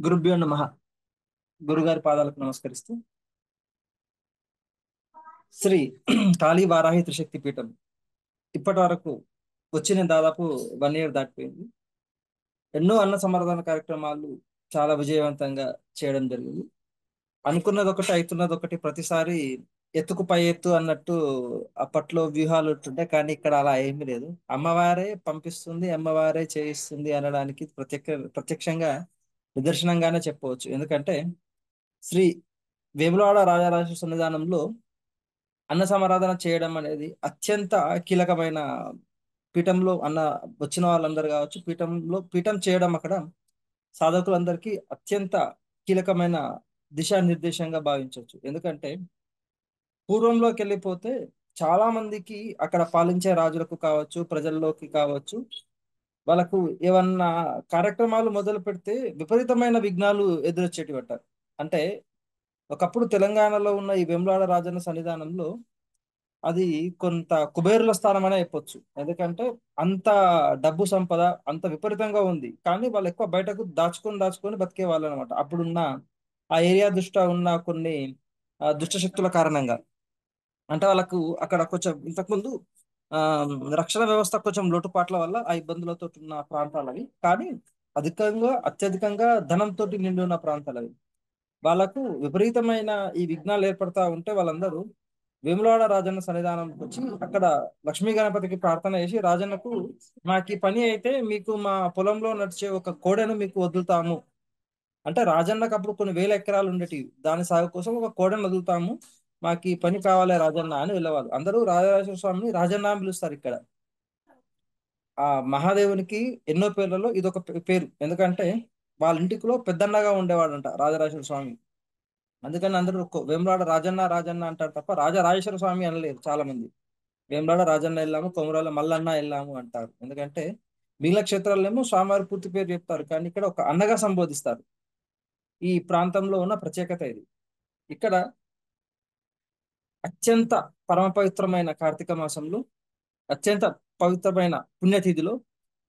గురుభ్యో నమః. గురుగారి పాదాలకు నమస్కరిస్తూ శ్రీ కాళీ వారాహి త్రిశక్తి పీఠం ఇప్పటి వరకు వచ్చిన దాదాపు 1 year దాటిపోయింది. ఎన్నో అన్న సంవర్ధన కార్యక్రమాలు చాలా విజయవంతంగా చేయడం జరిగింది. అనుకున్నది ఒకటి అవుతున్నది ఒకటి, ప్రతిసారి ఎత్తుకు పై ఎత్తు అన్నట్టు అప్పట్లో వ్యూహాలు ఉంటుండే, కానీ ఇక్కడ అలా ఏమీ లేదు. అమ్మవారే పంపిస్తుంది, అమ్మవారే చేయిస్తుంది అనడానికి ప్రత్యక్షంగా నిదర్శనంగానే చెప్పవచ్చు. ఎందుకంటే శ్రీ వేములవాడ రాజరాజేశ్వర సన్నిధానంలో అన్న సమారాధన చేయడం అనేది అత్యంత కీలకమైన, పీఠంలో వచ్చిన వాళ్ళందరూ కావచ్చు, పీఠం చేయడం అక్కడ సాధకులందరికీ అత్యంత కీలకమైన దిశానిర్దేశంగా భావించవచ్చు. ఎందుకంటే పూర్వంలోకి వెళ్ళిపోతే చాలా మందికి అక్కడ పాలించే రాజులకు కావచ్చు, ప్రజల్లోకి కావచ్చు, వాళ్ళకు ఏమన్నా కార్యక్రమాలు మొదలు పెడితే విపరీతమైన విఘ్నాలు ఎదురొచ్చేటివట. అంటే ఒకప్పుడు తెలంగాణలో ఉన్న ఈ వేములవాడ రాజన్న సన్నిధానంలో అది కొంత కుబేరుల స్థానం అనే చెప్పొచ్చు. ఎందుకంటే అంత డబ్బు సంపద అంత విపరీతంగా ఉంది, కానీ వాళ్ళు ఎక్కువ బయటకు దాచుకొని దాచుకొని బతికే వాళ్ళు అనమాట. అప్పుడున్న ఆ ఏరియా దృష్ట్యా ఉన్న కొన్ని దుష్ట శక్తుల కారణంగా. అంటే వాళ్ళకు అక్కడ కొంచెం ఇంతకుముందు ఆ రక్షణ వ్యవస్థ కొంచెం లోటుపాట్ల వల్ల ఆ ఇబ్బందులతో ఉన్న ప్రాంతాలు అవి. కానీ అత్యధికంగా ధనంతో నిండి ఉన్న ప్రాంతాలు అవి. వాళ్ళకు విపరీతమైన ఈ విఘ్నాలు ఏర్పడతా ఉంటే వాళ్ళందరూ వేములవాడ రాజన్న సన్నిధానంకి వచ్చి అక్కడ లక్ష్మీ గణపతికి ప్రార్థన చేసి, రాజన్నకు మాకు ఈ పని అయితే మీకు మా పొలంలో నడిచే ఒక కోడెను మీకు వదులుతాము. అంటే రాజన్నకు అప్పుడు కొన్ని వేల ఎకరాలు ఉండేటివి, దాని సాగు కోసం ఒక కోడెను వదులుతాము, మాకు ఈ పని కావాలి రాజన్న అని వెళ్ళేవాళ్ళు. అందరూ రాజరాజేశ్వర స్వామిని రాజన్న అని పిలుస్తారు ఇక్కడ. ఆ మహాదేవునికి ఎన్నో పేర్లలో ఇదొక పేరు. ఎందుకంటే వాళ్ళ ఇంటిలో పెద్దన్నగా ఉండేవాడంట రాజరాజేశ్వర స్వామి. అందుకని అందరూ వేములవాడ రాజన్న రాజన్న అంటారు తప్ప రాజరాజేశ్వర స్వామి అనలేరు చాలా మంది. వేములవాడ రాజన్న వెళ్ళాము, కొమరాల మల్లన్న వెళ్ళాము అంటారు. ఎందుకంటే మిగిలిన క్షేత్రాల్లో స్వామివారి పూర్తి పేరు చెప్తారు, కానీ ఇక్కడ ఒక అన్నగా సంబోధిస్తారు. ఈ ప్రాంతంలో ఉన్న ప్రత్యేకత ఇది. ఇక్కడ అత్యంత పరమ పవిత్రమైన కార్తీక మాసంలో, అత్యంత పవిత్రమైన పుణ్యతిథిలో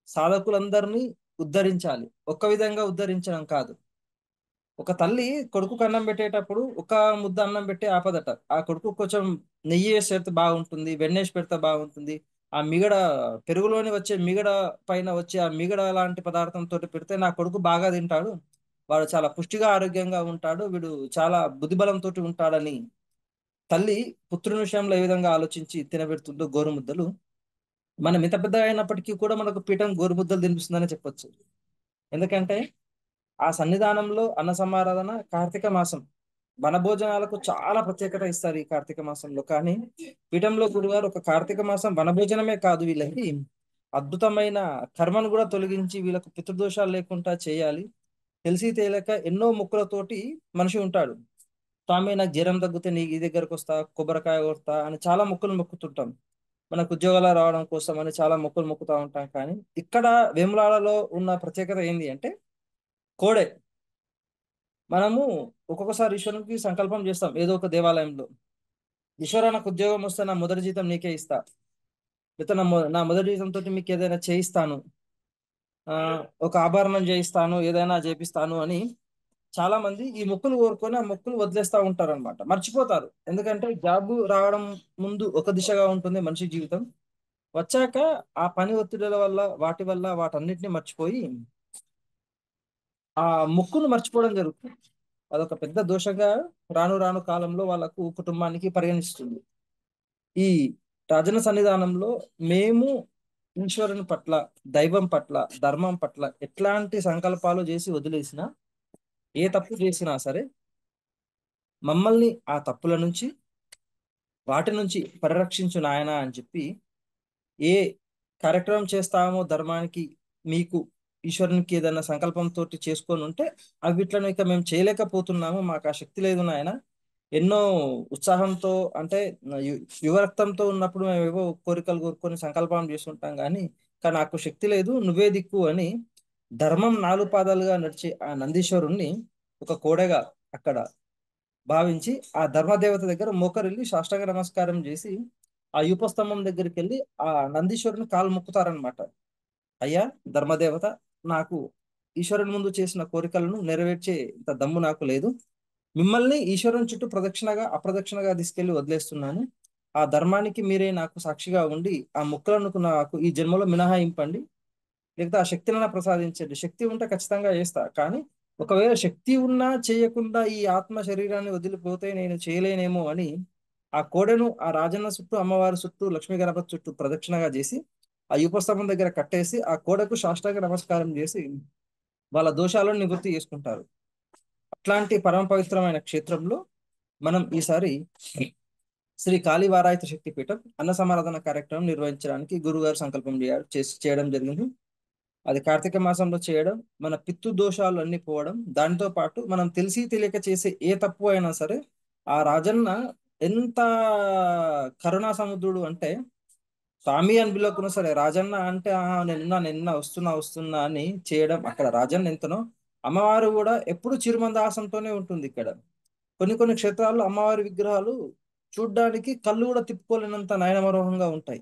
సాధకులందరినీ ఉద్ధరించాలి. ఒక్క విధంగా ఉద్ధరించడం కాదు. ఒక తల్లి కొడుకు అన్నం పెట్టేటప్పుడు ఒక ముద్ద అన్నం పెట్టి ఆపదట. ఆ కొడుకు కొంచెం నెయ్యి వేసి పెడితే బాగుంటుంది, వెన్నేసి పెడితే బాగుంటుంది. ఆ మిగడ, పెరుగులోని వచ్చే మిగడ పైన వచ్చే ఆ మిగడ లాంటి పదార్థంతో పెడితే నా కొడుకు బాగా తింటాడు, వాడు చాలా పుష్టిగా ఆరోగ్యంగా ఉంటాడు, వీడు చాలా బుద్ధిబలంతో ఉంటాడని తల్లి పుత్రుని విషయంలో ఏ విధంగా ఆలోచించి తినబెడుతుందో గోరుముద్దలు, మనం ఇంత పెద్దగా అయినప్పటికీ కూడా మనకు పీఠం గోరుముద్దలు తినిపిస్తుందని చెప్పొచ్చు. ఎందుకంటే ఆ సన్నిధానంలో అన్న సమారాధన కార్తీక మాసం వనభోజనాలకు చాలా ప్రత్యేకత ఇస్తారు ఈ కార్తీక మాసంలో. కానీ పీఠంలో గురుగారు ఒక కార్తీక మాసం వనభోజనమే కాదు, వీళ్ళకి అద్భుతమైన కర్మను కూడా తొలగించి వీళ్ళకు పితృదోషాలు లేకుండా చేయాలి. తెలిసి తేలక ఎన్నో మొక్కులతోటి మనిషి ఉంటాడు. స్వామి నాకు జ్వరం తగ్గితే నీ దగ్గరకు వస్తా, కొబ్బరికాయ కొడతా అని చాలా మొక్కులు మొక్కుతుంటాం. మనకు ఉద్యోగాలు రావడం కోసం అని చాలా మొక్కులు మొక్కుతూ ఉంటాం. కానీ ఇక్కడ వేములవాడలో ఉన్న ప్రత్యేకత ఏంటి అంటే కోడే. మనము ఒక్కొక్కసారి ఈశ్వరునికి సంకల్పం చేస్తాం ఏదో ఒక దేవాలయంలో. ఈశ్వర నాకు ఉద్యోగం వస్తే నా మొదటి జీతం నీకే ఇస్తా, లేకపోతే నా మొదటి జీతంతో మీకు ఏదైనా చేయిస్తాను, ఆ ఒక ఆభరణం చేయిస్తాను, ఏదైనా చేపిస్తాను అని చాలా మంది ఈ మొక్కులు కోరుకొని ఆ మొక్కులు వదిలేస్తా ఉంటారు అనమాట, మర్చిపోతారు. ఎందుకంటే జాబ్ రావడం ముందు ఒక దిశగా ఉంటుంది మనిషి జీవితం, వచ్చాక ఆ పని ఒత్తిడుల వల్ల వాటన్నిటిని మర్చిపోయి ఆ మొక్కును మర్చిపోవడం జరుగుతుంది. అదొక పెద్ద దోషంగా రాను రాను కాలంలో వాళ్ళకు కుటుంబానికి పరిగణిస్తుంది. ఈ రాజన సన్నిధానంలో మేము ఈశ్వరుని పట్ల, దైవం పట్ల, ధర్మం పట్ల ఎట్లాంటి సంకల్పాలు చేసి వదిలేసినా, ఏ తప్పు చేసినా సరే మమ్మల్ని ఆ తప్పుల నుంచి, వాటి నుంచి పరిరక్షించు నాయన అని చెప్పి ఏ కార్యక్రమం చేస్తామో ధర్మానికి, మీకు ఈశ్వరునికి ఏదైనా సంకల్పంతో చేసుకొని ఉంటే అవిట్లను ఇక మేము చేయలేకపోతున్నాము, మాకు ఆ శక్తి లేదు నాయన, ఎన్నో ఉత్సాహంతో అంటే యువరక్తంతో ఉన్నప్పుడు మేము ఏవో కోరికలు కోరుకొని సంకల్పం చేస్తుంటాం కానీ నాకు శక్తి లేదు, నువ్వే దిక్కు అని ధర్మం నాలుగు పాదాలుగా నడిచే ఆ నందీశ్వరుణ్ణి ఒక కోడెగా అక్కడ భావించి ఆ ధర్మదేవత దగ్గర మోకరిల్లి సాష్టాంగ నమస్కారం చేసి ఆ యూపస్తంభం దగ్గరికి వెళ్ళి ఆ నందీశ్వరుని కాలు మొక్కుతారనమాట. అయ్యా ధర్మదేవత, నాకు ఈశ్వరుని ముందు చేసిన కోరికలను నెరవేర్చే ఇంత దమ్ము నాకు లేదు. మిమ్మల్ని ఈశ్వరుని చుట్టూ ప్రదక్షిణగా అప్రదక్షిణగా తీసుకెళ్లి వదిలేస్తున్నాను. ఆ ధర్మానికి మీరే నాకు సాక్షిగా ఉండి ఆ మొక్కులను నాకు ఈ జన్మలో మినహాయింపండి, లేకపోతే ఆ శక్తిని నాకు ప్రసాదించండి. శక్తి ఉంటే ఖచ్చితంగా చేస్తా, కానీ ఒకవేళ శక్తి ఉన్నా చేయకుండా ఈ ఆత్మ శరీరాన్ని వదిలిపోతే నేను చేయలేనేమో అని ఆ కోడెను ఆ రాజన్న చుట్టూ అమ్మవారి చుట్టూ లక్ష్మీ గణపతి చుట్టూ ప్రదక్షిణగా చేసి ఆ ఉపస్తంభం దగ్గర కట్టేసి ఆ కోడకు సాష్టాంగ నమస్కారం చేసి వాళ్ళ దోషాలను నివృత్తి చేసుకుంటారు. అట్లాంటి పరమ పవిత్రమైన క్షేత్రంలో మనం ఈసారి శ్రీ కాళీవారాయిత శక్తిపీఠం అన్న సమారాధన కార్యక్రమం నిర్వహించడానికి గురుగారు సంకల్పం చేయడం జరిగింది. అది కార్తీక మాసంలో చేయడం మన పితృ దోషాలు అన్ని పోవడం, దానితో పాటు మనం తెలిసి తెలియక చేసే ఏ తప్పు అయినా సరే ఆ రాజన్న ఎంత కరుణా సముద్రుడు అంటే స్వామి అని పిలవకున్నా సరే రాజన్న అంటే నిన్న వస్తున్నా అని చేయడం. అక్కడ రాజన్న ఎంతనో అమ్మవారు కూడా ఎప్పుడు చిరుమందహాసంతోనే ఉంటుంది ఇక్కడ. కొన్ని కొన్ని క్షేత్రాల్లో అమ్మవారి విగ్రహాలు చూడ్డానికి కళ్ళు కూడా తిప్పుకోలేనంత నయనమనోహరంగా ఉంటాయి.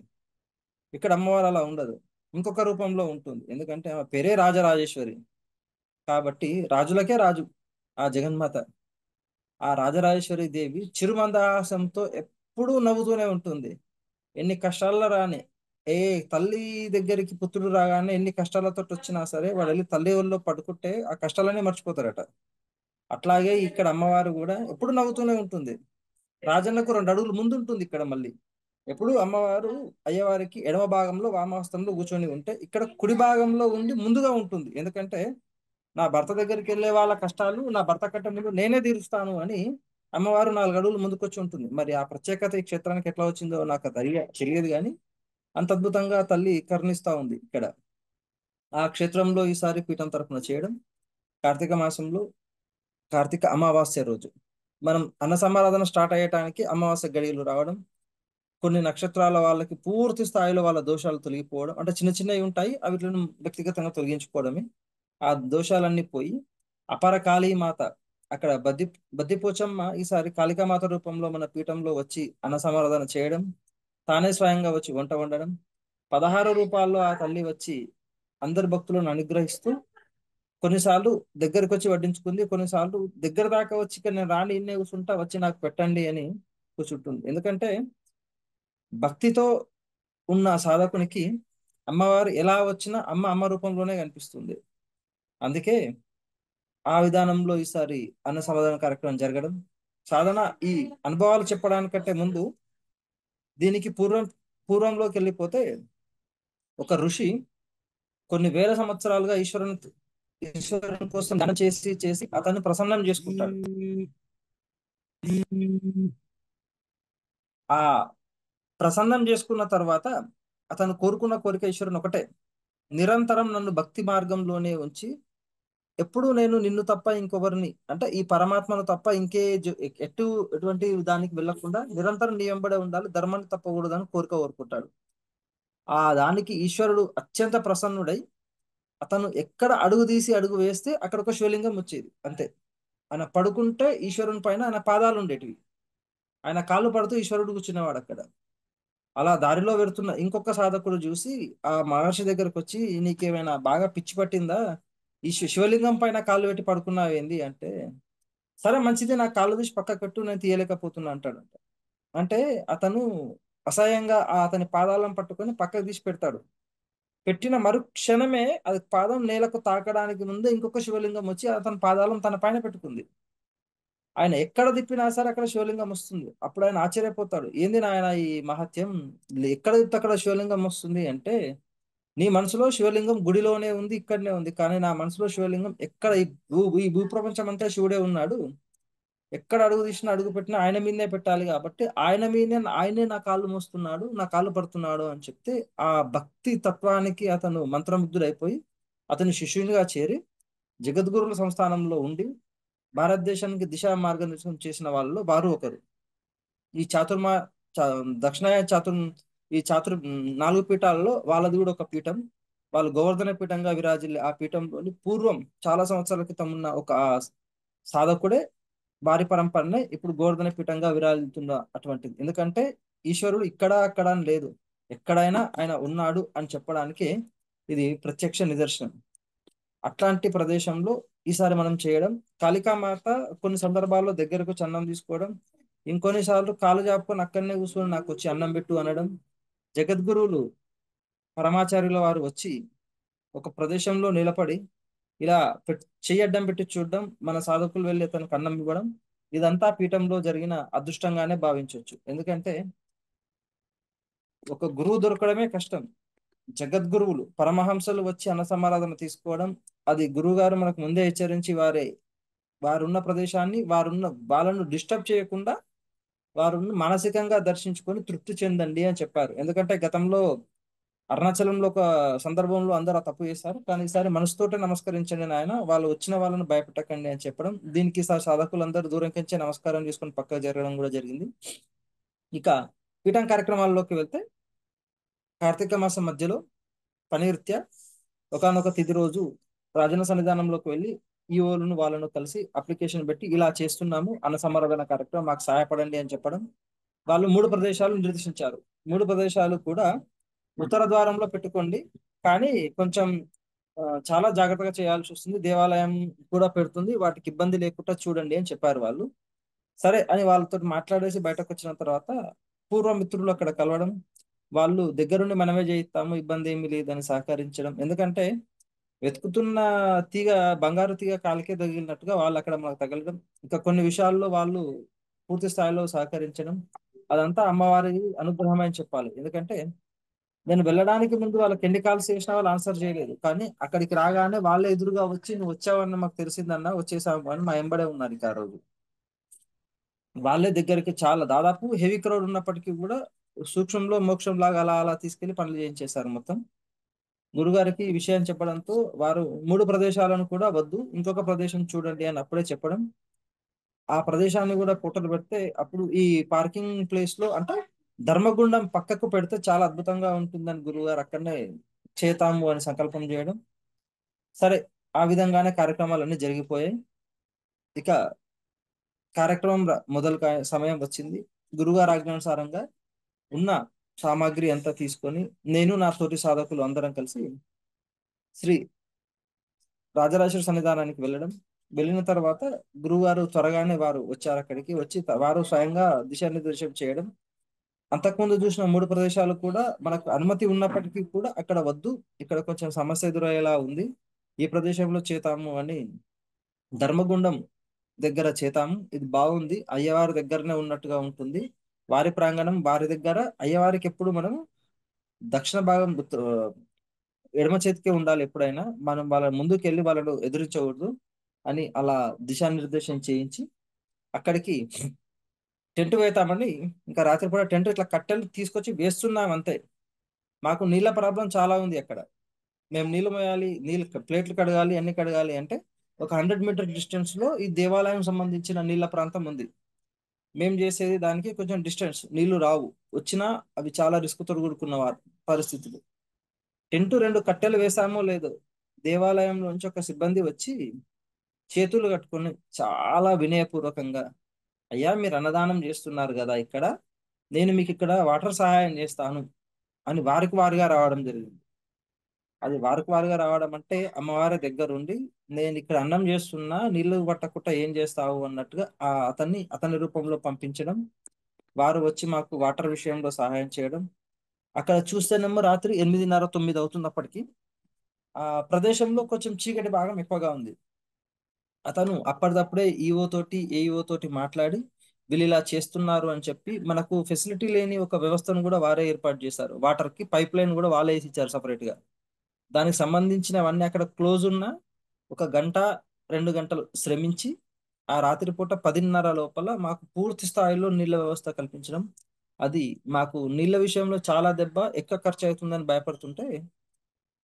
ఇక్కడ అమ్మవారు అలా ఉండదు, ఇంకొక రూపంలో ఉంటుంది. ఎందుకంటే ఆమె పేరే రాజరాజేశ్వరి కాబట్టి రాజులకే రాజు ఆ జగన్మాత. ఆ రాజరాజేశ్వరి దేవి చిరుమందహాసంతో ఎప్పుడూ నవ్వుతూనే ఉంటుంది. ఎన్ని కష్టాల్లో రాని ఏ తల్లి దగ్గరికి పుత్రుడు రాగానే ఎన్ని కష్టాలతో వచ్చినా సరే వాడు వెళ్ళి తల్లి ఒళ్ళో పడుకుంటే ఆ కష్టాలన్నీ మర్చిపోతారట. అట్లాగే ఇక్కడ అమ్మవారు కూడా ఎప్పుడు నవ్వుతూనే ఉంటుంది. రాజన్నకు 2 అడుగులు ముందు ఉంటుంది ఇక్కడ. మళ్ళీ ఎప్పుడు అమ్మవారు అయ్యవారికి ఎడమ భాగంలో వామహస్తంలో కూర్చొని ఉంటే ఇక్కడ కుడి భాగంలో ఉండి ముందుగా ఉంటుంది. ఎందుకంటే నా భర్త దగ్గరికి వెళ్ళే వాళ్ళ కష్టాలు నా భర్త కంటే ముందు నేనే తీరుస్తాను అని అమ్మవారు 4 అడుగులు ముందుకొచ్చి ఉంటుంది. మరి ఆ ప్రత్యేకత ఈ క్షేత్రానికి ఎట్లా వచ్చిందో నాకు తెలియదు కానీ అంత అద్భుతంగా తల్లి కరుణిస్తా ఉంది ఇక్కడ. ఆ క్షేత్రంలో ఈసారి పీఠం తరపున చేయడం కార్తీక మాసంలో కార్తీక అమావాస్య రోజు మనం అన్న సమారాధన స్టార్ట్ అయ్యటానికి అమావాస్య గడియలు రావడం, కొన్ని నక్షత్రాల వాళ్ళకి పూర్తి స్థాయిలో వాళ్ళ దోషాలు తొలగిపోవడం, అంటే చిన్న చిన్నవి ఉంటాయి అవిట్లను వ్యక్తిగతంగా తొలగించుకోవడమే. ఆ దోషాలన్నీ పోయి అపర కాళీమాత అక్కడ బద్దిపోచమ్మ ఈసారి కాళికామాత రూపంలో మన పీఠంలో వచ్చి అన్న సమారాధన చేయడం, తానే స్వయంగా వచ్చి వంట వండడం, 16 రూపాల్లో ఆ తల్లి వచ్చి అందరి భక్తులను అనుగ్రహిస్తూ కొన్నిసార్లు దగ్గరికి వచ్చి వడ్డించుకుంది, కొన్నిసార్లు దగ్గర దాకా వచ్చి ఇక్కడ నేను రాని ఇన్నే కూర్చుంటా వచ్చి నాకు పెట్టండి అని కూర్చుంటుంది. ఎందుకంటే భక్తితో ఉన్న సాధకునికి అమ్మవారు ఎలా వచ్చినా అమ్మ అమ్మ రూపంలోనే కనిపిస్తుంది. అందుకే ఆ విధానంలో ఈసారి అన్న సమాధాన కార్యక్రమం జరగడం. సాధన ఈ అనుభవాలు చెప్పడానికంటే ముందు దీనికి పూర్వంలోకి వెళ్ళిపోతే ఒక ఋషి కొన్ని వేల సంవత్సరాలుగా ఈశ్వరుని కోసం ధ్యానం చేసి చేసి అతన్ని ప్రసన్నం చేసుకుంటాడు. ఆ ప్రసన్నం చేసుకున్న తర్వాత అతను కోరుకున్న కోరిక ఈశ్వరుని ఒకటే, నిరంతరం నన్ను భక్తి మార్గంలోనే ఉంచి ఎప్పుడు నేను నిన్ను తప్ప ఇంకొకరిని అంటే ఈ పరమాత్మను తప్ప ఎటువంటి దానికి వెళ్ళకుండా నిరంతరం నీ వెంబడే ఉండాలి, ధర్మాన్ని తప్పకూడదని కోరుకుంటాడు. ఆ దానికి ఈశ్వరుడు అత్యంత ప్రసన్నుడై అతను ఎక్కడ అడుగు తీసి అడుగు వేస్తే అక్కడ ఒక శివలింగం వచ్చేది అంతే. ఆయన పడుకుంటే ఈశ్వరుని పైన ఆయన పాదాలు ఉండేటివి, ఆయన కాళ్ళు పడుతూ ఈశ్వరుడు కూర్చునేవాడు అక్కడ. అలా దారిలో వెళుతున్న ఇంకొక సాధకుడు చూసి ఆ మహర్షి దగ్గరకు వచ్చి, నీకేమైనా బాగా పిచ్చి పట్టిందా, ఈ శివలింగం పైన కాళ్ళు పెట్టి పడుకున్నావేంది అంటే, సరే మంచిది నా కాళ్ళు తీసి పక్క కట్టు నేను తీయలేకపోతున్నా అంటాడు. అంటే అతను అసహ్యంగా అతని పాదాలను పట్టుకొని పక్కకు తీసి పెడతాడు. పెట్టిన మరుక్షణమే అది పాదం నేలకు తాకడానికి ముందే ఇంకొక శివలింగం వచ్చి అతని పాదాలను తన పైన పెట్టుకుంది. ఆయన ఎక్కడ తిప్పినా సరే అక్కడ శివలింగం వస్తుంది. అప్పుడు ఆయన ఆశ్చర్యపోతాడు, ఏంది నాయన ఈ మహత్యం, ఎక్కడ తిప్పితే అక్కడ శివలింగం వస్తుంది అంటే, నీ మనసులో శివలింగం గుడిలోనే ఉంది, ఇక్కడనే ఉంది, కానీ నా మనసులో శివలింగం ఎక్కడ ఈ భూప్రపంచం అంతా శివుడే ఉన్నాడు, ఎక్కడ అడుగు తీసినా అడుగు పెట్టినా ఆయన మీదనే పెట్టాలి, కాబట్టి ఆయనే నా కాళ్ళు మోస్తున్నాడు, నా కాళ్ళు పడుతున్నాడు అని చెప్తే ఆ భక్తి తత్వానికి అతను మంత్రముగ్ధుడైపోయి అతని శిష్యునిగా చేరి జగద్గురుల సంస్థానంలో ఉండి భారతదేశానికి దిశా మార్గదర్శనం చేసిన వాళ్ళలో వారు ఒకరు. ఈ చాతుర్మా చా- దక్షిణాయ చాతుర్ ఈ చాతుర్ 4 పీఠాలలో వాళ్ళది కూడా ఒక పీఠం. వాళ్ళు గోవర్ధన పీఠంగా విరాజిల్లి ఆ పీఠంలోని పూర్వం చాలా సంవత్సరాల క్రితం ఉన్న ఒక సాధకుడే వారి పరంపరనే ఇప్పుడు గోవర్ధన పీఠంగా విరాజిల్లుతున్న అటువంటిది. ఎందుకంటే ఈశ్వరుడు ఇక్కడ అక్కడ అని లేదు, ఎక్కడైనా ఆయన ఉన్నాడు అని చెప్పడానికి ఇది ప్రత్యక్ష నిదర్శనం. అట్లాంటి ప్రదేశంలో ఈసారి మనం చేయడం, కాళికామాత కొన్ని సందర్భాల్లో దగ్గరకు చన్నం తీసుకోవడం, ఇంకొన్నిసార్లు కాలు చాపుకొని అక్కడనే కూర్చొని నాకు వచ్చి అన్నం పెట్టు అనడం, జగద్గురువులు పరమాచార్యుల వారు వచ్చి ఒక ప్రదేశంలో నిలబడి ఇలా చెయ్యి అడ్డం పెట్టి చూడడం, మన సాధకులు వెళ్ళి తనకు అన్నం ఇవ్వడం, ఇదంతా పీఠంలో జరిగిన అదృష్టంగానే భావించవచ్చు. ఎందుకంటే ఒక గురువు దొరకడమే కష్టం. జగద్గురువులు పరమహంసలు వచ్చి అన్న సమారాధన తీసుకోవడం, అది గురువుగారు మనకు ముందే హెచ్చరించి వారున్న ప్రదేశాన్ని వారున్న వాళ్ళను డిస్టర్బ్ చేయకుండా వారున్న మానసికంగా దర్శించుకొని తృప్తి చెందండి అని చెప్పారు. ఎందుకంటే గతంలో అరుణాచలంలో ఒక సందర్భంలో అందరూ ఆ తప్పు చేశారు, కానీ ఈసారి మనసుతోటే నమస్కరించండి నాయన, వాళ్ళు వచ్చిన వాళ్ళని భయపెట్టకండి అని చెప్పడం, దీనికి సాధకులందరూ దూరం కంచే నమస్కారం చేసుకొని పక్కకు జరగడం కూడా జరిగింది. ఇక పీఠం కార్యక్రమాల్లోకి వెళ్తే, కార్తీక మాసం మధ్యలో పనిరీత్యా ఒకానొక తిథి రోజు రాజన్న సన్నిధానంలోకి వెళ్ళి ఈఓలను వాళ్ళను కలిసి అప్లికేషన్ పెట్టి ఇలా చేస్తున్నాము అన్న సమరభన కార్యక్రమం, మాకు సహాయపడండి అని చెప్పడం. వాళ్ళు 3 ప్రదేశాలు నిర్దేశించారు. 3 ప్రదేశాలు కూడా ఉత్తర ద్వారంలో పెట్టుకోండి, కానీ కొంచెం చాలా జాగ్రత్తగా చేయాల్సి వస్తుంది, దేవాలయం కూడా పెడుతుంది, వాటికి ఇబ్బంది లేకుండా చూడండి అని చెప్పారు వాళ్ళు. సరే అని వాళ్ళతో మాట్లాడేసి బయటకు వచ్చిన తర్వాత పూర్వ మిత్రులు అక్కడ కలవడం, వాళ్ళు దగ్గరుండి మనమే చేయిస్తాము ఇబ్బంది ఏమీ లేదని సహకరించడం. ఎందుకంటే వెతుకుతున్న తీగ బంగారు తీగ కాలికే తగిలినట్టుగా వాళ్ళు అక్కడ మనకు తగలడం, ఇంకా కొన్ని విషయాల్లో వాళ్ళు పూర్తి స్థాయిలో సహకరించడం, అదంతా అమ్మవారి అనుగ్రహం అని చెప్పాలి. ఎందుకంటే నేను వెళ్ళడానికి ముందు వాళ్ళకి ఎన్ని కాల్స్ చేసినా వాళ్ళు ఆన్సర్ చేయలేదు, కానీ అక్కడికి రాగానే వాళ్ళే ఎదురుగా వచ్చి నువ్వు వచ్చావన్న మాకు తెలిసిందన్నా వచ్చేసాము అని మా ఎంబడే ఉన్నారు ఇక ఆ రోజు. వాళ్ళే దగ్గరికి చాలా దాదాపు హెవీ క్రౌడ్ ఉన్నప్పటికీ కూడా సూక్ష్మంలో మోక్షం లాగా అలా అలా తీసుకెళ్లి పనులు చేయించేశారు మొత్తం. గురుగారికి ఈ విషయం చెప్పడంతో వారు 3 ప్రదేశాలను కూడా వద్దు, ఇంకొక ప్రదేశం చూడండి అని అప్పుడే చెప్పడం, ఆ ప్రదేశాన్ని కూడా ఫోటోలు పెడితే అప్పుడు ఈ పార్కింగ్ ప్లేస్ లో అంటే ధర్మగుండం పక్కకు పెడితే చాలా అద్భుతంగా ఉంటుందని గురువుగారు అక్కడనే చేతాము అని సంకల్పం చేయడం. సరే, ఆ విధంగానే కార్యక్రమాలన్నీ జరిగిపోయాయి. ఇక కార్యక్రమం సమయం వచ్చింది. గురుగారు ఆజ్ఞానుసారంగా ఉన్న సామాగ్రి అంతా తీసుకొని నేను నా తోటి సాధకులు అందరం కలిసి శ్రీ రాజరాజేశ్వర సన్నిధానానికి వెళ్ళడం. వెళ్ళిన తర్వాత గురువుగారు త్వరగానే వారు వచ్చారు, అక్కడికి వచ్చి వారు స్వయంగా దిశానిర్దేశం చేయడం. అంతకుముందు చూసిన 3 ప్రదేశాలు కూడా మనకు అనుమతి ఉన్నప్పటికీ కూడా అక్కడ వద్దు, ఇక్కడ కొంచెం సమస్య ఎదురయ్యేలా ఉంది, ఈ ప్రదేశంలో చేతాము అని ధర్మగుండం దగ్గర చేతాము, ఇది బాగుంది, అయ్యవారి దగ్గరనే ఉన్నట్టుగా ఉంటుంది, వారి ప్రాంగణం వారి దగ్గర, అయ్యవారికి ఎప్పుడు మనం దక్షిణ భాగం ఎడమ చేతికే ఉండాలి ఎప్పుడైనా, మనం వాళ్ళ ముందుకు వెళ్ళి వాళ్ళను ఎదురించకూడదు అని అలా దిశానిర్దేశం చేయించి అక్కడికి టెంట్ వేతామని, ఇంకా రాత్రిపూట టెంట్ ఇట్లా కట్టెలు తీసుకొచ్చి వేస్తున్నాం అంతే. మాకు నీళ్ళ ప్రాబ్లం చాలా ఉంది అక్కడ, మేము నీళ్ళు మోయాలి, నీళ్ళు ప్లేట్లు కడగాలి, అన్ని కడగాలి అంటే ఒక 100 మీటర్ డిస్టెన్స్ లో ఈ దేవాలయం సంబంధించిన నీళ్ళ ప్రాంతం ఉంది. మేము చేసేది దానికి కొంచెం డిస్టెన్స్, నీళ్లు రావు, వచ్చినా అవి చాలా రిస్క్ తో కూడుకున్న పరిస్థితులు. టెంట్ 2 కట్టెలు వేసామో లేదో, దేవాలయం నుంచి ఒక సిబ్బంది వచ్చి చేతులు కట్టుకొని చాలా వినయపూర్వకంగా, అయ్యా మీరు అన్నదానం చేస్తున్నారు కదా ఇక్కడ, నేను మీకు ఇక్కడ వాటర్ సహాయం చేస్తాను అని వారికి వారుగా రావడం జరిగింది. అది వారికి వారుగా రావడం అంటే అమ్మవారి దగ్గరుండి నేను ఇక్కడ అన్నం చేస్తున్నా, నీళ్లు పట్టకుండా ఏం చేస్తావు అన్నట్టుగా అతని రూపంలో పంపించడం, వారు వచ్చి మాకు వాటర్ విషయంలో సహాయం చేయడం. అక్కడ చూస్తేనేమో రాత్రి 8:30 9 అవుతుంది అప్పటికి. ఆ ప్రదేశంలో కొంచెం చీకటి భాగం ఎక్కువగా ఉంది. అతను అప్పటిదప్పుడే ఏఈఓ తోటి మాట్లాడి వీళ్ళు ఇలా చేస్తున్నారు అని చెప్పి మనకు ఫెసిలిటీ లేని ఒక వ్యవస్థను కూడా వారే ఏర్పాటు చేశారు. వాటర్ కి పైప్ లైన్ కూడా వాళ్ళే వేసి ఇచ్చారు సపరేట్ గా. దానికి సంబంధించినవన్నీ అక్కడ క్లోజ్ ఉన్న ఒక గంట 2 గంటలు శ్రమించి ఆ రాత్రిపూట 10:30 లోపల మాకు పూర్తి స్థాయిలో నీళ్ళ వ్యవస్థ కల్పించడం. అది మాకు నీళ్ళ విషయంలో చాలా దెబ్బ, ఎక్కువ ఖర్చు అవుతుందని భయపడుతుంటే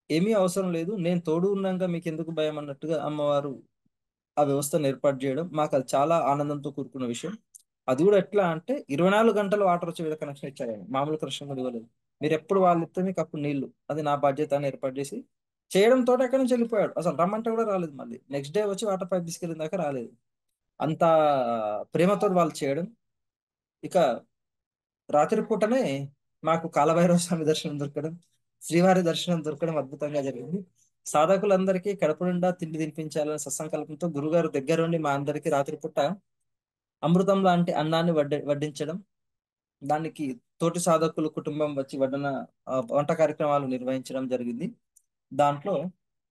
ఏమీ అవసరం లేదు, నేను తోడు ఉన్నాక మీకు ఎందుకు భయం అన్నట్టుగా అమ్మవారు ఆ వ్యవస్థను ఏర్పాటు చేయడం మాకు అది చాలా ఆనందంతో కూడుకున్న విషయం. అది కూడా ఎట్లా అంటే 24 గంటలు వాటర్ వచ్చే విధంగా కనెక్షన్ ఇచ్చారు ఆయన. మామూలు కనెక్షన్ కూడా ఇవ్వలేదు. మీరు ఎప్పుడు వాళ్ళు ఇస్తే మీకు అప్పుడు నీళ్లు, అది నా బాధ్యత అని ఏర్పాటు చేసి చేయడంతో ఎక్కడి నుంచి వెళ్ళిపోయాడు. అసలు రమ్మంటే కూడా రాలేదు. మళ్ళీ నెక్స్ట్ డే వచ్చి వాటర్ పైప్ తీసుకెళ్ళిన దాకా రాలేదు. అంత ప్రేమతో వాళ్ళు చేయడం. ఇక రాత్రి పూటనే మాకు కాలభైరవ స్వామి దర్శనం దొరకడం, శ్రీవారి దర్శనం దొరకడం అద్భుతంగా జరిగింది. సాధకులందరికీ కడుపు నిండా తిండి తినిపించాలనే సత్సంకల్పంతో గురుగారు దగ్గరుండి మా అందరికీ రాత్రి పూట అమృతం లాంటి అన్నాన్ని వడ్డించడం, దానికి తోటి సాధకులు కుటుంబం వచ్చి వడ్డన వంట కార్యక్రమాలు నిర్వహించడం జరిగింది. దాంట్లో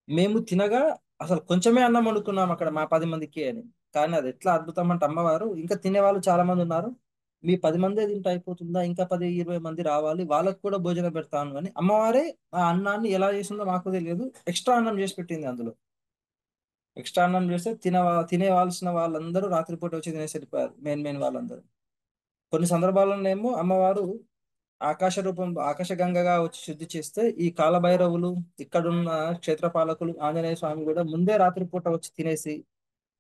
మేము తినగా అసలు కొంచెమే అన్నం వండుకున్నాం అక్కడ మా 10 మందికి అని. కానీ అది ఎట్లా అద్భుతం అంటే అమ్మవారు ఇంకా తినేవాళ్ళు చాలా మంది ఉన్నారు. మీ 10 మందే తింటే అయిపోతుందా? ఇంకా 10, 20 మంది రావాలి. వాళ్ళకి కూడా భోజనం పెడతాను అని అమ్మవారే ఆ అన్నాన్ని ఎలా చేసిందో మాకు తెలియదు. ఎక్స్ట్రా అన్నం చేసి పెట్టింది అందులో. ఎక్స్ట్రా అన్నం చేస్తే తినేవాల్సిన వాళ్ళందరూ రాత్రిపూట వచ్చి తినేసి వెళ్ళిపోయారు. మెయిన్ వాళ్ళందరూ. కొన్ని సందర్భాల్లోనేమో అమ్మవారు ఆకాశగంగగా వచ్చి శుద్ధి చేస్తే, ఈ కాలభైరవులు ఇక్కడున్న క్షేత్రపాలకులు ఆంజనేయ స్వామి కూడా ముందే రాత్రిపూట వచ్చి తినేసి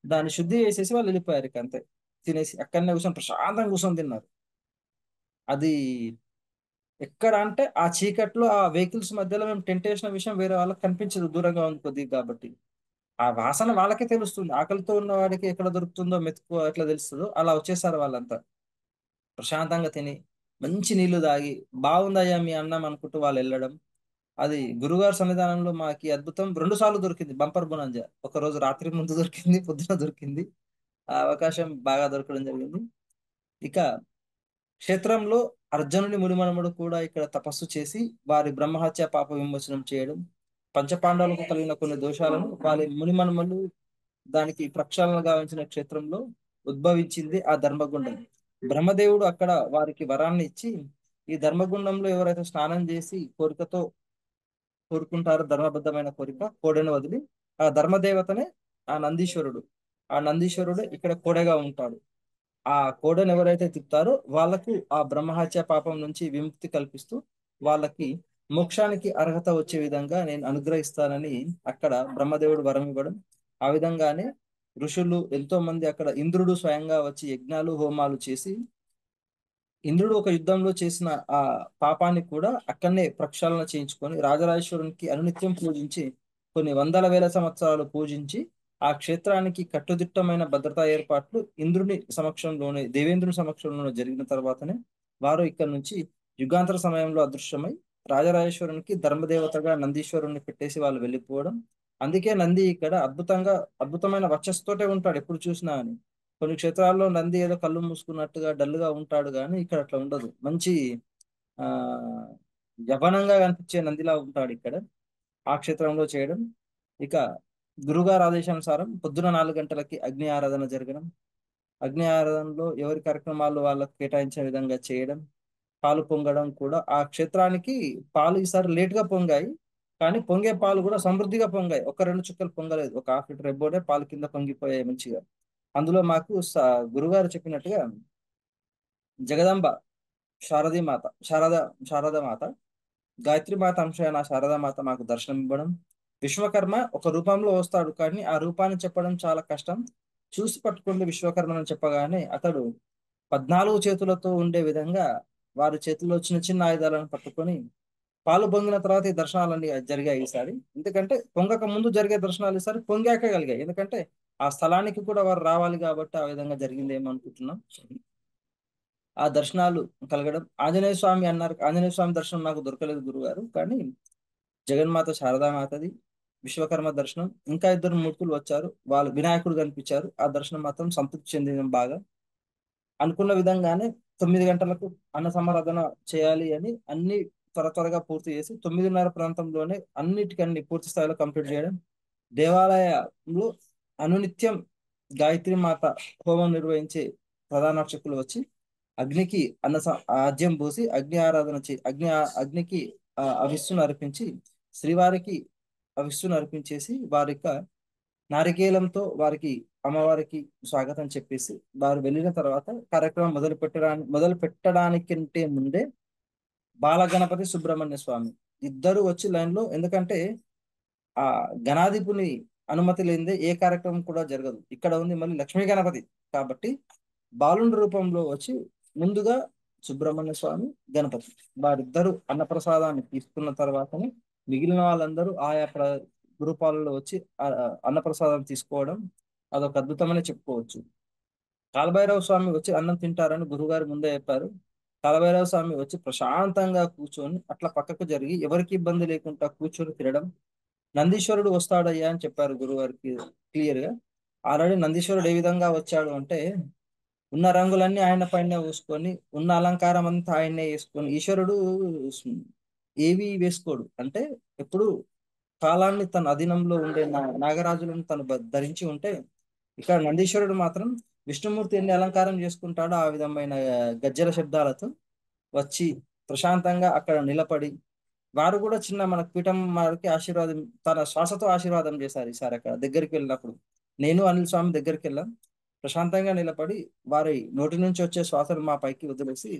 దాన్ని శుద్ధి చేసేసి వాళ్ళు వెళ్ళిపోయారు. ఇక అంతే. తినేసి అక్కడనే కూర్చొని ప్రశాంతంగా కూర్చొని తిన్నారు. అది ఎక్కడ అంటే ఆ చీకట్లో ఆ వెహికల్స్ మధ్యలో మేము టెంట్ వేసిన విషయం వేరే వాళ్ళకి కనిపించదు, దూరంగా ఉంది కొద్దిగా కాబట్టి. ఆ వాసన వాళ్ళకే తెలుస్తుంది. ఆకలితో ఉన్న వాడికి ఎక్కడ దొరుకుతుందో మెతుకు ఎట్లా తెలుస్తుందో అలా వచ్చేసారు వాళ్ళంతా. ప్రశాంతంగా తిని మంచి నీళ్లు తాగి బాగుందయ్యా మీ అన్నం అనుకుంటూ వాళ్ళు వెళ్ళడం. అది గురుగారి సన్నిధానంలో మాకి అద్భుతం 2 సార్లు దొరికింది బంపర్ బొనంజ. ఒక రోజు రాత్రి ముందు దొరికింది, పొద్దున దొరికింది. ఆ అవకాశం బాగా దొరకడం జరిగింది. ఇక క్షేత్రంలో అర్జునుని మునిమనుమడు కూడా ఇక్కడ తపస్సు చేసి వారి బ్రహ్మహత్య పాప విమోచనం చేయడం, పంచపాండవులకు కలిగిన కొన్ని దోషాలను వారి మునిమనుమలు దానికి ప్రక్షాళన గావించిన క్షేత్రంలో ఉద్భవించింది ఆ ధర్మగుండం. బ్రహ్మదేవుడు అక్కడ వారికి వరాన్ని ఇచ్చి, ఈ ధర్మగుండంలో ఎవరైతే స్నానం చేసి కోరికతో కోరుకుంటారో, ధర్మబద్ధమైన కోరిక కోడెను వదిలి, ఆ ధర్మదేవతనే ఆ నందీశ్వరుడు. ఆ నందీశ్వరుడు ఇక్కడ కోడెగా ఉంటాడు. ఆ కోడను ఎవరైతే తిప్పుతారో వాళ్ళకు ఆ బ్రహ్మహత్య పాపం నుంచి విముక్తి కల్పిస్తూ వాళ్ళకి మోక్షానికి అర్హత వచ్చే విధంగా నేను అనుగ్రహిస్తానని అక్కడ బ్రహ్మదేవుడు వరం ఇవ్వడం. ఆ విధంగానే ఋషులు ఎంతో మంది అక్కడ ఇంద్రుడు స్వయంగా వచ్చి యజ్ఞాలు హోమాలు చేసి, ఇంద్రుడు ఒక యుద్ధంలో చేసిన ఆ పాపాన్ని కూడా అక్కడనే ప్రక్షాళన చేయించుకొని రాజరాజేశ్వరునికి అనునిత్యం పూజించి కొన్ని వందల వేల సంవత్సరాలు పూజించి ఆ క్షేత్రానికి కట్టుదిట్టమైన భద్రతా ఏర్పాట్లు ఇంద్రుని సమక్షంలోనే, దేవేంద్రుని సమక్షంలోనే జరిగిన తర్వాతనే వారు ఇక్కడ నుంచి యుగాంతర సమయంలో అదృశ్యమై రాజరాజేశ్వరునికి ధర్మదేవతగా నందీశ్వరుని పెట్టేసి వాళ్ళు వెళ్ళిపోవడం. అందుకే నంది ఇక్కడ అద్భుతమైన వర్చస్సుతోటే ఉంటాడు ఎప్పుడు చూసినా అని. కొన్ని క్షేత్రాల్లో నంది ఏదో కళ్ళు మూసుకున్నట్టుగా డల్గా ఉంటాడు, కానీ ఇక్కడ అట్లా ఉండదు. మంచి ఆ యవనంగా కనిపించే నందిలా ఉంటాడు ఇక్కడ ఆ క్షేత్రంలో చేయడం. ఇక గురుగారు ఆదేశానుసారం పొద్దున 4 గంటలకి అగ్ని ఆరాధన జరగడం. అగ్ని ఆరాధనలో ఎవరి కార్యక్రమాలు వాళ్ళకు కేటాయించే విధంగా చేయడం. పాలు పొంగడం కూడా ఆ క్షేత్రానికి పాలు ఈసారి లేట్ గా పొంగాయి. కానీ పొంగే పాలు కూడా సమృద్ధిగా పొంగాయి. ఒక 2 చుక్కలు పొంగలేదు. ఒక హాఫ్ లీటర్ ఎబ్బోడే పాలు కింద పొంగిపోయాయి మంచిగా. అందులో మాకు గురుగారు చెప్పినట్టుగా జగదంబ, శారదీ మాత, శారదా మాత, గాయత్రి మాత అంశమైన శారదా మాత మాకు దర్శనం ఇవ్వడం. విశ్వకర్మ ఒక రూపంలో వస్తాడు, కానీ ఆ రూపాన్ని చెప్పడం చాలా కష్టం. చూసి పట్టుకోండి విశ్వకర్మని చెప్పగానే అతడు 14 చేతులతో ఉండే విధంగా వారి చేతుల్లో చిన్న చిన్న ఆయుధాలను పట్టుకొని పాలు పొంగిన తర్వాత ఈ దర్శనాలన్నీ జరిగాయి ఈసారి. ఎందుకంటే పొంగక ముందు జరిగే దర్శనాలు ఈసారి పొంగాక కలిగాయి. ఎందుకంటే ఆ స్థలానికి కూడా వారు రావాలి కాబట్టి ఆ విధంగా జరిగిందేమో అనుకుంటున్నాం. ఆ దర్శనాలు కలగడం. ఆంజనేయ స్వామి అన్నారు, ఆంజనేయ స్వామి దర్శనం నాకు దొరకలేదు గురుగారు, కానీ జగన్మాత శారదామాతది, విశ్వకర్మ దర్శనం, ఇంకా ఇద్దరు మూర్తులు వచ్చారు. వాళ్ళు వినాయకుడు కనిపించారు. ఆ దర్శనం మాత్రం సంతృప్తి చెందిన బాగా. అనుకున్న విధంగానే 9 గంటలకు అన్న సమారాధన చేయాలి అని అన్ని త్వరగా పూర్తి చేసి 9:30 ప్రాంతంలోనే అన్నిటికన్ని పూర్తి స్థాయిలో కంప్లీట్ చేయడం. దేవాలయంలో అనునిత్యం గాయత్రి మాత హోమం నిర్వహించే ప్రధాన అర్చకులు వచ్చి అగ్నికి ఆజ్యం పోసి అగ్ని ఆరాధన అగ్నికి అవిస్సును అర్పించి శ్రీవారికి అవిస్సును అర్పించేసి వారి యొక్క నారికేలంతో వారికి అమ్మవారికి స్వాగతం చెప్పేసి వారు వెళ్ళిన తర్వాత కార్యక్రమం మొదలు పెట్టడానికంటే ముందే బాలగణపతి సుబ్రహ్మణ్య స్వామి ఇద్దరు వచ్చి లైన్ లో, ఎందుకంటే ఆ గణాధిపుని అనుమతి లేనిదే ఏ కార్యక్రమం కూడా జరగదు. ఇక్కడ ఉంది మళ్ళీ లక్ష్మీ గణపతి కాబట్టి బాలుని రూపంలో వచ్చి ముందుగా సుబ్రహ్మణ్య స్వామి, గణపతి వారిద్దరూ అన్నప్రసాదాన్ని తీసుకున్న తర్వాతనే మిగిలిన వాళ్ళందరూ ఆయా రూపాలలో వచ్చి అన్నప్రసాదం తీసుకోవడం అదొక అద్భుతమని చెప్పుకోవచ్చు. కాలభైరవ స్వామి వచ్చి అన్నం తింటారని గురుగారు ముందే చెప్పారు. కాలభైరవ స్వామి వచ్చి ప్రశాంతంగా కూర్చొని అట్లా పక్కకు జరిగి ఎవరికి ఇబ్బంది లేకుండా కూర్చొని తినడం. నందీశ్వరుడు వస్తాడయ్యా అని చెప్పారు గురువారికి క్లియర్ గా. ఆల్రెడీ నందీశ్వరుడు ఏ విధంగా వచ్చాడు అంటే ఉన్న రంగులన్నీ ఆయన పైన వేసుకొని ఉన్న అలంకారం అంతా ఆయనే వేసుకొని ఈశ్వరుడు ఏవి వేసుకోడు అంటే ఎప్పుడు కాలాన్ని తన అధీనంలో ఉండే నాగరాజులను తను ధరించి ఉంటే, ఇక్కడ నందీశ్వరుడు మాత్రం విష్ణుమూర్తి ఎన్ని అలంకారం చేసుకుంటాడో ఆ విధమైన గజ్జల శబ్దాలతో వచ్చి ప్రశాంతంగా అక్కడ నిలబడి వారు కూడా చిన్న మన పీఠం వారికి ఆశీర్వాదం తన శ్వాసతో ఆశీర్వాదం చేశారు ఈసారి అక్కడ దగ్గరికి వెళ్ళినప్పుడు. నేను అనిల్ స్వామి దగ్గరికి వెళ్ళాం. ప్రశాంతంగా నిలబడి వారి నోటి నుంచి వచ్చే శ్వాసను మా పైకి వదిలేసి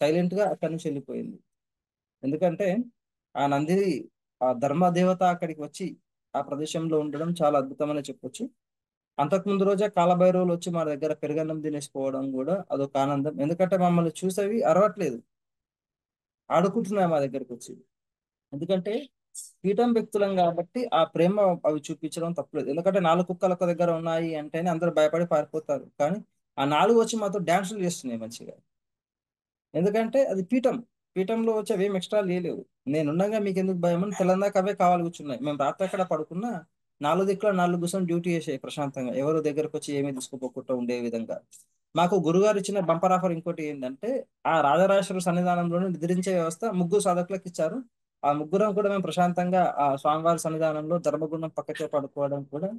సైలెంట్ గా అక్కడి నుంచి వెళ్ళిపోయింది. ఎందుకంటే ఆ నంది ఆ ధర్మ దేవత అక్కడికి వచ్చి ఆ ప్రదేశంలో ఉండడం చాలా అద్భుతమని చెప్పొచ్చు. అంతకుముందు రోజే కాలభైరవులు వచ్చి మా దగ్గర పెరుగన్నం తినేసిపోవడం కూడా అదొక ఆనందం. ఎందుకంటే మమ్మల్ని చూసేవి అరవట్లేదు, ఆడుకుంటున్నాయి మా దగ్గరకు వచ్చి. ఎందుకంటే పీఠం వ్యక్తులం కాబట్టి ఆ ప్రేమ అవి చూపించడం తప్పలేదు. ఎందుకంటే నాలుగు కుక్కలు ఒక దగ్గర ఉన్నాయి అంటేనే అందరూ భయపడి పారిపోతారు, కానీ ఆ నాలుగు వచ్చి మాతో డాన్సులు చేస్తున్నాయి మంచిగా. ఎందుకంటే అది పీఠం, పీఠంలో వచ్చి అవేం ఎక్స్ట్రా లేవు. నేనుండగా మీకు ఎందుకు భయం అని తెల్లందాక అవే కావాలి కూర్చున్నాయి. మేము రాత్రి అక్కడ పడుకున్నా నాలుగు దిక్కులో నాలుగు కూర్చొని డ్యూటీ చేసాయి ప్రశాంతంగా, ఎవరు దగ్గరకు వచ్చి ఏమీ తీసుకుపోకుండా ఉండే విధంగా. మాకు గురుగారు ఇచ్చిన బంపర్ ఆఫర్ ఇంకోటి ఏంటంటే ఆ రాజరాజేశ్వర సన్నిధానంలోనే నిద్రించే వ్యవస్థ ముగ్గురు సాధకులకు ఇచ్చారు. ఆ ముగ్గురం కూడా మేము ప్రశాంతంగా ఆ స్వామివారి సన్నిధానంలో ధర్మగుండం పక్కకే పడుకోవడం కూడా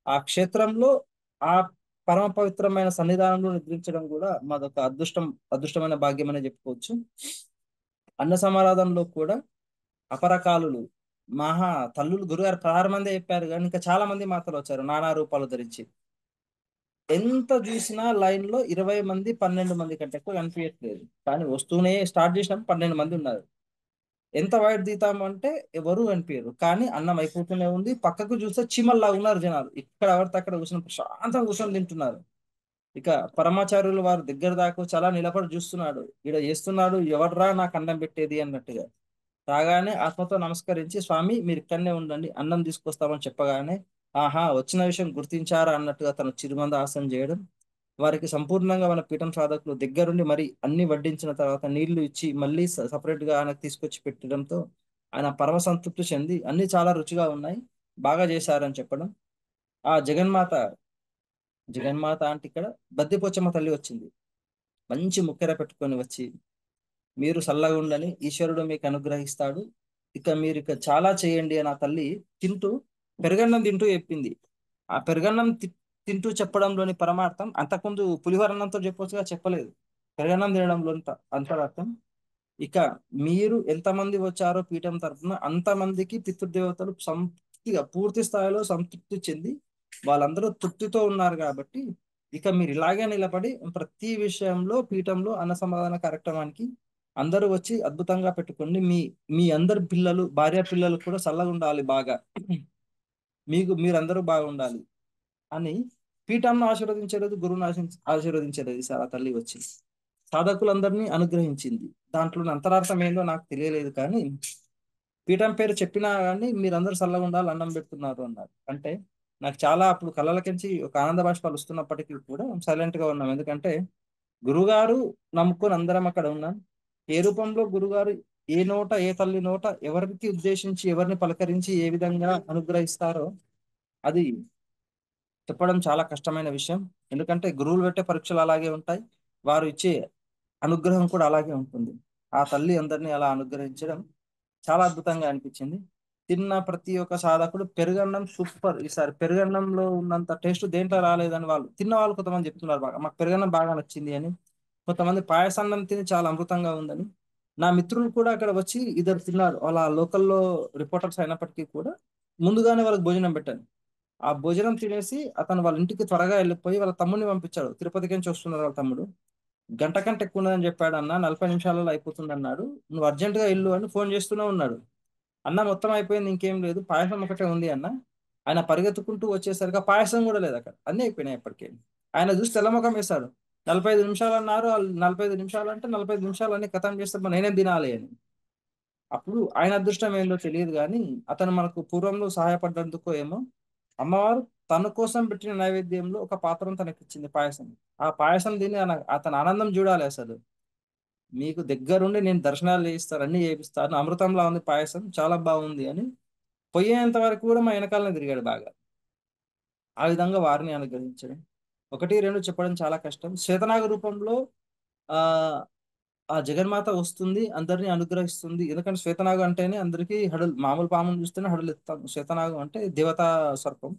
ఆ క్షేత్రంలో ఆ పరమ పవిత్రమైన సన్నిధానంలో నిద్రించడం కూడా మాదొక అదృష్టమైన భాగ్యం అనే చెప్పుకోవచ్చు. అన్న సమారాధనలో కూడా అపరకాలులు మహా తల్లులు గురుగారు 16 మందే చెప్పారు, కానీ ఇంకా చాలా మంది మాత్రం వచ్చారు నానా రూపాలు ధరించి. ఎంత చూసినా లైన్ లో 20 మంది 12 మంది కంటే ఎక్కువ కనిపించట్లేదు, కానీ వస్తూనే స్టార్ట్ చేసినప్పుడు 12 మంది ఉన్నారు. ఎంత వైట్ తీతాము అంటే ఎవరు కనిపించరు, కానీ అన్నం అయిపోతూనే ఉంది. పక్కకు చూస్తే చీమల్లా ఉన్నారు జనాలు, ఇక్కడ ఎవరితో అక్కడ కూర్చొని ప్రశాంతంగా కూర్చొని తింటున్నారు. ఇక పరమాచార్యులు వారు దగ్గర దాకా చాలా నిలబడి చూస్తున్నాడు, ఈడ చేస్తున్నాడు ఎవర్రా నాకు అన్నం పెట్టేది అన్నట్టుగా. రాగానే ఆత్మతో నమస్కరించి స్వామి మీరు ఇక్కడనే ఉండండి అన్నం తీసుకొస్తామని చెప్పగానే ఆహా వచ్చిన విషయం గుర్తించారా అన్నట్టుగా తన చిరుమందహాసం చేయడం, వారికి సంపూర్ణంగా మన పీఠం సాధకులు దగ్గరుండి మరి అన్ని వడ్డించిన తర్వాత నీళ్లు ఇచ్చి మళ్ళీ సపరేట్ గా ఆయనకు తీసుకొచ్చి పెట్టడంతో ఆయన పరమ సంతృప్తి చెంది అన్ని చాలా రుచిగా ఉన్నాయి, బాగా చేశారని చెప్పడం. ఆ జగన్మాత అంటే ఇక్కడ బద్దిపోచమ్మ తల్లి వచ్చింది, మంచి ముక్కెర పెట్టుకొని వచ్చి మీరు సల్లగా ఉండని ఈశ్వరుడు మీకు అనుగ్రహిస్తాడు, ఇక మీరు ఇక చాలా చేయండి అని ఆ తల్లి తింటూ పెరుగన్నం తింటూ చెప్పింది. ఆ పెరుగన్నం తింటూ చెప్పడంలోని పరమార్థం అంతకుముందు పులిహోరన్నంతో చెప్పొచ్చుగా, చెప్పలేదు. పెరుగన్నం తినడంలో అంతరార్థం ఇక మీరు ఎంతమంది వచ్చారో పీఠం తరఫున అంతమందికి పితృదేవతలు సంతృప్తిగా పూర్తి స్థాయిలో సంతృప్తి చెంది వాళ్ళందరూ తృప్తితో ఉన్నారు కాబట్టి ఇక మీరు ఇలాగే నిలబడి ప్రతి విషయంలో పీఠంలో అన్న సమాధాన కార్యక్రమానికి అందరూ వచ్చి అద్భుతంగా పెట్టుకోండి. మీ మీ అందరి పిల్లలు భార్య పిల్లలు కూడా చల్లగా ఉండాలి బాగా, మీరందరూ బాగుండాలి అని పీఠంను ఆశీర్వదించలేదు, గురువును ఆశీర్వదించలేదు. ఈసారి ఆ తల్లి వచ్చి సాధకులందరినీ అనుగ్రహించింది. దాంట్లో అంతరార్థం ఏందో నాకు తెలియలేదు, కానీ పీఠం పేరు చెప్పినా కానీ మీరందరూ చల్లగా ఉండాలి అన్నం పెడుతున్నారు అన్నారు అంటే నాకు చాలా అప్పుడు కళ్ళలకించి ఒక ఆనంద బాష్పాలు వస్తున్నప్పటికీ కూడా సైలెంట్ గా ఉన్నాం. ఎందుకంటే గురుగారు నమ్ముకొని అందరం అక్కడ ఉన్నాం. ఏ రూపంలో గురుగారు ఏ నోట ఏ తల్లి నోట ఎవరికి ఉద్దేశించి ఎవరిని పలకరించి ఏ విధంగా అనుగ్రహిస్తారో అది చెప్పడం చాలా కష్టమైన విషయం. ఎందుకంటే గురువులు పెట్టే పరీక్షలు అలాగే ఉంటాయి, వారు ఇచ్చే అనుగ్రహం కూడా అలాగే ఉంటుంది. ఆ తల్లి అందరినీ అలా అనుగ్రహించడం చాలా అద్భుతంగా అనిపించింది. తిన్న ప్రతి ఒక్క సాధకుడు పెరుగన్నం సూపర్, ఈసారి పెరుగన్నంలో ఉన్నంత టేస్ట్ దేంట్లో రాలేదని వాళ్ళు తిన్న వాళ్ళు కొంతమంది చెప్తున్నారు, బాగా మాకు పెరుగన్నం బాగా నచ్చింది అని. కొంతమంది పాయసాన్నం తిని చాలా అమృతంగా ఉందని. నా మిత్రులు కూడా అక్కడ వచ్చి ఇద్దరు తిన్నారు, వాళ్ళ లోకల్లో రిపోర్టర్స్ అయినప్పటికీ కూడా ముందుగానే వాళ్ళకి భోజనం పెట్టాను. ఆ భోజనం తినేసి అతను వాళ్ళ ఇంటికి త్వరగా వెళ్ళిపోయి వాళ్ళ తమ్ముడిని పంపించాడు, తిరుపతికి నుంచి వస్తున్నారు వాళ్ళ తమ్ముడు. గంట కంటే ఎక్కువ ఉన్నదని చెప్పాడు అన్న, 40 నిమిషాలలో అయిపోతుంది అన్నాడు, నువ్వు అర్జెంటుగా ఇల్లు అని ఫోన్ చేస్తూనే ఉన్నాడు. అన్న మొత్తం అయిపోయింది ఇంకేం లేదు పాయసం ఒకటే ఉంది అన్న, ఆయన పరిగెత్తుకుంటూ వచ్చేసరికి ఆ పాయసం కూడా లేదు అక్కడ, అన్నీ అయిపోయినాయి అప్పటికే. ఆయన చూసి తెల్లముఖం వేశాడు. 45 నిమిషాలు అన్నారు వాళ్ళు, 45 నిమిషాలు అంటే 45 నిమిషాలు అన్ని ఖతం చేస్తే మరి నేనేం తినాలి అని. అప్పుడు ఆయన అదృష్టం ఏందో తెలియదు కానీ అతను మనకు పూర్వంలో సహాయపడ్డందుకో ఏమో అమ్మవారు తన కోసం పెట్టిన నైవేద్యంలో ఒక పాత్రను తనకి ఇచ్చింది పాయసం. ఆ పాయసం తిని అతని ఆనందం చూడాలి అసలు. మీకు దగ్గరుండి నేను దర్శనాలు చేయిస్తాను, అన్ని చేయిస్తాను, అమృతంలా ఉంది పాయసం, చాలా బాగుంది అని పోయేంత వరకు కూడా మా వెనకాలనే తిరిగాడు బాగా. ఆ విధంగా వారిని అనుగ్రహించడం. ఒకటి రెండు చెప్పడం చాలా కష్టం. శ్వేతనాగ రూపంలో ఆ ఆ జగన్మాత వస్తుంది, అందరిని అనుగ్రహిస్తుంది. ఎందుకంటే శ్వేతనాగం అంటేనే అందరికీ హడలు, మామూలు పామును చూస్తేనే హడలు ఎత్తాం. శ్వేతనాగం అంటే దేవతా సర్పం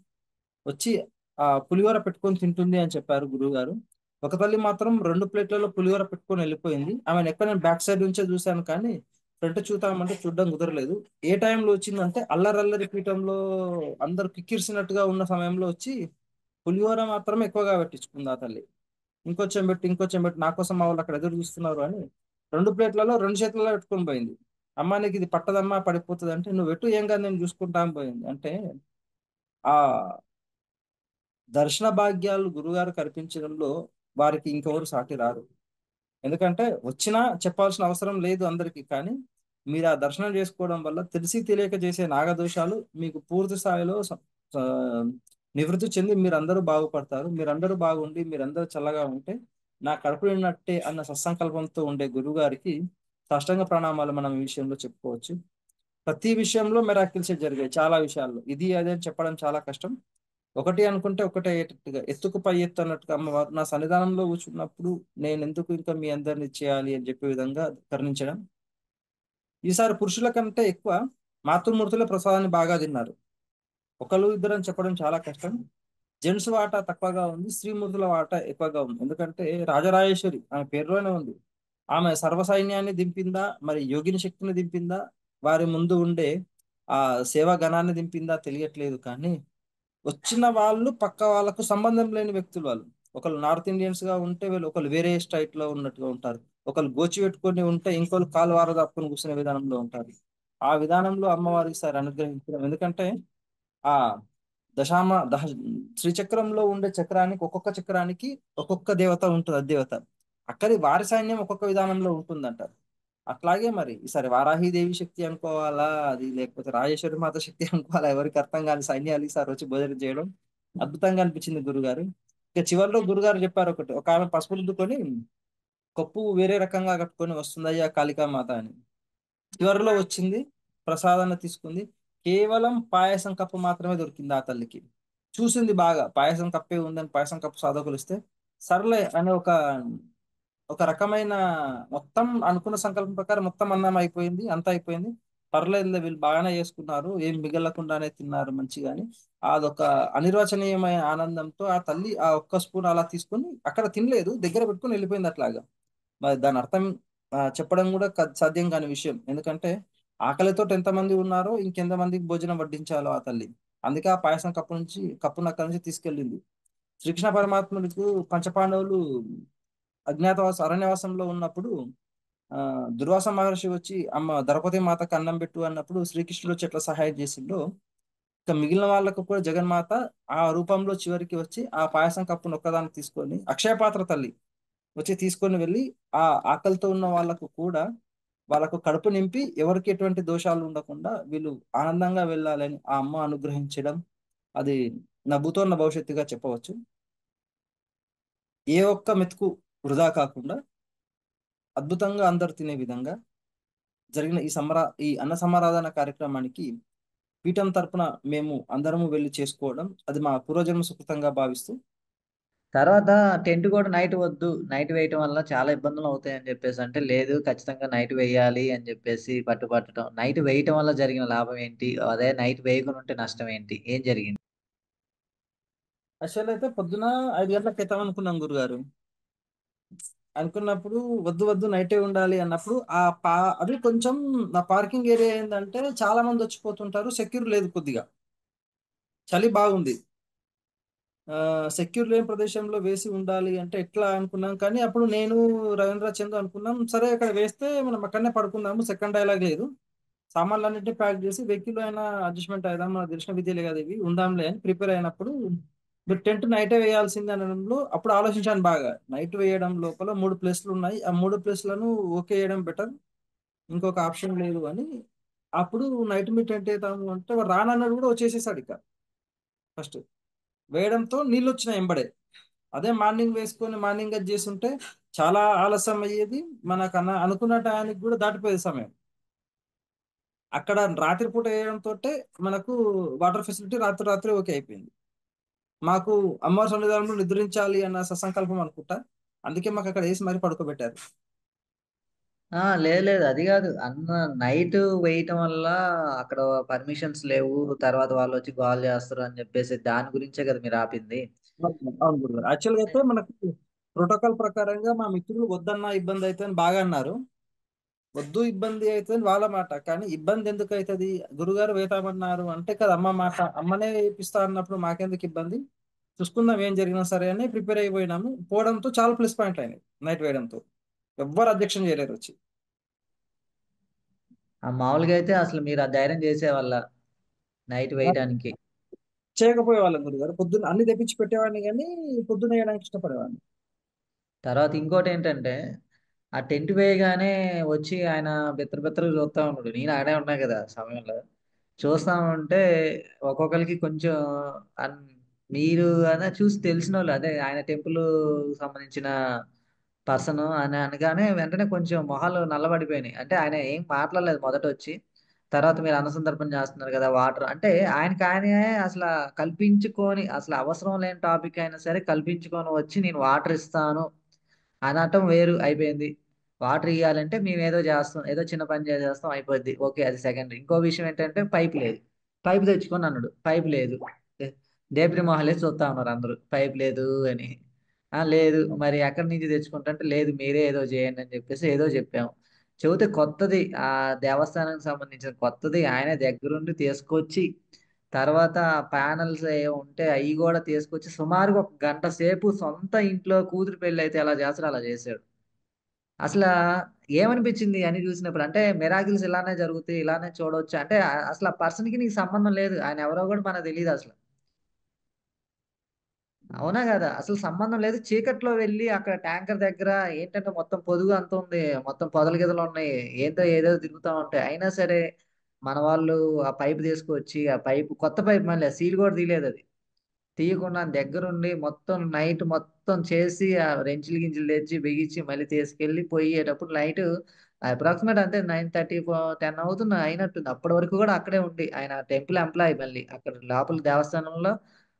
వచ్చి ఆ పులిహోర పెట్టుకొని తింటుంది అని చెప్పారు గురువు గారు. ఒక తల్లి మాత్రం 2 ప్లేట్లలో పులిహోర పెట్టుకొని వెళ్ళిపోయింది. ఆమెను ఎక్కడ నేను బ్యాక్ సైడ్ నుంచే చూశాను కానీ ఫ్రంట్ చూద్దామంటే చూడడం కుదరలేదు. ఏ టైంలో వచ్చిందంటే అల్లరల్లరి పీఠంలో అందరు కిక్కిరిసినట్టుగా ఉన్న సమయంలో వచ్చి పులిహోర మాత్రం ఎక్కువగా పెట్టించుకుంది ఆ తల్లి. ఇంకొంచెం పెట్టి ఇంకొంచెం పెట్టి నా కోసం మా వాళ్ళు అక్కడ ఎదురు చూస్తున్నారు అని 2 ప్లేట్లలో 2 చేతులలో పెట్టుకొని పోయింది. అమ్మ నీకు ఇది పట్టదమ్మా, పడిపోతుంది అంటే, నువ్వు ఎటు ఏం కాదు నేను చూసుకుంటా అని పోయింది. అంటే ఆ దర్శన భాగ్యాలు గురుగారు కల్పించడంలో వారికి ఇంకెవరు సాటి రారు. ఎందుకంటే వచ్చినా చెప్పాల్సిన అవసరం లేదు అందరికీ, కానీ మీరు ఆ దర్శనం చేసుకోవడం వల్ల తెలిసి తెలియక చేసే నాగదోషాలు మీకు పూర్తి స్థాయిలో ఆ, నివృత్తి చెంది మీరందరూ బాగుపడతారు. మీరందరూ బాగుండి మీరందరూ చల్లగా ఉంటే నా కడుపు నిన్నట్టే అన్న సత్సంకల్పంతో ఉండే గురువు గారికి సాష్టాంగ ప్రణామాలు మనం ఈ విషయంలో చెప్పుకోవచ్చు. ప్రతి విషయంలో మెరాకిల్స్ జరిగాయి, చాలా విషయాల్లో ఇది అదే అని చెప్పడం చాలా కష్టం. ఒకటి అనుకుంటే ఒకటే అయ్యేటట్టుగా, ఎత్తుకు పై ఎత్తు అన్నట్టుగా అమ్మవారు నా సన్నిధానంలో కూర్చున్నప్పుడు నేను ఎందుకు ఇంకా మీ అందరిని చేయాలి అని చెప్పే విధంగా కరుణించడం. ఈసారి పురుషుల కంటే ఎక్కువ మాతృమూర్తులే ప్రసాదాన్ని బాగా తిన్నారు. ఒకళ్ళు ఇద్దరు అని చెప్పడం చాలా కష్టం. జెంట్స్ వాటా తక్కువగా ఉంది, స్త్రీమూర్తుల వాటా ఎక్కువగా ఉంది. ఎందుకంటే రాజరాజేశ్వరి ఆమె పేరులోనే ఉంది. ఆమె సర్వ సైన్యాన్ని దింపిందా, మరి యోగిని శక్తిని దింపిందా, వారి ముందు ఉండే ఆ సేవా గణాన్ని దింపిందా తెలియట్లేదు కానీ వచ్చిన వాళ్ళు పక్క వాళ్ళకు సంబంధం లేని వ్యక్తులు వాళ్ళు. ఒకళ్ళు నార్త్ ఇండియన్స్ గా ఉంటే వీళ్ళు ఒకళ్ళు వేరే స్టైట్ లో ఉన్నట్టుగా ఉంటారు. ఒకళ్ళు గోచి పెట్టుకొని ఉంటే ఇంకోళ్ళు కాలు వారదప్పుకొని కూర్చునే విధానంలో ఉంటారు. ఆ విధానంలో అమ్మవారికి సార్ అనుగ్రహించడం. ఎందుకంటే ఆ దశ శ్రీచక్రంలో ఉండే చక్రానికి, ఒక్కొక్క చక్రానికి ఒక్కొక్క దేవత ఉంటుంది, అధిదేవత. అక్కడి వారి సైన్యం ఒక్కొక్క విధానంలో ఉంటుందంట. అట్లాగే మరి ఈసారి వారాహిదేవి శక్తి అనుకోవాలా, అది లేకపోతే రాజేశ్వరి మాత శక్తి అనుకోవాలా, ఎవరికి అర్థం కాని సైన్యాలు ఈసారి వచ్చి భోజనం చేయడం అద్భుతంగా అనిపించింది గురుగారు. ఇక చివరిలో గురుగారు చెప్పారు ఒకటి, ఒక ఆమె పసుపు రుద్దుకొని కప్పు వేరే రకంగా కట్టుకొని వస్తుందయ్యా కాళికామాత అని. చివరిలో వచ్చింది, ప్రసాదాన్ని తీసుకుంది. కేవలం పాయసం కప్పు మాత్రమే దొరికింది ఆ తల్లికి. చూసింది బాగా పాయసం కప్పే ఉందని పాయసం కప్పు సాధకులు ఇస్తే సర్లే అని ఒక ఒక రకమైన మొత్తం అనుకున్న సంకల్పం ప్రకారం మొత్తం అన్నం అయిపోయింది, అంతా అయిపోయింది. పర్లేదులే వీళ్ళు బాగానే చేసుకున్నారు, ఏం మిగలకుండానే తిన్నారు మంచిగా అని అదొక అనిర్వచనీయమైన ఆనందంతో ఆ తల్లి ఆ ఒక్క స్పూన్ అలా తీసుకుని అక్కడ తినలేదు, దగ్గర పెట్టుకుని వెళ్ళిపోయింది అట్లాగా. మరి దాని అర్థం చెప్పడం కూడా సాధ్యం కాని విషయం. ఎందుకంటే ఆకలితో ఎంతమంది ఉన్నారో ఇంకెంతమందికి భోజనం వడ్డించాలో ఆ తల్లి. అందుకే ఆ పాయసం కప్పును అక్కడి నుంచి తీసుకెళ్ళింది. శ్రీకృష్ణ పరమాత్ముడికి పంచపాండవులు అజ్ఞాతవాస అరణ్యవాసంలో ఉన్నప్పుడు ఆ దుర్వాస మహర్షి వచ్చి అమ్మ ద్రౌపది మాతకు అన్నం పెట్టు అన్నప్పుడు శ్రీకృష్ణుడు వచ్చి ఎట్లా సహాయం చేసిండో ఇక మిగిలిన వాళ్ళకు కూడా జగన్మాత ఆ రూపంలో చివరికి వచ్చి ఆ పాయసం కప్పును ఒక్కదాన్ని తీసుకొని అక్షయ పాత్ర తల్లి వచ్చి తీసుకొని వెళ్ళి ఆ ఆకలితో ఉన్న వాళ్ళకు కూడా వాళ్ళకు కడుపు నింపి ఎవరికి ఎటువంటి దోషాలు ఉండకుండా వీళ్ళు ఆనందంగా వెళ్ళాలని ఆ అమ్మ అనుగ్రహించడం, అది నవ్వుతోన్న భవిష్యత్తుగా చెప్పవచ్చు. ఏ ఒక్క మెతుకు వృధా కాకుండా అద్భుతంగా అందరు తినే విధంగా జరిగిన ఈ అన్న సమారాధన కార్యక్రమానికి పీఠం తరపున మేము అందరము వెళ్ళి చేసుకోవడం అది మా పూర్వజన్మ సుకృతంగా భావిస్తూ. తర్వాత టెంట్ కూడా నైట్ వద్దు, నైట్ వేయటం వల్ల చాలా ఇబ్బందులు అవుతాయి అని చెప్పేసి అంటే, లేదు ఖచ్చితంగా నైట్ వేయాలి అని చెప్పేసి పట్టుపట్టడం. నైట్ వేయటం వల్ల జరిగిన లాభం ఏంటి? అదే నైట్ వేయకుండా ఉంటే నష్టం ఏంటి? ఏం జరిగింది? యాక్చువల్ అయితే పొద్దున 5 గంటలకు ఎత్తాం అనుకున్నాం గురుగారు. అనుకున్నప్పుడు వద్దు వద్దు నైటే ఉండాలి అన్నప్పుడు అది కొంచెం నా పార్కింగ్ ఏరియా ఏంటంటే చాలా మంది వచ్చిపోతుంటారు, సెక్యూర్ లేదు కొద్దిగా, చలి బాగుంది. సెక్యూర్ లేని ప్రదేశంలో వేసి ఉండాలి అంటే ఎట్లా అనుకున్నాం కానీ అప్పుడు నేను రవీంద్ర చంద్ర అనుకున్నాం సరే అక్కడ వేస్తే మనం అక్కడనే పడుకుందాము, సెకండ్ డైలాగ్ లేదు. సామాన్లన్నింటినీ ప్యాక్ చేసి వెహికల్ అయినా అడ్జస్ట్మెంట్ అయిదాం, మనకు తెలిసిన విద్యలే కదా ఇవి, ఉందాంలే అని ప్రిపేర్ అయినప్పుడు మీరు టెంట్ నైటే వేయాల్సింది అనడంలో అప్పుడు ఆలోచించాను బాగా. నైట్ వేయడం లోపల 3 ప్లేస్లు ఉన్నాయి, ఆ 3 ప్లేస్లను ఓకే చేయడం బెటర్, ఇంకొక ఆప్షన్ లేదు అని. అప్పుడు నైట్ మీ టెంట్ వేద్దాము అంటే వాడు రానన్నాడు కూడా వచ్చేసేసాడు ఇక. ఫస్ట్ వేయడంతో నీళ్ళు వచ్చినాయి ఎంబడే. అదే మార్నింగ్ వేసుకొని మార్నింగ్ అది చేస్తుంటే చాలా ఆలస్యం అయ్యేది, మనకు అనుకున్న టయానికి కూడా దాటిపోయేది సమయం. అక్కడ రాత్రిపూట వేయడంతో మనకు వాటర్ ఫెసిలిటీ రాత్రి రాత్రి ఓకే అయిపోయింది. మాకు అమ్మవారి సన్నిధానంలో నిద్రించాలి అన్న సత్సంకల్పం అనుకుంటా, అందుకే మాకు అక్కడ వేసి మరీ పడుకోబెట్టారు. లేదు లేదు, అది కాదు అన్న. నైట్ వేయటం వల్ల అక్కడ పర్మిషన్స్ లేవు, తర్వాత వాళ్ళు వచ్చి కాల్ చేస్తారు అని చెప్పేసి దాని గురించే కదా మీరు ఆపింది. అవును గురుగారు, యాక్చువల్గా అయితే మనకు ప్రోటోకాల్ ప్రకారంగా మా మిత్రులు వద్దన్నా ఇబ్బంది అయితే అని బాగా అన్నారు. వద్దు ఇబ్బంది అవుతుంది వాళ్ళ మాట, కానీ ఇబ్బంది ఎందుకు అవుతుంది, గురుగారు వేతామన్నారు అంటే కదా అమ్మ మాట, అమ్మనే వేపిస్తా అన్నప్పుడు మాకెందుకు ఇబ్బంది, చూసుకుందాం ఏం జరిగినా సరే అని ప్రిపేర్ అయిపోయినాము. పోవడంతో చాలా ప్లస్ పాయింట్లు అయినాయి నైట్ వేయడంతో. ఎవ్వరు అబ్జెక్షన్ చేయలేరు వచ్చి. మామూలుగా అయితే అసలు మీరు ఆ ధైర్యం చేసేవాళ్ళ నైట్ వేయడానికి? చేయకపోయే వాళ్ళం గురుగారు, పొద్దున్న అన్ని తెప్పించి పెట్టేవాడిని కానీ పొద్దున్న వేయడానికి ఇష్టపడేవాడిని. తర్వాత ఇంకోటి ఏంటంటే, ఆ టెంట్ వేయగానే వచ్చి ఆయన బిత్తర బిత్తర చూస్తా ఉన్నాడు. నేను ఆడే ఉన్నా కదా ఆ సమయంలో. చూస్తా ఉంటే ఒక్కొక్కరికి కొంచెం అన్ మీరు అదే చూసి తెలిసిన వాళ్ళు, అదే ఆయన టెంపుల్ సంబంధించిన పర్సన్ అని అనగానే వెంటనే కొంచెం మొహాలు నల్లబడిపోయినాయి. అంటే ఆయన ఏం మాట్లాడలేదు మొదట వచ్చి. తర్వాత మీరు అన్న సందర్భం చేస్తున్నారు కదా వాటర్ అంటే, ఆయనకి ఆయనే అసలు కల్పించుకొని, అసలు అవసరం లేని టాపిక్ అయినా సరే కల్పించుకొని వచ్చి నేను వాటర్ ఇస్తాను అనటం వేరు అయిపోయింది. వాటర్ ఇయ్యాలంటే మేము ఏదో చేస్తాం, ఏదో చిన్న పని చేసేస్తాం అయిపోద్ది. ఓకే, అది సెకండరీ. ఇంకో విషయం ఏంటంటే పైప్ లేదు. పైప్ తెచ్చుకొని అన్నాడు, పైప్ లేదు. దేబ్రి మొహాలేసి చూస్తా ఉన్నారు అందరూ, పైప్ లేదు అని. లేదు మరి ఎక్కడి నుంచి తెచ్చుకుంటా లేదు మీరే ఏదో చేయండి అని చెప్పేసి ఏదో చెప్పాము. చెబితే కొత్తది, ఆ దేవస్థానానికి సంబంధించిన కొత్తది ఆయన దగ్గరుండి తీసుకొచ్చి, తర్వాత ప్యానల్స్ ఏ ఉంటే అవి కూడా తీసుకొచ్చి సుమారుగా ఒక గంట సేపు సొంత ఇంట్లో కూతురు పెళ్లి అయితే ఎలా చేస్తారో అలా చేశాడు. అసలు ఏమనిపించింది అని చూసినప్పుడు? అంటే మిరాకిల్స్ ఇలానే జరుగుతాయి, ఇలానే చూడవచ్చు అంటే అసలు ఆ పర్సన్ కి నీకు సంబంధం లేదు, ఆయన ఎవరో కూడా మనకు తెలియదు అసలు. అవునా కదా? అసలు సంబంధం లేదు. చీకట్లో వెళ్ళి అక్కడ ట్యాంకర్ దగ్గర ఏంటంటే మొత్తం పొదుగు అంత ఉంది, మొత్తం పొదల గిదలు ఉన్నాయి, ఏంటో ఏదో తిరుగుతూ ఉంటాయి. అయినా సరే మన వాళ్ళు ఆ పైపు తీసుకొచ్చి, ఆ పైపు కొత్త పైపు, మళ్ళీ సీల్ కూడా తీయలేదు అది. తీయకుండా దగ్గరుండి మొత్తం నైట్ మొత్తం చేసి ఆ రెంచులు గించులు తెచ్చి బిగించి మళ్ళీ తీసుకెళ్ళి పోయేటప్పుడు నైట్ అప్రాక్సిమేట్ అంతే 9:30 10 అవుతుంది అయినట్టుంది. అప్పటి వరకు కూడా అక్కడే ఉండి ఆయన టెంపుల్ ఎంప్లాయ్, మళ్ళీ అక్కడ లోపల దేవస్థానంలో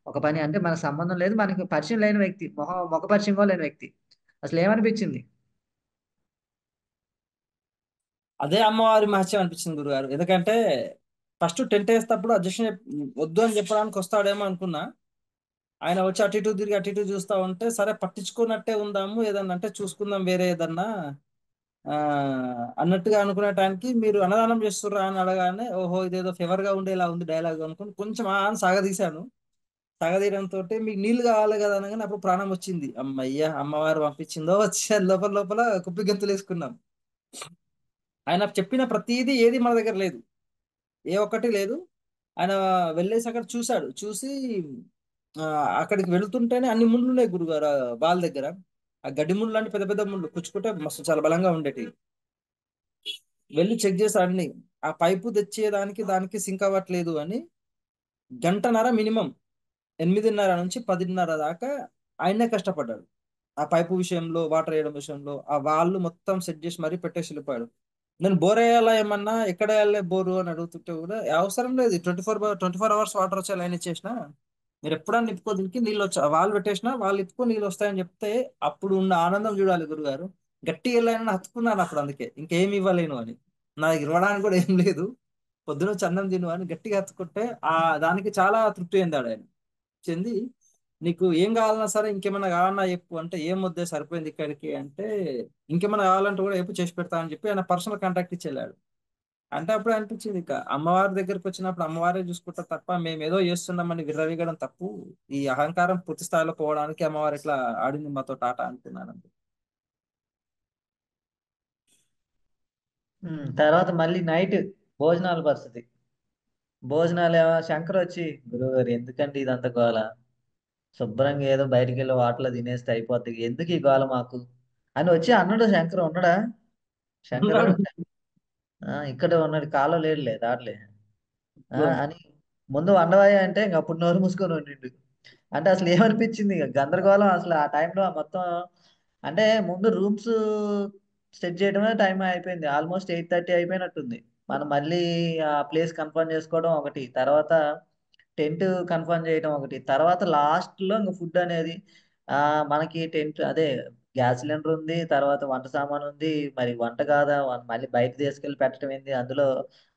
ఒక పని అంటే మనకు సంబంధం లేదు, మనకి పరిచయం లేని వ్యక్తి, ముఖ పరిచయం కూడా లేని వ్యక్తి. అసలు ఏమనిపించింది? అదే అమ్మవారి మహత్యం అనిపించింది గురుగారు, ఎందుకంటే ఫస్ట్ టెంట్ వేసేటప్పుడు అధ్యక్షుని వద్దు అని చెప్పడానికి వస్తాడేమో అనుకున్నా. ఆయన వచ్చి అటు ఇటు తిరిగి అటు ఇటు చూస్తా ఉంటే సరే పట్టించుకున్నట్టే ఉందాము, ఏదన్నా అంటే చూసుకుందాం వేరే ఏదన్నా ఆ అన్నట్టుగా అనుకునే టైంకి మీరు అన్నదానం చేస్తుర్రా అని అడగానే ఓహో ఇదేదో ఫేవర్ గా ఉండేలా ఉంది డైలాగ్ అనుకుని కొంచెం అని సాగదీశాను. సాగదీయడంతో మీకు నీళ్లు కావాలి కదా అనగానే అప్పుడు ప్రాణం వచ్చింది. అమ్మయ్య అమ్మవారు పంపించిందో వచ్చి అని లోపల లోపల కుప్పి గంతులు వేసుకున్నాం. ఆయన చెప్పిన ప్రతిదీ ఏది మన దగ్గర లేదు, ఏ ఒక్కటి లేదు. ఆయన వెళ్ళేసి అక్కడ చూశాడు, చూసి ఆ, అక్కడికి వెళుతుంటేనే అన్ని ముళ్ళు ఉన్నాయి గురుగారు ఆ వాళ్ళ దగ్గర. ఆ గడ్డి ముళ్ళు అంటే పెద్ద పెద్ద ముళ్ళు కుచ్చుకుంటే మస్తు చాలా బలంగా ఉండేటి. వెళ్ళి చెక్ చేశాడు అన్ని, ఆ పైపు తెచ్చేదానికి దానికి సింక్ అవ్వట్లేదు అని గంటన్నర మినిమం, 8:30 నుంచి 10:30 దాకా ఆయనే కష్టపడ్డాడు. ఆ పైపు విషయంలో వాటర్ వేయడం విషయంలో ఆ వాళ్ళు మొత్తం సెట్ చేసి మరీ పెట్టేసి వెళ్ళిపోయాడు. నేను బోర్ వేయాలా ఏమన్నా, ఎక్కడ వేయాలి బోరు అని అడుగుతుంటే కూడా అవసరం లేదు, 24/24 అవర్స్ వాటర్ వచ్చే లైన్ ఇచ్చేసిన, మీరు ఎప్పుడన్నా నిప్పుకో దీనికి నీళ్ళు వచ్చా వాళ్ళు పెట్టేసిన వాళ్ళు ఇప్పుకో నీళ్ళు వస్తాయని చెప్తే అప్పుడు ఉన్న ఆనందం చూడాలి గురుగారు. గట్టి వెళ్ళానని హత్తుకున్నాను అప్పుడు, అందుకే ఇంకేమి ఇవ్వలేను అని, నా దగ్గర ఇవ్వడానికి కూడా ఏం లేదు, పొద్దున వచ్చి అన్నం తిను అని గట్టిగా హత్తుకుంటే ఆ దానికి చాలా తృప్తి చెందాడు ఆయన. చెంది నీకు ఏం కావాలన్నా సరే ఇంకేమైనా కావాలన్నా చెప్పు అంటే ఏం వద్దే సరిపోయింది ఇక్కడికి అంటే, ఇంకేమైనా కావాలంటే కూడా ఎప్పుడు చేసి పెడతా అని చెప్పి ఆయన పర్సనల్ కాంటాక్ట్ ఇచ్చి వెళ్ళాడు. అంటే అప్పుడు అనిపించింది ఇక అమ్మవారి దగ్గరికి వచ్చినప్పుడు అమ్మవారే చూసుకుంటా తప్ప మేము ఏదో చేస్తున్నామని విర్రవీగడం తప్పు, ఈ అహంకారం పూర్తి స్థాయిలో పోవడానికి అమ్మవారు ఇట్లా ఆడింది మాతో టాటా అనుకున్నాను. తర్వాత మళ్ళీ నైట్ భోజనాల పరిస్థితి. భోజనాలు ఏమో శంకర్ వచ్చి, గురువుగారు ఎందుకండి ఇదంతా గోల, శుభ్రంగా ఏదో బయటికి వెళ్ళి వాటలో తినేస్తే అయిపోద్ది, ఎందుకు ఈ గోల మాకు అని వచ్చి అన్నాడు. శంకర్ ఉన్నాడా? శంకరు ఉన్నాడు. ఇక్కడే ఉన్నాడు, కాలో లేడులే దాటలే అని ముందు వండవాయి అంటే ఇంక అప్పుడు నోరు మూసుకొని ఉండిండు. అంటే అసలు ఏమనిపించింది, ఇక గందరగోళం అసలు ఆ టైంలో మొత్తం. అంటే ముందు రూమ్స్ సెట్ చేయడమే టైం అయిపోయింది, ఆల్మోస్ట్ 8:30 అయిపోయినట్టుంది. మనం మళ్ళీ ఆ ప్లేస్ కన్ఫర్మ్ చేసుకోవడం ఒకటి, తర్వాత టెంట్ కన్ఫర్మ్ చేయడం ఒకటి, తర్వాత లాస్ట్ లో ఇంకా ఫుడ్ అనేది ఆ మనకి టెంట్ అదే గ్యాస్ సిలిండర్ ఉంది, తర్వాత వంట సామాన్ ఉంది, మరి వంట కాదా మళ్ళీ బయట తీసుకెళ్ళి పెట్టడం ఏంది, అందులో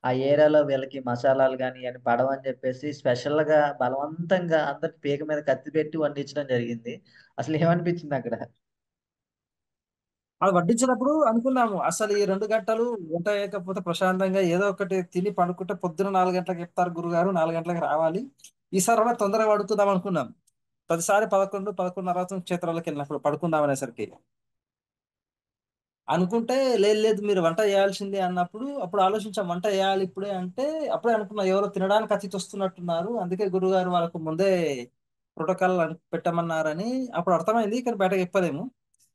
ఆ ఏరియాలో వీళ్ళకి మసాలాలు కానీ అని పడవని చెప్పేసి స్పెషల్ గా బలవంతంగా అందరికి పీక మీద కత్తి పెట్టి వండించడం జరిగింది. అసలు ఏమనిపించింది అక్కడ? అది వడ్డించినప్పుడు అనుకున్నాము అసలు ఈ 2 గంటలు వంట చేయకపోతే ప్రశాంతంగా ఏదో ఒకటి తిని పడుకుంటే పొద్దున 4 గంటలకు చెప్తారు గురుగారు, 4 గంటలకు రావాలి. ఈసారి కూడా తొందరగా పడుకుందాం అనుకున్నాం. ప్రతిసారి 11, 11:30 అవుతుంది క్షేత్రాలకు వెళ్ళినప్పుడు పడుకుందాం అనేసరికి. అనుకుంటే లేదు లేదు మీరు వంట చేయాల్సిందే అన్నప్పుడు అప్పుడు ఆలోచించాం వంట చేయాలి ఇప్పుడే అంటే, అప్పుడే అనుకున్నా ఎవరో తినడానికి అతిథి వస్తున్నట్టున్నారు, అందుకే గురుగారు వాళ్ళకు ముందే ప్రోటోకాల్ పెట్టమన్నారని అప్పుడు అర్థమైంది. కానీ బయటకు చెప్పలేము.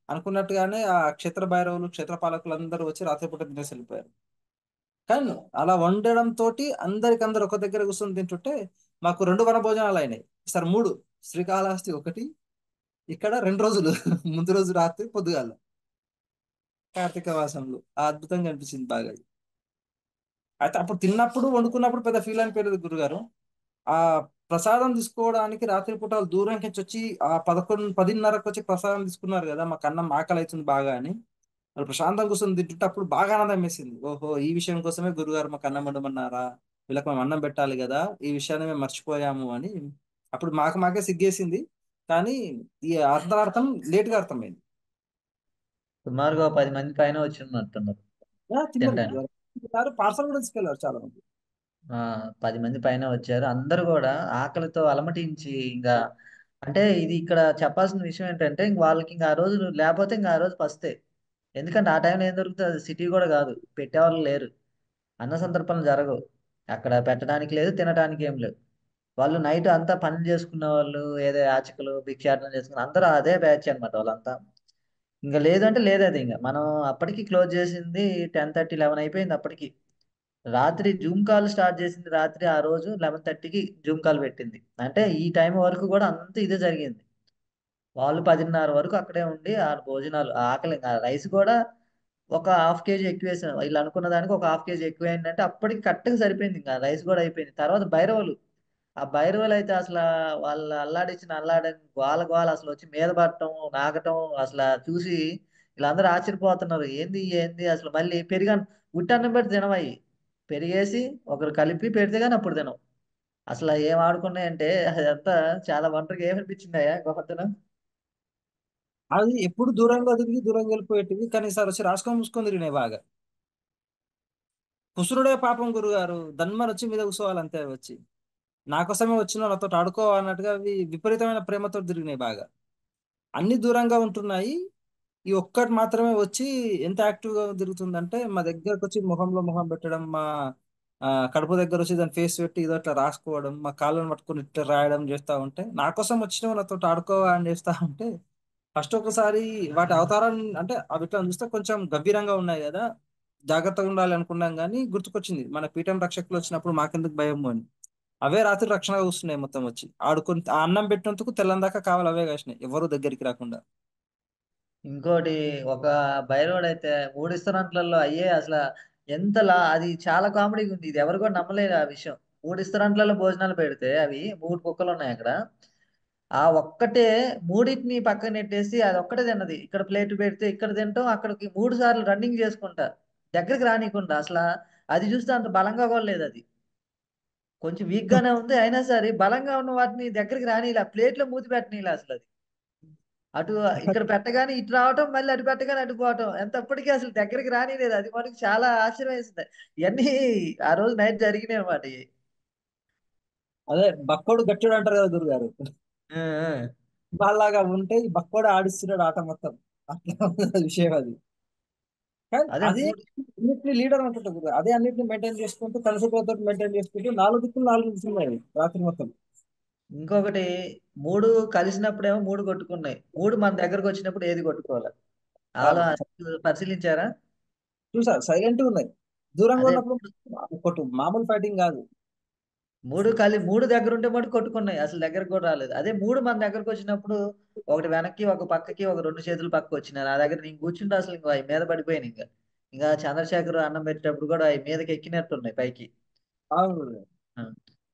అనుకున్నట్టుగానే ఆ క్షేత్ర భైరవులు క్షేత్ర పాలకులు అందరూ వచ్చి రాత్రిపూట తినేసి వెళ్ళిపోయారు. కానీ అలా వండడం తోటి అందరికందరు ఒక దగ్గర కూర్చొని తింటుంటే మాకు 2 వన భోజనాలు అయినాయి. సార్ 3. శ్రీకాళహస్తి ఒకటి, ఇక్కడ 2 రోజులు ముందు రోజు రాత్రి పొద్దుగాల కార్తీక మాసంలో ఆ అద్భుతంగా అనిపించింది బాగా. అయితే అప్పుడు తిన్నప్పుడు వండుకున్నప్పుడు పెద్ద ఫీల్ అనిపించలేదు గురుగారు. ఆ ప్రసాదం తీసుకోవడానికి రాత్రిపూట వాళ్ళు దూరంకి వచ్చి ఆ 11, 10:30కి వచ్చి ప్రసాదం తీసుకున్నారు కదా, మాకు అన్నం ఆకలి అవుతుంది బాగా అని వాళ్ళు ప్రశాంతం కూర్చొని తింటుంటే అప్పుడు బాగా ఆనందం వేసింది. ఓహో ఈ విషయం కోసమే గురుగారు మాకు అన్నం వండమన్నారా, వీళ్ళకి మేము అన్నం పెట్టాలి కదా, ఈ విషయాన్ని మేము మర్చిపోయాము అని అప్పుడు మాకే సిగ్గేసింది. కానీ ఈ అర్థార్థం లేట్గా అర్థమైంది. సుమారుగా ఓ 10 మంది పైన వచ్చి ఉన్నట్టున్నారు తిన్నారు తినడానికి. గురుగారు. పార్సల్ కూడా తీసుకెళ్లారు చాలా మంది. 10 మంది పైన వచ్చారు, అందరూ కూడా ఆకలితో అలమటించి ఇంకా. అంటే ఇది ఇక్కడ చెప్పాల్సిన విషయం ఏంటంటే, ఇంక వాళ్ళకి ఇంకా ఆ రోజు లేకపోతే ఇంకా ఆ రోజు పస్తే. ఎందుకంటే ఆ టైంలో ఏం దొరుకుతుంది, అది సిటీ కూడా కాదు, పెట్టేవాళ్ళు లేరు, అన్న సందర్భాలు జరగవు అక్కడ, పెట్టడానికి లేదు తినడానికి ఏం లేదు. వాళ్ళు నైట్ అంతా పనులు చేసుకున్న వాళ్ళు, ఏదో యాచకులు భిక్షాటన చేసుకున్న అందరూ అదే బ్యాచ్ అన్నమాట వాళ్ళంతా. ఇంకా లేదంటే లేదు, అది ఇంకా మనం అప్పటికి క్లోజ్ చేసింది 10:30, 11 అయిపోయింది అప్పటికి. రాత్రి జూమ్ కాల్ స్టార్ట్ చేసింది రాత్రి, ఆ రోజు 11:30కి జూమ్ కాల్ పెట్టింది. అంటే ఈ టైం వరకు కూడా అంత ఇదే జరిగింది. వాళ్ళు 10:30 వరకు అక్కడే ఉండి ఆ భోజనాలు, ఆ ఆకలి, ఆ రైస్ కూడా ఒక హాఫ్ కేజీ ఎక్కువ వేసాను, వీళ్ళు అనుకున్న దానికి ఒక హాఫ్ కేజీ ఎక్కువ అయిందంటే అప్పటికి కరెక్ట్గా సరిపోయింది, ఇంకా రైస్ కూడా అయిపోయింది. తర్వాత భైరవులు, ఆ భైరవులు అయితే అసలు వాళ్ళు అల్లాడించిన అల్లాడని గోల గోల, అసలు వచ్చి మీద పడటం నాకటం అసలు చూసి వీళ్ళందరూ ఆశ్చర్యపోతున్నారు, ఏంది ఏంది అసలు. మళ్ళీ పెరిగాను, ఉట్టన్నం పెట్టి తినవయ్యి, పెరిగేసి ఒకరు కలిపి పెడితే కానీ అప్పుడు తినవు. అసలు ఏం ఆడుకున్నాయంటే అదంతా చాలా ఒంటరిగా ఏమనిపించిందయ్యా గొప్పతనం. అది ఎప్పుడు దూరంగా తిరిగి దూరంగా వెళ్ళిపోయేటివి, కానీ ఈసారి వచ్చి రాసుకొని మూసుకొని తిరిగినాయి బాగా. కుసురుడే పాపం గురుగారు దన్మని వచ్చి మీద కూర్చోవాలి అంతే వచ్చి. నా కోసమే వచ్చిన నాతో ఆడుకో అన్నట్టుగా అవి విపరీతమైన ప్రేమతో తిరిగినాయి బాగా. అన్ని దూరంగా ఉంటున్నాయి. ఈ ఒక్కటి మాత్రమే వచ్చి ఎంత యాక్టివ్ గా తిరుగుతుందంటే మా దగ్గరకు వచ్చి మొహంలో మొహం పెట్టడం, మా కడుపు దగ్గర వచ్చి దాని ఫేస్ పెట్టి ఇదో ఇట్లా రాసుకోవడం, మా కాళ్ళని పట్టుకొని ఇట్లా రాయడం చేస్తా ఉంటే, నా కోసం వచ్చినవి నాతో ఆడుకోవా అని చేస్తా ఉంటే ఫస్ట్ ఒకసారి వాటి అవతారాన్ని అంటే అవి ఇట్లా చూస్తే కొంచెం గంభీరంగా ఉన్నాయి కదా, జాగ్రత్తగా ఉండాలి అనుకున్నాం. కానీ గుర్తుకొచ్చింది మన పీఠం రక్షకులు వచ్చినప్పుడు మాకెందుకు భయం అని. అవే రాత్రి రక్షణగా వస్తున్నాయి మొత్తం వచ్చి ఆడుకొని ఆ అన్నం పెట్టినందుకు తెల్లందాకా కావాలి అవే కాసినాయి ఎవరు దగ్గరికి రాకుండా. ఇంకోటి, ఒక భైరవుడు అయితే 3 ఇస్తరాంట్లలో అయ్యే అసలు ఎంతలా, అది చాలా కామెడీగా ఉంది, ఇది ఎవరు కూడా నమ్మలేదు ఆ విషయం. 3 ఇస్తరాంట్లలో భోజనాలు పెడితే అవి 3 కుక్కలు ఉన్నాయి అక్కడ, ఆ ఒక్కటే మూడింటిని పక్కన నెట్టేసి అది ఒక్కటే తిన్నది. ఇక్కడ ప్లేట్ పెడితే ఇక్కడ తింటాం, అక్కడికి 3 సార్లు రన్నింగ్ చేసుకుంటా దగ్గరికి రానికుండా అసలు. అది చూస్తే అంత బలంగా కూడా లేదు అది, కొంచెం వీక్ గానే ఉంది, అయినా సరే బలంగా ఉన్న వాటిని దగ్గరికి రానిలా, ప్లేట్లో మూతి పెట్టనీలా అసలు అది. అటు ఇక్కడ పెట్టగానే ఇటు రావటం, మళ్ళీ అటు పెట్టగానే అటు పోవటం, ఎంతప్పటికీ అసలు దగ్గరికి రానిలేదు. అది మనకి చాలా ఆశ్చర్యం వేసింది. ఇవన్నీ ఆ రోజు నైట్ జరిగినాయి అన్నమాట ఇవి. అదే బక్కోడు గట్టిడు అంటారు కదా గురుగారు, ఆ, ఆ. వాళ్ళలాగా ఉంటే ఈ బక్కోడు ఆడిస్తున్నాడు ఆట మొత్తం. అట్లా ఉన్నది విషయం అది. కానీ అదే అదే మూడు అన్నిటిని లీడర్ అనుకుంటా గురు. అదే అన్నిటిని మెయింటైన్ చేసుకుంటూ కలిసిపోతూ మెయింటైన్ చేసుకుంటూ నాలుగు దిక్కులు నాలుగు ఉన్నాయి రాత్రి మొత్తం. ఇంకొకటి, మూడు కలిసినప్పుడేమో మూడు కొట్టుకున్నాయి, మూడు మన దగ్గరకు వచ్చినప్పుడు ఏది కొట్టుకోవాలి. అవును, పరిశీలించారా? చూసా సైలెంట్ ఉన్నాయి. దూరంగా అదే ఉన్నప్పుడు కొట్టు మామూలు ఫైటింగ్ కాదు. మూడు దగ్గర ఉంటే మటు కొట్టుకున్నాయి, అసలు దగ్గరకు కూడా రాలేదు. అదే మూడు మన దగ్గరకు వచ్చినప్పుడు ఒకటి వెనక్కి, ఒక పక్కకి, ఒక రెండు చేతులు పక్కకి వచ్చినాయి. నా దగ్గర నేను కూర్చుంటే అసలు ఇంకా అవి మీద పడిపోయాను. ఇంకా చంద్రశేఖర్ అన్నం పెట్టేటప్పుడు కూడా అవి మీదకి ఎక్కినట్టున్నాయి పైకి. అవును. ఆ.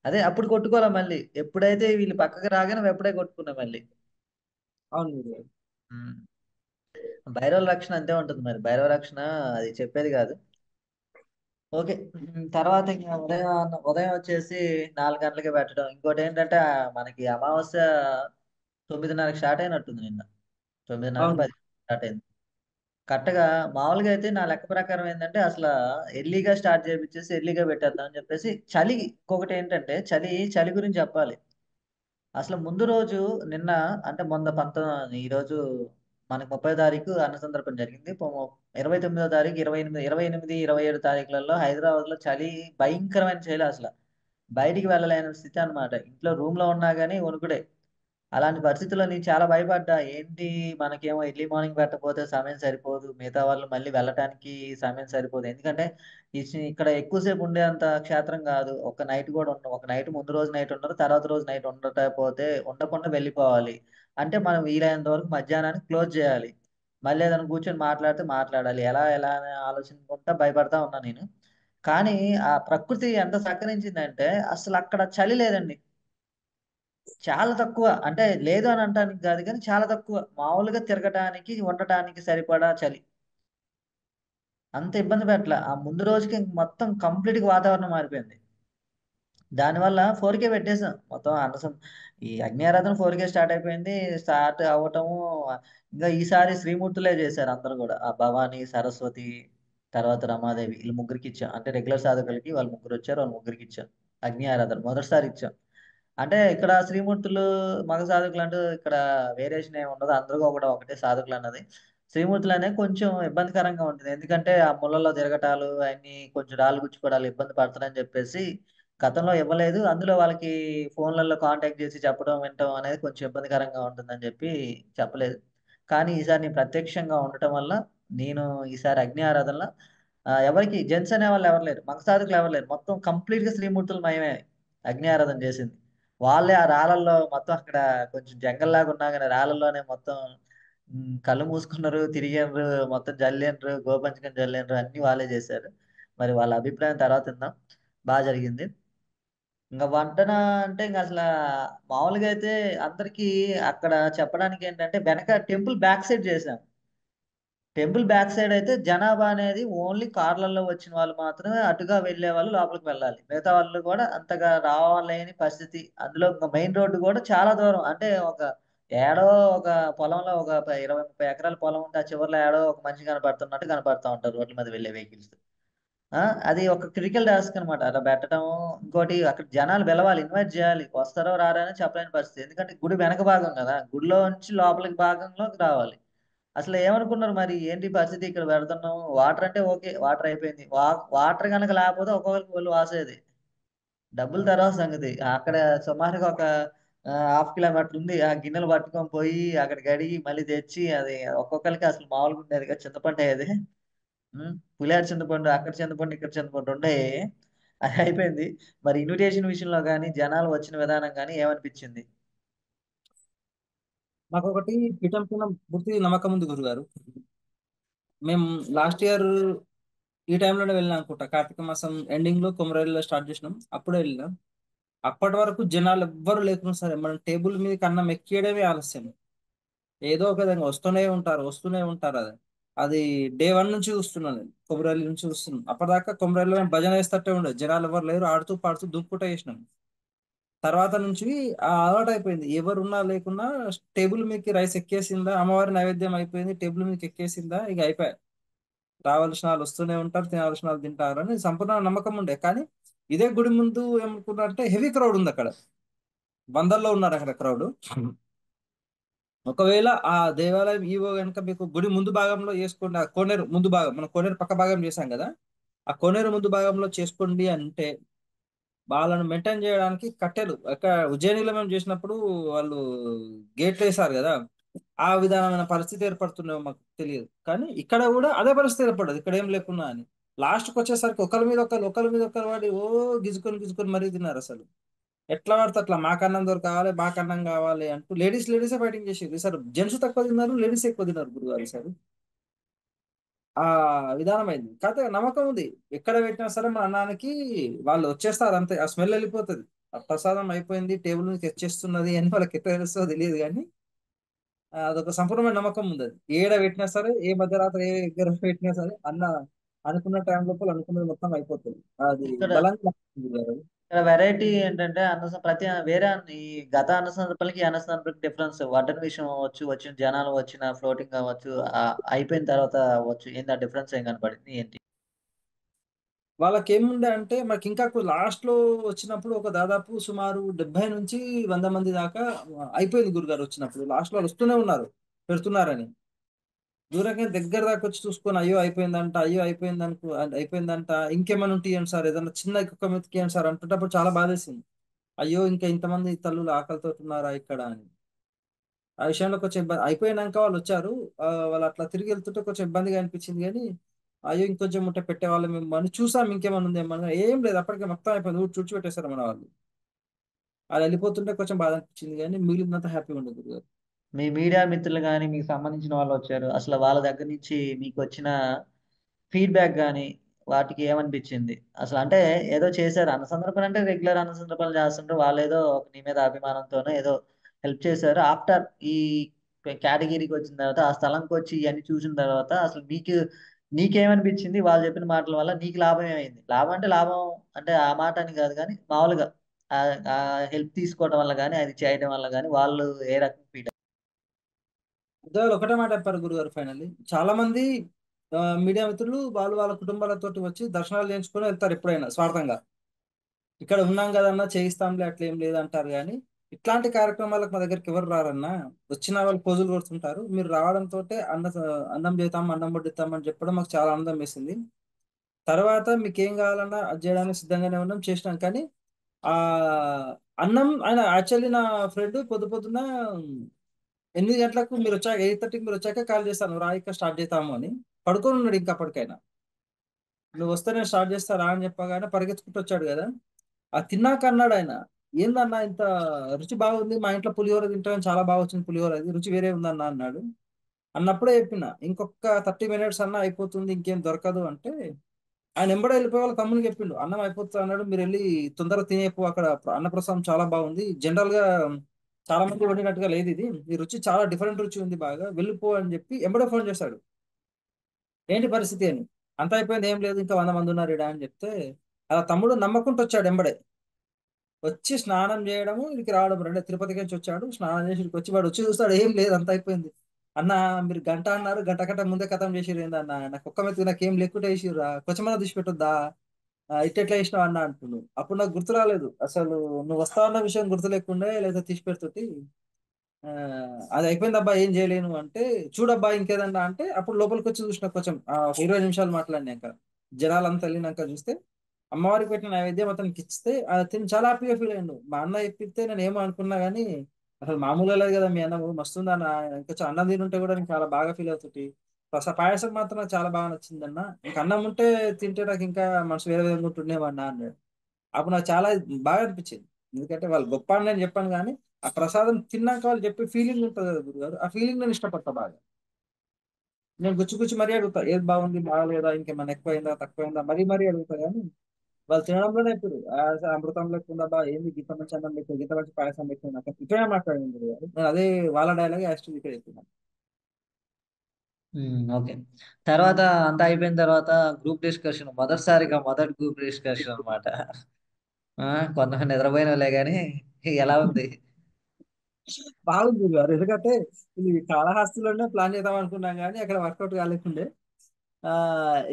అదే అప్పుడు కొట్టుకోవాలి మళ్ళీ, ఎప్పుడైతే వీళ్ళు పక్కకి రాగానే వెప్పుడే కొట్టుకున్నాం మళ్ళీ. అవును గురు. ఉమ్. భైరవ రక్షణ అంతే ఉంటుంది మరి, భైరవ రక్షణ అది చెప్పేది కాదు. ఓకే. తర్వాత ఇంకా ఉదయం వచ్చేసి 4 గంటలకి పెట్టడం. ఇంకోటి ఏంటంటే మనకి అమావాస్య 9:30కి స్టార్ట్ అయినట్టుంది నిన్న. 9:30కి అవును. 10 స్టార్ట్ అయింది కరెక్ట్గా. మామూలుగా అయితే నా లెక్క ప్రకారం ఏంటంటే అసలు ఎర్లీగా స్టార్ట్ చేయించేసి ఎర్లీగా పెట్టేద్దాం అని చెప్పేసి. చలి, ఇంకొకటి ఏంటంటే చలి, చలి గురించి చెప్పాలి. అసలు ముందు రోజు నిన్న, అంటే మొన్న ఈ రోజు మనకి 30వ తారీఖు అన్న సందర్భం జరిగింది. 29వ తారీఖు, 28, 27 తారీఖులలో హైదరాబాద్ లో చలి, భయంకరమైన చలి అసలు. బయటికి వెళ్ళలేని స్థితి అన్నమాట. ఇంట్లో రూమ్ లో ఉన్నా గానీ వణుకుడే. అలాంటి పరిస్థితుల్లో నేను చాలా భయపడ్డా. ఏంటి, మనకేమో ఎర్లీ మార్నింగ్ పెట్టకపోతే సమయం సరిపోదు. మిగతా వాళ్ళు మళ్ళీ వెళ్ళటానికి సమయం సరిపోదు. ఎందుకంటే ఇక్కడ ఎక్కువసేపు ఉండేంత క్షేత్రం కాదు. ఒక నైట్ కూడా ఒక నైట్ ముందు రోజు నైట్ ఉండరు. తర్వాత రోజు నైట్ ఉండకపోతే ఉండకుండా వెళ్ళిపోవాలి. అంటే మనం వీలైనంత వరకు మధ్యాహ్నానికి క్లోజ్ చేయాలి. మళ్ళీ ఏదైనా కూర్చొని మాట్లాడితే మాట్లాడాలి. ఎలా ఎలా అని ఆలోచించుకుంటా భయపడతా ఉన్నా నేను. కానీ ఆ ప్రకృతి ఎంత సహకరించిందంటే అసలు అక్కడ చలి లేదండి. చాలా తక్కువ. అంటే లేదు అని అంటానికి కాదు కానీ చాలా తక్కువ. మామూలుగా తిరగటానికి, ఉండటానికి సరిపడా చలి. అంత ఇబ్బంది పెట్టల. ఆ ముందు రోజుకి ఇంక మొత్తం కంప్లీట్‌గా వాతావరణం మారిపోయింది. దానివల్ల 4K పెట్టేసాం. మొత్తం ఈ అగ్ని ఆరాధన 4K స్టార్ట్ అయిపోయింది. స్టార్ట్ అవ్వటము, ఇంకా ఈసారి శ్రీమూర్తులే చేశారు అందరూ గూడా. ఆ భవాని, సరస్వతి, తర్వాత రమాదేవి, ఈళ్ళు ముగ్గురికిచ్చాం. అంటే రెగ్యులర్ సాధకులకి వాళ్ళు ముగ్గురొచ్చారు. వాళ్ళ ముగ్గురికిచ్చాం. అగ్ని ఆరాధన మొదటిసారి ఇచ్చాం. అంటే ఇక్కడ శ్రీమూర్తులు, మగ సాధకులంటూ ఇక్కడ వేరియేషన్ ఏమి ఉండదు. అందరూ కూడా ఒకటే సాధకులన్నది. శ్రీమూర్తులనేవి కొంచెం ఇబ్బందికరంగా ఉంటుంది. ఎందుకంటే ఆ ముళ్ళలో తిరగటాలు అయన్నీ, కొంచెం రాళ్ళు గుచ్చుకోవడాలు ఇబ్బంది పడతారని చెప్పేసి గతంలో ఇవ్వలేదు. అందులో వాళ్ళకి ఫోన్‌లలో కాంటాక్ట్ చేసి చెప్పడం, వినటం అనేది కొంచెం ఇబ్బందికరంగా ఉంటుందని చెప్పి చెప్పలేదు. కానీ ఈసారి నేను ప్రత్యక్షంగా ఉండటం వల్ల, నేను ఈసారి అగ్ని ఆరాధనలో ఎవరికీ జెంట్స్ అనేవాళ్ళు ఎవరు లేరు. మగ సాధకులు ఎవరు లేరు. మొత్తం కంప్లీట్‌గా శ్రీమూర్తులమయమే అగ్ని ఆరాధన చేసింది. వాళ్ళే ఆ రాళ్ళల్లో మొత్తం, అక్కడ కొంచెం జంగల్లాగా ఉన్నా గాని రాళ్ళల్లోనే మొత్తం కళ్ళు మూసుకున్నారు, తిరిగిండ్రు, మొత్తం జల్లిండ్రు, గోపంచకం జల్లిండ్రు, అన్నీ వాళ్ళే చేశారు. మరి వాళ్ళ అభిప్రాయం తర్వాత ఇందాం. జరిగింది. ఇంక వంటన అంటే ఇంగసల మామూలుగా అయితే అందరికీ అక్కడ చెప్పడానికేంటంటే వెనక టెంపుల్ బ్యాక్ సైడ్ చేశాం. టెంపుల్ బ్యాక్ సైడ్ అయితే జనాభా అనేది ఓన్లీ కార్‌లలో వచ్చిన వాళ్ళు మాత్రమే అటుగా వెళ్ళేవాళ్ళు లోపలికి వెళ్ళాలి. మిగతా వాళ్ళు కూడా అంతగా రాలేని పరిస్థితి. అందులో మెయిన్ రోడ్డు కూడా చాలా దూరం. అంటే ఏడో ఒక పొలంలో ఒక 20, 30 ఎకరాల పొలం ఉంటే ఆ చివర్లో ఏడో ఒక మనిషి కనపడుతున్నట్టు కనపడతా ఉంటారు రోడ్ల మీద వెళ్ళే వెహికల్స్. ఆ! అది ఒక క్రిటికల్ టాస్క్ అనమాట. అలా పెట్టడం. ఇంకోటి అక్కడ జనాలు పిలవాలి, ఇన్వైట్ చేయాలి. వస్తారో రారో అని చెప్పలేని పరిస్థితి. ఎందుకంటే గుడి వెనక భాగం గదా! గుడిలో నుంచి లోపలికి భాగంలోకి రావాలి. అసలు ఏమనుకున్నారు మరి? ఏంటి పరిస్థితి, ఇక్కడ పెడుతున్నాం. వాటర్ అంటే ఓకే. వాటర్ అయిపోయింది. వాటర్ గనక లేకపోతే ఒక్కొక్కరికి ఒళ్ళు వాసేది. డబ్బులు తర్వాత సంగతి. అక్కడ సుమారుగా ఒక హాఫ్ కిలోమీటర్ ఉంది. ఆ గిన్నెలు పట్టుకొని పోయి అక్కడ కడిగి మళ్ళీ తెచ్చి, అది ఒక్కొక్కళ్ళకి అసలు మామూలుగా ఉండేది కాదు. చింతపండే అది. పులిహార చింతపండు, అక్కడ చింతపండు, ఇక్కడ చింతపండు ఉండేయి. అది అయిపోయింది. మరి ఇన్విటేషన్ విషయంలో గాని, జనాలు వచ్చిన విధానం గాని ఏమనిపించింది? నాకు ఒకటి పీఠం పైన పూర్తి నమ్మకం ఉంది గురుగారు. మేము లాస్ట్ ఇయర్ ఈ టైంలోనే వెళ్ళినాం అనుకుంటా. కార్తీక మాసం ఎండింగ్ లో కొమరైల్లో స్టార్ట్ చేసినాం. అప్పుడే వెళ్ళినాం. అప్పటి వరకు జనాలు ఎవ్వరు లేకుండా సరే మనం టేబుల్ మీద అన్నం ఎక్కియడమే ఆలస్యం. ఏదో ఒక విధంగా వస్తూనే ఉంటారు. అది అది డే 1 నుంచి చూస్తున్నాను నేను. కొమరైలి నుంచి చూస్తున్నాను. అప్పటిదాకా కొమరైల్లో మేము భజన వేస్తట్టే ఉండదు. జనాలు ఎవరు లేరు. ఆడుతూ పాడుతూ దుంకుతా చేసినాం. తర్వాత నుంచి ఆ అలవాటు అయిపోయింది. ఎవరు ఉన్నా లేకున్నా టేబుల్ మీదకి రైస్ ఎక్కేసిందా, అమ్మవారి నైవేద్యం అయిపోయింది, టేబుల్ మీదకి ఎక్కేసిందా, ఇక అయిపోయాయి. రావాల్సిన వాళ్ళు వస్తూనే ఉంటారు, తినాల్సిన వాళ్ళు తింటారు అని సంపూర్ణ నమ్మకం ఉండే. కానీ ఇదే గుడి ముందు ఏమనుకున్నారంటే హెవీ క్రౌడ్ ఉంది అక్కడ. వందల్లో ఉన్నారు అక్కడ క్రౌడ్. ఒకవేళ ఆ దేవాలయం ఈవో కనుక మీకు గుడి ముందు భాగంలో చేసుకోండి, ఆ కోనేరు ముందు భాగం, మనం కోనేరు పక్క భాగం చేశాం కదా, ఆ కోనేరు ముందు భాగంలో చేసుకోండి అంటే వాళ్ళను మెయింటైన్ చేయడానికి కట్టెలు అక్కడ ఉజ్జయినిలో మేము చేసినప్పుడు వాళ్ళు గేట్లు వేశారు కదా, ఆ విధానమైన పరిస్థితి ఏర్పడుతుండేమో మాకు తెలియదు. కానీ ఇక్కడ కూడా అదే పరిస్థితి ఏర్పడదు ఇక్కడ ఏం లేకున్నా అని. లాస్ట్కి వచ్చేసరికి ఒకరి మీద ఒకరు వాడి ఓ గిజుకొని గిజుకొని మరీ తిన్నారు అసలు. ఎట్లా పడితే అట్లా మాకన్నం దొరకాలి, మాకన్నం కావాలి అంటూ లేడీసే ఫైటింగ్ చేసేది సార్. జెంట్స్ తక్కువ తిన్నారు, లేడీస్ ఎక్కువ తిన్నారు గురుగారు సార్. ఆ విధానం అయింది. కాకపోతే నమ్మకం ఉంది, ఎక్కడ పెట్టినా సరే మా అన్నానికి వాళ్ళు వచ్చేస్తారు అంతే, ఆ స్మెల్ వెళ్ళిపోతుంది. ఆ ప్రసాదం అయిపోయింది, టేబుల్ నుంచి తెచ్చేస్తున్నది అని వాళ్ళకి ఎట్లా తెలుస్తుందో తెలియదు కానీ అదొక సంపూర్ణమైన నమ్మకం ఉంది. అది ఏడ పెట్టినా సరే, ఏ మధ్యరాత్రి ఏ దగ్గర పెట్టినా సరే అన్న అనుకున్న టైం లోపల అనుకున్నది మొత్తం అయిపోతుంది. అది ఇక్కడ బలంగా నమ్ముతుంది గురుగారు. ఇక్కడ వెరైటీ ఏంటంటే ప్రతి వేరే ఈ గత అన్న సందర్భాలకి ఈ అన్న సందర్భాలకి డిఫరెన్స్ వడ్డన విషయం అవ్వచ్చు, వచ్చిన జనాలు వచ్చిన ఫ్లోటింగ్ అవ్వచ్చు, అయిపోయిన తర్వాత అవ్వచ్చు, ఏంటి ఆ డిఫరెన్స్ ఏం కనపడింది ఏంటి? వాళ్ళకి ఏముండే అంటే మాకు ఇంకా లాస్ట్ లో వచ్చినప్పుడు ఒక దాదాపు సుమారు 70 నుంచి 100 మంది దాకా అయిపోయింది గురుగారు. వచ్చినప్పుడు లాస్ట్ లో వాళ్ళు వస్తూనే ఉన్నారు, పెడుతున్నారని. దూరంగా దగ్గర దాకా వచ్చి చూసుకొని అయ్యో అయిపోయిందంట, అయ్యో అయిపోయిందంట, ఇంకేమైనా ఉంటాయండి సార్, ఏదైనా చిన్న కుక్క మెతికేయండి సార్ అంటున్నప్పుడు చాలా బాధేసింది. అయ్యో ఇంకా ఇంతమంది తల్లులు ఆకలితో ఉన్నారా ఇక్కడ అని. ఆ విషయంలో కొంచెం ఇబ్బంది అయిపోయినాక వాళ్ళు వచ్చారు. వాళ్ళు అట్లా తిరిగి వెళ్తుంటే కొంచెం ఇబ్బందిగా అనిపించింది కానీ అయ్యో ఇంకొంచెం ఉంటే పెట్టేవాళ్ళం మేము అని చూసాం, ఇంకేమైనా ఉందేమో అని. ఏం లేదు, అప్పటికే మొత్తం అయిపోయింది, తుడిచి పెట్టేశారు మన వాళ్ళు. వాళ్ళు వెళ్ళిపోతుంటే కొంచెం బాధ అనిపించింది కానీ మిగిలినంత హ్యాపీగా ఉండదు గురుగారు. మీ మీడియా మిత్రులు కానీ మీకు సంబంధించిన వాళ్ళు వచ్చారు, అసలు వాళ్ళ దగ్గర నుంచి మీకు వచ్చిన ఫీడ్‌బ్యాక్ గాని, వాటికి ఏమనిపిచ్చింది? అసలంటే ఏదో చేశారు. అన్న సందర్భాలు అంటే రెగ్యులర్ అన్న సందర్భాలు చేస్తుంటారు. వాళ్ళేదో నీ మీద అభిమానంతోనో ఏదో హెల్ప్ చేశారు. ఆఫ్టర్ ఈ కేటగిరీకొచ్చిన తర్వాత, ఆ స్థలంకొచ్చి ఇయన్నీ చూసిన తర్వాత అసలు నీకేమనిపిచ్చింది? వాళ్ళు చెప్పిన మాటల వల్ల నీకు లాభం ఏమైంది? లాభం అంటే లాభం అంటే ఆ మాట అని కాదు గానీ, మామూలుగా హెల్ప్ తీసుకోవడం వల్ల గానీ, అది చేయడం వల్ల గానీ, వాళ్ళు ఏ రకంగా ఫీల్ ఉద్యోగులు ఒకటే మాట చెప్పారు గురుగారు ఫైనల్లీ. చాలా మంది మీడియా మిత్రులు వాళ్ళు వాళ్ళ కుటుంబాలతోటి వచ్చి దర్శనాలు చేయించుకొని వెళ్తారు ఎప్పుడైనా స్వార్థంగా. ఇక్కడ ఉన్నాం కదన్నా చేయిస్తాంలే అట్లా ఏం లేదంటారు కానీ ఇట్లాంటి కార్యక్రమాలకు మా దగ్గరికి ఎవరు రారన్నా. వచ్చిన వాళ్ళు పోజులు కొడుతుంటారు. మీరు రావడంతో అన్నం చేద్దాం, అన్నం వడ్డిద్దాం అని చెప్పడం మాకు చాలా ఆనందం వేసింది. తర్వాత మీకేం కావాలన్నా అది చేయడానికి సిద్ధంగానే ఉన్నాం, చేసినాం. కానీ ఆ అన్నం ఆయన యాక్చువల్లీ నా ఫ్రెండ్ పొద్దున 8 గంటలకు మీరు వచ్చాక 8:30కి మీరు వచ్చాక కాల్ చేస్తాను రా ఇక స్టార్ట్ చేద్దాము అని. పడుకొని ఉన్నాడు ఇంకా అప్పటికైనా. నువ్వు వస్తే నేను స్టార్ట్ చేస్తారా అని చెప్పగానే పరిగెత్తుకుంటూ వచ్చాడు కదా. ఆ తిన్నాక అన్నాడు ఆయన, ఏందన్నా ఇంత రుచి బాగుంది, మా ఇంట్లో పులిహోర తింటాను చాలా బాగా వచ్చింది పులిహోర, అది రుచి వేరే ఉందన్న అన్నాడు. అన్నప్పుడే చెప్పిన ఇంకొక 30 మినిట్స్ అన్నా అయిపోతుంది ఇంకేం దొరకదు అంటే ఆయన ఎంబడే వెళ్ళిపోయి వాళ్ళ తమ్మునికి చెప్పిండు అన్నం అయిపోతుంది అన్నాడు, మీరు వెళ్ళి తొందరగా తినేపు, అక్కడ అన్నప్రసాదం చాలా బాగుంది, జనరల్ గా చాలా మంది వండినట్టుగా లేదు ఇది, ఈ రుచి చాలా డిఫరెంట్ రుచి ఉంది బాగా, వెళ్ళిపో అని చెప్పి ఎంబడే ఫోన్ చేశాడు. ఏంటి పరిస్థితి అని. అంత అయిపోయింది, ఏం లేదు ఇంకా 100 మంది ఉన్నారు ఈడ అని చెప్తే అలా తమ్ముడు నమ్మకుంటూ వచ్చాడు ఎంబడే. వచ్చి స్నానం చేయడము ఇక్కడికి రావడం, రెండే తిరుపతికి నుంచి వచ్చాడు స్నానం చేసి ఇక్కడికి వచ్చి వాడు వచ్చి చూస్తాడు ఏం లేదు అంత అయిపోయింది. అన్న మీరు గంట అన్నారు, గంట గంట ముందే కథం చేసిరు ఏందన్న, నాకు ఒక్క మెతుకు నాకు ఏం లేకుండా వేసిర్రా, కొంచెమన్నా తీసి పెట్టొద్దా, ఇట్టెట్లా వేసినావు అన్న అంటున్నావు. అప్పుడు నాకు గుర్తు రాలేదు అసలు, నువ్వు వస్తావన్న విషయం గుర్తు లేకుండే లేదా తీసి పెడుతుంది. ఆ, అది అయిపోయింది అబ్బా ఏం చేయలేను అంటే, చూడబ్బా ఇంకేదన్నా అంటే అప్పుడు లోపలికి వచ్చి చూసిన కొంచెం ఒక 20 నిమిషాలు మాట్లాడినాక జనాలంతా వెళ్ళినాక చూస్తే అమ్మవారికి పెట్టిన నైవేద్యం అతనికి ఇస్తే అతను చాలా హ్యాపీగా ఫీల్ అయ్యాడు. మా అన్న ఇప్పితే నేను ఏమో అనుకున్నా కానీ అసలు మామూలుగా లేదు కదా మీ అన్న మస్తుంది అన్న, ఇంకా అన్నం తినుంటే కూడా నేను చాలా బాగా ఫీల్ అవుతుంది. అసలు పాయసం మాత్రం నాకు చాలా బాగా నచ్చింది అన్న, ఇంకా అన్నం ఉంటే తింటే నాకు ఇంకా మనసు వేరే విధంగా ఉంటుండేమో అన్న అన్నాడు. అప్పుడు నాకు చాలా బాగా అనిపించింది. ఎందుకంటే వాళ్ళు గొప్ప అని నేను చెప్పాను కానీ ఆ ప్రసాదం తిన్నాక వాళ్ళు చెప్పే ఫీలింగ్ ఉంటుంది కదా గురుగారు, ఆ ఫీలింగ్ నేను ఇష్టపడతా బాగా. నేను గుచ్చి గుచ్చి మరీ అడుగుతా ఏది బాగుంది బాగాలేదా ఇంకేమైనా ఎక్కువైందా తక్కువైందా మరీ అడుగుతా కానీ వాళ్ళు తినడంలోనే ఇప్పుడు అమృతం లేకుండా బా ఏంది గీత మంచి అన్నం పెట్టారు, గీత మంచి పాయసం పెట్టారు, నాకు ఇక్కడే మాట్లాడింది గురుగారు. నేను అదే వాళ్ళ డైలాగ్ యాక్చువల్లీ ఇక్కడ చెప్తున్నాను. ఓకే. తర్వాత అంతా అయిపోయిన తర్వాత గ్రూప్ డిస్కషన్ మొదటిసారిగా మొదటి గ్రూప్ డిస్కషన్ అన్నమాట. ఆ! కొంతమంది నిద్రపోయినోళ్ళే గాని ఎలా ఉంది? బాగుంది గురుగారు, ఎందుకంటే ఇది కాళహస్తిలోనే ప్లాన్ చేద్దాం అనుకున్నాం కానీ అక్కడ వర్కౌట్ కాలేకుండే. ఆ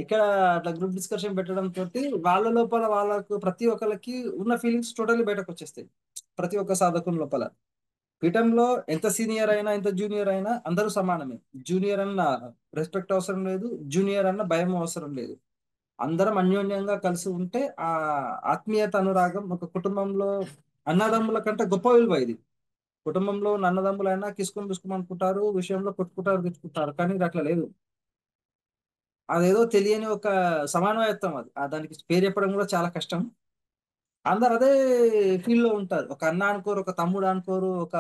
ఇక్కడ అట్లా గ్రూప్ డిస్కషన్ పెట్టడం తోటి వాళ్ళ లోపల వాళ్ళకు ప్రతి ఒక్కరికి ఉన్న ఫీలింగ్స్ టోటల్లీ బయటకు వచ్చేస్తాయి. ప్రతి ఒక్క సాధకుని లోపల పీఠంలో ఎంత సీనియర్ అయినా ఎంత జూనియర్ అయినా అందరూ సమానమే. జూనియర్ అన్న రెస్పెక్ట్ అవసరం లేదు, జూనియర్ అన్న భయం అవసరం లేదు. అందరం అన్యోన్యంగా కలిసి ఉంటే ఆ ఆత్మీయత అనురాగం ఒక కుటుంబంలో అన్నదమ్ముల కంటే గొప్ప విలువ ఇది. కుటుంబంలో ఉన్న అన్నదమ్ములైనా కిసుకుని పుసుకుని అనుకుంటారు, విషయంలో కొట్టుకుంటారు తెచ్చుకుంటారు, కానీ ఇది అట్లా లేదు. అదేదో తెలియని ఒక సమన్వయత్వం అది. దానికి పేరు చెప్పడం కూడా చాలా కష్టం. అందరు అదే ఫీల్డ్ లో ఉంటారు. ఒక అన్న అనుకోరు, ఒక తమ్ముడు అనుకోరు, ఒక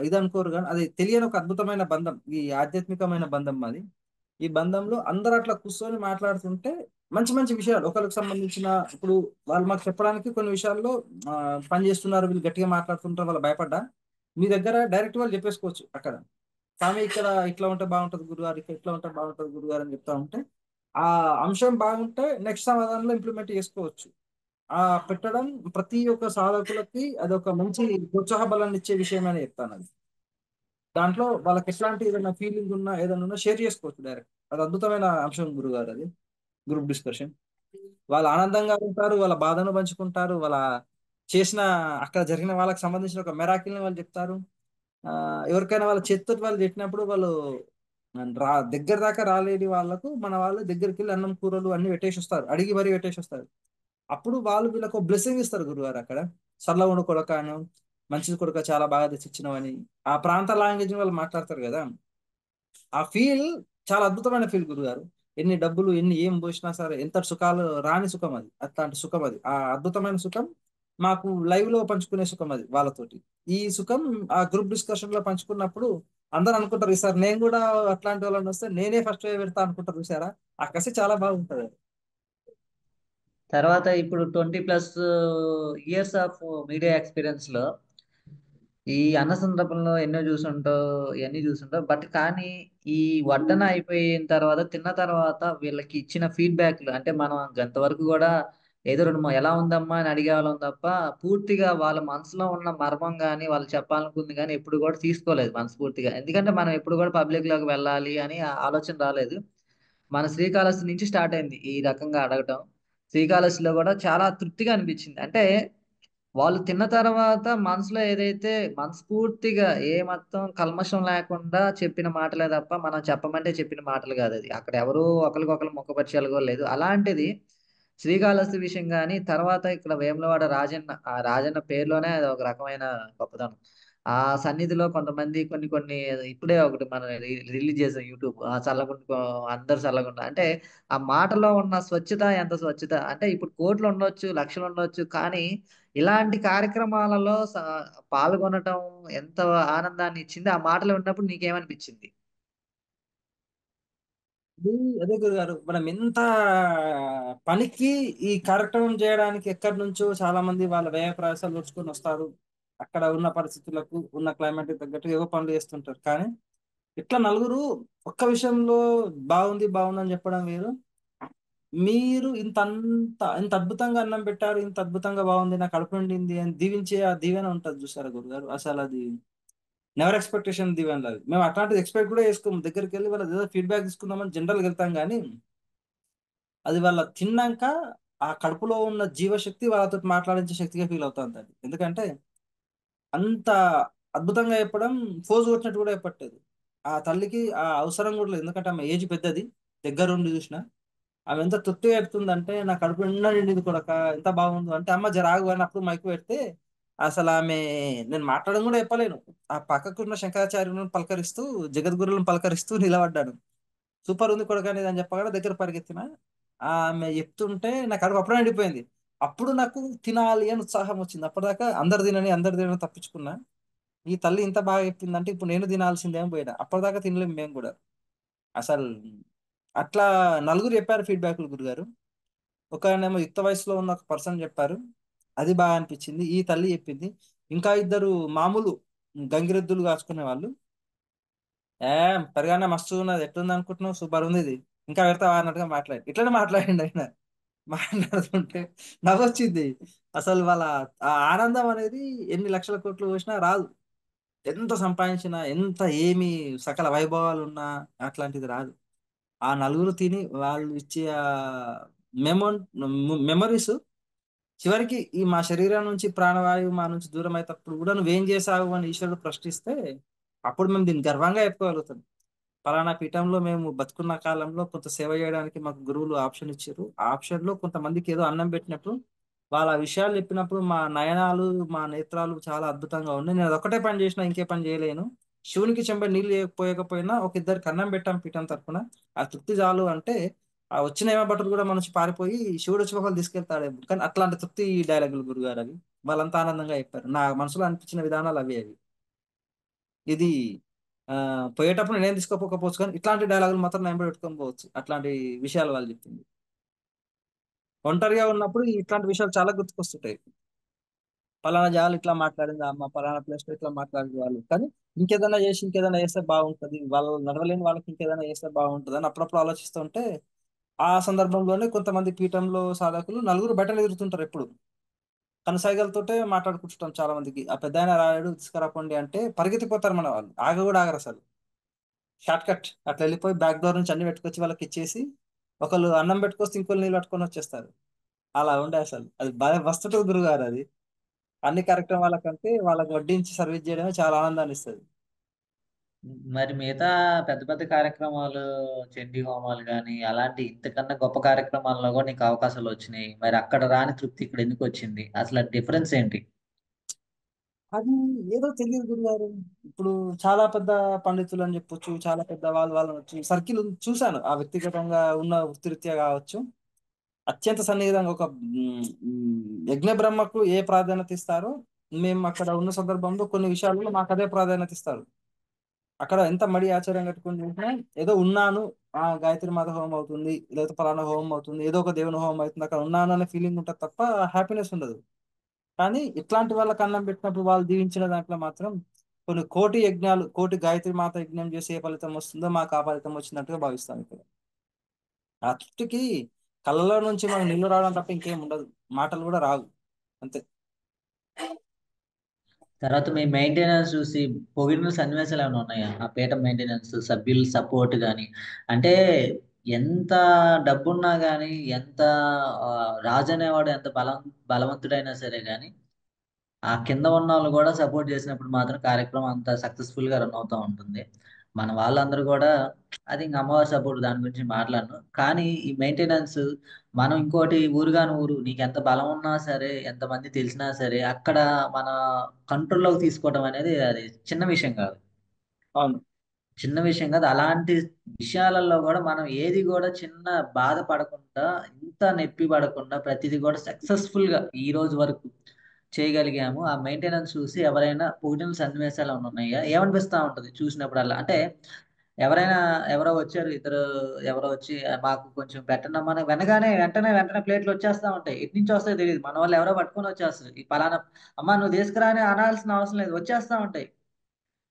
ఇది అనుకోరు, కానీ అది తెలియని ఒక అద్భుతమైన బంధం, ఈ ఆధ్యాత్మికమైన బంధం అది. ఈ బంధంలో అందరు అట్లా కూర్చొని మాట్లాడుతుంటే మంచి మంచి విషయాలు ఒకరికి సంబంధించిన, ఇప్పుడు వాళ్ళు మాకు చెప్పడానికి కొన్ని విషయాల్లో ఆ, పని చేస్తున్నారు, వీళ్ళు గట్టిగా మాట్లాడుతుంటారు, వాళ్ళు భయపడ్డా మీ దగ్గర డైరెక్ట్ వాళ్ళు చెప్పేసుకోవచ్చు అక్కడ. స్వామి ఇక్కడ ఇట్లా ఉంటే బాగుంటుంది గురుగారు, ఇక్కడ ఇట్లా ఉంటే బాగుంటుంది గురుగారు అని చెప్తా ఉంటే ఆ అంశం బాగుంటే నెక్స్ట్ సమాధానంలో ఇంప్లిమెంట్ చేసుకోవచ్చు. ఆ పెట్టడం ప్రతి ఒక్క సాధకులకి అదొక మంచి ప్రోత్సాహ బలాన్ని ఇచ్చే విషయం అని చెప్తాను అది. దాంట్లో వాళ్ళకి ఎట్లాంటి ఏదైనా ఫీలింగ్ ఉన్నా ఏదైనా ఉన్నా షేర్ చేసుకోవచ్చు డైరెక్ట్. అది అద్భుతమైన అంశం గురుగారు అది. గ్రూప్ డిస్కషన్ వాళ్ళు ఆనందంగా ఉంటారు, వాళ్ళ బాధను పంచుకుంటారు, వాళ్ళ చేసిన అక్కడ జరిగిన వాళ్ళకి సంబంధించిన ఒక మెరాకిల్ని వాళ్ళు చెప్తారు. ఆ, ఎవరికైనా వాళ్ళ చేతితో వాళ్ళు చెప్పినప్పుడు వాళ్ళు దగ్గర దాకా రాలేని వాళ్ళకు మన వాళ్ళు దగ్గరికి వెళ్ళి అన్నం కూరలు అన్ని పెట్టేసి వస్తారు, అడిగి మరీ పెట్టేసి వస్తారు. అప్పుడు వాళ్ళు వీళ్ళకు బ్లెస్సింగ్ ఇస్తారు గురుగారు అక్కడ. సల్లగుండు కొడక అను, మంచిది కొడక, చాలా బాగా తెచ్చిచ్చినవని ఆ ప్రాంత లాంగ్వేజ్ వాళ్ళు మాట్లాడతారు కదా. ఆ ఫీల్ చాలా అద్భుతమైన ఫీల్ గురుగారు. ఎన్ని డబ్బులు ఎన్ని ఏం పోసినా సరే ఎంత సుఖాలు రాని సుఖం అది, అట్లాంటి సుఖం అది, ఆ అద్భుతమైన సుఖం మాకు లైవ్ లో పంచుకునే సుఖం అది వాళ్ళతోటి. ఈ సుఖం ఆ గ్రూప్ డిస్కషన్ లో పంచుకున్నప్పుడు అందరూ అనుకుంటారు, ఈసారి నేను కూడా అట్లాంటి వాళ్ళని వస్తే నేనే ఫస్ట్ పెడతా అనుకుంటారు చూసారా. ఆ కసి చాలా బాగుంటది. తర్వాత ఇప్పుడు 20+ ఇయర్స్ ఆఫ్ మీడియా ఎక్స్పీరియన్స్ లో ఈ అన్న సందర్భంలో ఎన్నో చూసుంటావు, ఇవన్నీ చూసుంటావు. బట్ కానీ ఈ వడ్డన అయిపోయిన తర్వాత తిన్న తర్వాత వీళ్ళకి ఇచ్చిన ఫీడ్బ్యాక్లు అంటే మనం గంతవరకు కూడా ఏదో ఎలా ఉందమ్మా అని అడిగేవాళ్ళం తప్ప పూర్తిగా వాళ్ళ మనసులో ఉన్న మర్మం కానీ వాళ్ళు చెప్పాలనుకుంది కానీ ఎప్పుడు కూడా తీసుకోలేదు మనస్ఫూర్తిగా. ఎందుకంటే మనం ఎప్పుడు కూడా పబ్లిక్ లోకి వెళ్ళాలి అని ఆలోచన రాలేదు. మన శ్రీకాళహస్తి నుంచి స్టార్ట్ అయింది ఈ రకంగా అడగటం. శ్రీకాళహస్తిలో కూడా చాలా తృప్తిగా అనిపించింది. అంటే వాళ్ళు తిన్న తర్వాత మనసులో ఏదైతే మనస్ఫూర్తిగా ఏ మొత్తం కల్మషం లేకుండా చెప్పిన మాటలే తప్ప మనం చెప్పమంటే చెప్పిన మాటలు కాదు అది. అక్కడ ఎవరు ఒకరికొకరు ముఖపరిచయాలు కూడా లేదు. అలాంటిది శ్రీకాళహస్తి విషయం కానీ తర్వాత ఇక్కడ వేములవాడ రాజన్న, ఆ రాజన్న పేరులోనే అది ఒక రకమైన గొప్పదనం. ఆ సన్నిధిలో కొంతమంది కొన్ని కొన్ని ఇప్పుడే ఒకటి మనం రిలీజ్ చేసాం యూట్యూబ్, ఆ చల్లగుండు అందరు చల్లగుండు అంటే ఆ మాటలో ఉన్న స్వచ్ఛత ఎంత స్వచ్ఛత అంటే ఇప్పుడు కోట్లు ఉండొచ్చు లక్షలు ఉండొచ్చు కానీ ఇలాంటి కార్యక్రమాలలో పాల్గొనటం ఎంత ఆనందాన్ని ఇచ్చింది. ఆ మాటలు విన్నప్పుడు నీకేమనిపించింది? ఇది అదే గురుగారు, మనం ఎంత పనికి ఈ కార్యక్రమం చేయడానికి ఎక్కడి నుంచో చాలా మంది వాళ్ళ వ్యయ ప్రయాసాలు వచ్చుకొని వస్తారు. అక్కడ ఉన్న పరిస్థితులకు ఉన్న క్లైమేట్ తగ్గట్టు ఏవో పనులు చేస్తుంటారు, కానీ ఇట్లా నలుగురు ఒక్క విషయంలో బాగుంది బాగుంది అని చెప్పడం వేరు. మీరు ఇంత అద్భుతంగా అన్నం పెట్టారు, ఇంత అద్భుతంగా బాగుంది, నాకు కడుపు నిండింది అని దీవించే ఆ దీవెన ఉంటుంది చూసారా గురుగారు, అసలు అది నెవర్ ఎక్స్పెక్టేషన్ దీవెనలు అవి. మేము అట్లాంటిది ఎక్స్పెక్ట్ కూడా చేసుకోము. దగ్గరికి వెళ్ళి వాళ్ళ ఏదో ఫీడ్బ్యాక్ తీసుకుందామని జనరల్గా వెళ్తాం, కానీ అది వాళ్ళ తిన్నాక ఆ కడుపులో ఉన్న జీవశక్తి వాళ్ళతో మాట్లాడించే శక్తిగా ఫీల్ అవుతుంది అది. ఎందుకంటే అంత అద్భుతంగా చెప్పడం, ఫోజు కొట్టినట్టు కూడా చెప్పట్లేదు. ఆ తల్లికి ఆ అవసరం కూడా లేదు, ఎందుకంటే ఆమె ఏజ్ పెద్దది. దగ్గరుండి చూసిన ఆమె ఎంత తృప్తిగా చెప్తుందంటే నా కడుపు నిండా నిండింది కొడక, ఎంత బాగుందో అంటే అమ్మ జరాగు అని అప్పుడు మైకు పెడితే అసలు ఆమె, నేను మాట్లాడడం కూడా చెప్పలేను. ఆ పక్కకున్న శంకరాచార్యులను పలకరిస్తూ జగద్గురులను పలకరిస్తూ నిలబడ్డాను. సూపర్ ఉంది కొడుకు అనేది అని చెప్పగానే దగ్గర పరిగెత్తిన. ఆమె చెప్తుంటే నా కడుపు అప్పుడే నిండిపోయింది. అప్పుడు నాకు తినాలి అని ఉత్సాహం వచ్చింది. అప్పటిదాకా అందరు తినని తప్పించుకున్నా. ఈ తల్లి ఇంత బాగా చెప్పిందంటే ఇప్పుడు నేను తినాల్సిందే అని పోయినా. అప్పటిదాకా తినలేము మేము కూడా అసలు. అట్లా నలుగురు చెప్పారు ఫీడ్బ్యాక్లు గురుగారు. ఒకనేమో యుక్త వయసులో ఉన్న ఒక పర్సన్ చెప్పారు, అది బాగా అనిపించింది. ఈ తల్లి చెప్పింది. ఇంకా ఇద్దరు మామూలు గంగిరెద్దులు కాచుకునే వాళ్ళు, ఏ పెరగానే మస్తు ఉన్నది, ఎట్లుంది అనుకుంటున్నావు, సూపర్ ఉంది ఇది, ఇంకా పెడతావా అన్నట్టుగా మాట్లాడి ఇట్లనే మాట్లాడండి ఆయన. మాట్లాడుతుంటే నవ్వొచ్చింది. అసలు వాళ్ళ ఆ ఆనందం అనేది ఎన్ని లక్షల కోట్లు పోసినా రాదు. ఎంత సంపాదించినా ఎంత ఏమి సకల వైభవాలు ఉన్నా అట్లాంటిది రాదు. ఆ నలుగురు తిని వాళ్ళు ఇచ్చే ఆ మెమో మెమరీస్ చివరికి ఈ మా శరీరం నుంచి ప్రాణవాయువు మా నుంచి దూరం అయినప్పుడు కూడా నువ్వేం చేసావు అని ఈశ్వరుడు ప్రశ్నిస్తే అప్పుడు మేము దీన్ని గర్వంగా చెప్పుకోగలుగుతాం. పలానా పీఠంలో మేము బతుకున్న కాలంలో కొంత సేవ చేయడానికి మాకు గురువులు ఆప్షన్ ఇచ్చారు. ఆ ఆప్షన్ లో కొంతమందికి ఏదో అన్నం పెట్టినప్పుడు వాళ్ళ ఆ విషయాలు చెప్పినప్పుడు మా నయనాలు మా నేత్రాలు చాలా అద్భుతంగా ఉన్నాయి. నేను అదొక్కటే పని చేసినా ఇంకే పని చేయలేను. శివునికి చెంబ నీళ్ళు పోయకపోయినా ఒక ఇద్దరికి అన్నం పెట్టాం పీఠం తరపున, ఆ తృప్తి చాలు అంటే ఆ వచ్చిన ఏమో బట్టలు కూడా మన నుంచి పారిపోయి శివుడు వచ్చి ఒకళ్ళు తీసుకెళ్తాడేమో. కానీ అట్లాంటి తృప్తి డైలాగులు గురుగారు అవి. వాళ్ళంతా ఆనందంగా చెప్పారు. నా మనసులో అనిపించిన విధానాలు అవి అవి. ఇది ఆ పోయేటప్పుడు నేనేం తీసుకోపోకపోవచ్చు, కానీ ఇట్లాంటి డైలాగులు మాత్రం నేను పెట్టుకొని పోవచ్చు. అట్లాంటి విషయాలు వాళ్ళు చెప్పింది. ఒంటరిగా ఉన్నప్పుడు ఇట్లాంటి విషయాలు చాలా గుర్తుకొస్తుంటాయి. పలానా జాగాలు ఇట్లా మాట్లాడింది అమ్మ, పలానా ప్లేస్ లో ఇట్లా మాట్లాడింది వాళ్ళు. కానీ ఇంకేదైనా చేసి ఇంకేదైనా చేస్తే బాగుంటది, వాళ్ళు నడవలేని వాళ్ళకి ఇంకేదైనా చేస్తే బాగుంటది అని అప్పుడప్పుడు ఆలోచిస్తుంటే ఆ సందర్భంలోనే కొంతమంది పీఠంలో సాధకులు నలుగురు బయటలు ఎదురుతుంటారు ఎప్పుడు. కనసాగలతోటే మాట్లాడుకుంటుంటాం చాలా మందికి. ఆ పెద్ద ఆయన రాయుడు తీసుకురాకండి అంటే పరిగెత్తిపోతారు మన వాళ్ళు, ఆగ కూడా ఆగరు అసలు. షార్ట్ కట్ అట్లా వెళ్ళిపోయి బ్యాక్ డోర్ నుంచి అన్ని పెట్టుకొచ్చి వాళ్ళకి ఇచ్చేసి ఒకళ్ళు అన్నం పెట్టుకొస్తే ఇంకోళ్ళు నీళ్ళు పట్టుకొని వచ్చేస్తారు. అలా ఉండే అసలు అది బాగా వస్తుంటుంది గురుగారు అది. అన్ని కార్యక్రమాల కంటే వాళ్ళకి వడ్డించి సర్వీస్ చేయడమే చాలా ఆనందాన్ని ఇస్తుంది. మరి మిగతా పెద్ద పెద్ద కార్యక్రమాలు, చండీ హోమాలు కానీ అలాంటి ఇంతకన్నా గొప్ప కార్యక్రమాల్లో కూడా నీకు అవకాశాలు వచ్చినాయి. మరి అక్కడ రాని తృప్తి ఇక్కడ ఎందుకు వచ్చింది? అసలు డిఫరెన్స్ ఏంటి? అది ఏదో తెలియదు గురుగారు. ఇప్పుడు చాలా పెద్ద పండితులు అని చెప్పొచ్చు, చాలా పెద్ద వాళ్ళని వచ్చి సర్కిల్ చూశాను. ఆ వ్యక్తిగతంగా ఉన్న వృత్తిరీత్యా కావచ్చు, అత్యంత సన్నిహితంగా ఒక యజ్ఞ బ్రహ్మకు ఏ ప్రాధాన్యత ఇస్తారో మేము అక్కడ ఉన్న సందర్భంలో కొన్ని విషయాల్లో మాకు అదే ప్రాధాన్యత ఇస్తారు. అక్కడ ఎంత మడి ఆచారం కట్టుకుని చూసినా ఏదో ఉన్నాను, ఆ గాయత్రి మాత హోమం అవుతుంది, లేదా పలానా హోమం అవుతుంది, ఏదో ఒక దేవుని హోమం అవుతుంది, అక్కడ ఉన్నాను అనే ఫీలింగ్ ఉంటుంది తప్ప హ్యాపీనెస్ ఉండదు. కానీ ఇట్లాంటి వాళ్ళకి అన్నం పెట్టినప్పుడు వాళ్ళు దీవించిన దాంట్లో మాత్రం కొన్ని కోటి యజ్ఞాలు, కోటి గాయత్రి మాత యజ్ఞం చేసి ఏ ఫలితం వస్తుందో మాకు ఆ ఫలితం వచ్చినట్టుగా భావిస్తాం ఇక్కడ. ఆ తృప్తికి కళ్ళలో నుంచి మనకు నీళ్లు రావడం తప్ప ఇంకేం ఉండదు, మాటలు కూడా రావు. అంతే. తర్వాత మీ మెయింటెనెన్స్ చూసి పొగిడిన సన్నివేశాలు ఏమైనా ఉన్నాయా? ఆ పీఠ మెయింటెనెన్స్, సభ్యుల సపోర్ట్ కానీ, అంటే ఎంత డబ్బున్నా కానీ, ఎంత ఆ, రాజు అనేవాడు ఎంత బలవంతుడైనా సరే కానీ, ఆ కింద ఉన్న వాళ్ళు కూడా సపోర్ట్ చేసినప్పుడు మాత్రం కార్యక్రమం అంత సక్సెస్ఫుల్ గా రన్ అవుతూ ఉంటుంది. మన వాళ్ళందరూ కూడా, అది ఇంక అమ్మవారి సపోర్ట్, దాని గురించి మాట్లాడను. కానీ ఈ మెయింటెనెన్స్, మనం ఇంకోటి ఊరుగాని ఊరు, నీకు ఎంత బలం ఉన్నా సరే, ఎంతమంది తెలిసినా సరే, అక్కడ మన కంట్రోల్లోకి తీసుకోవడం అనేది అది చిన్న విషయం కాదు. అవును. చిన్న విషయం కాదు. అలాంటి విషయాలలో కూడా మనం ఏది కూడా చిన్న బాధ పడకుండా, ఇంత నొప్పి పడకుండా ప్రతిదీ కూడా సక్సెస్ఫుల్ గా ఈ రోజు వరకు చేయగలిగాము. ఆ మెయింటెనెన్స్ చూసి ఎవరైనా పొగిడిన సన్నివేశాలు ఏమైనా ఉన్నాయా? ఏమనిపిస్తా ఉంటది చూసినప్పుడల్లా? అంటే ఎవరైనా, ఎవరో వచ్చారు ఇద్దరు, ఎవరో వచ్చి మాకు కొంచెం పెట్టండి అమ్మా" అని వెనగానే వెంటనే ప్లేట్లు వచ్చేస్తా ఉంటాయి. ఎటు నుంచి వస్తాయో తెలియదు. మన వాళ్ళు ఎవరో పట్టుకొని వచ్చేస్తారు. ఈ పలానా అమ్మా నువ్వు తీసుకురా అని అనాల్సిన అవసరం లేదు, వచ్చేస్తా ఉంటాయి.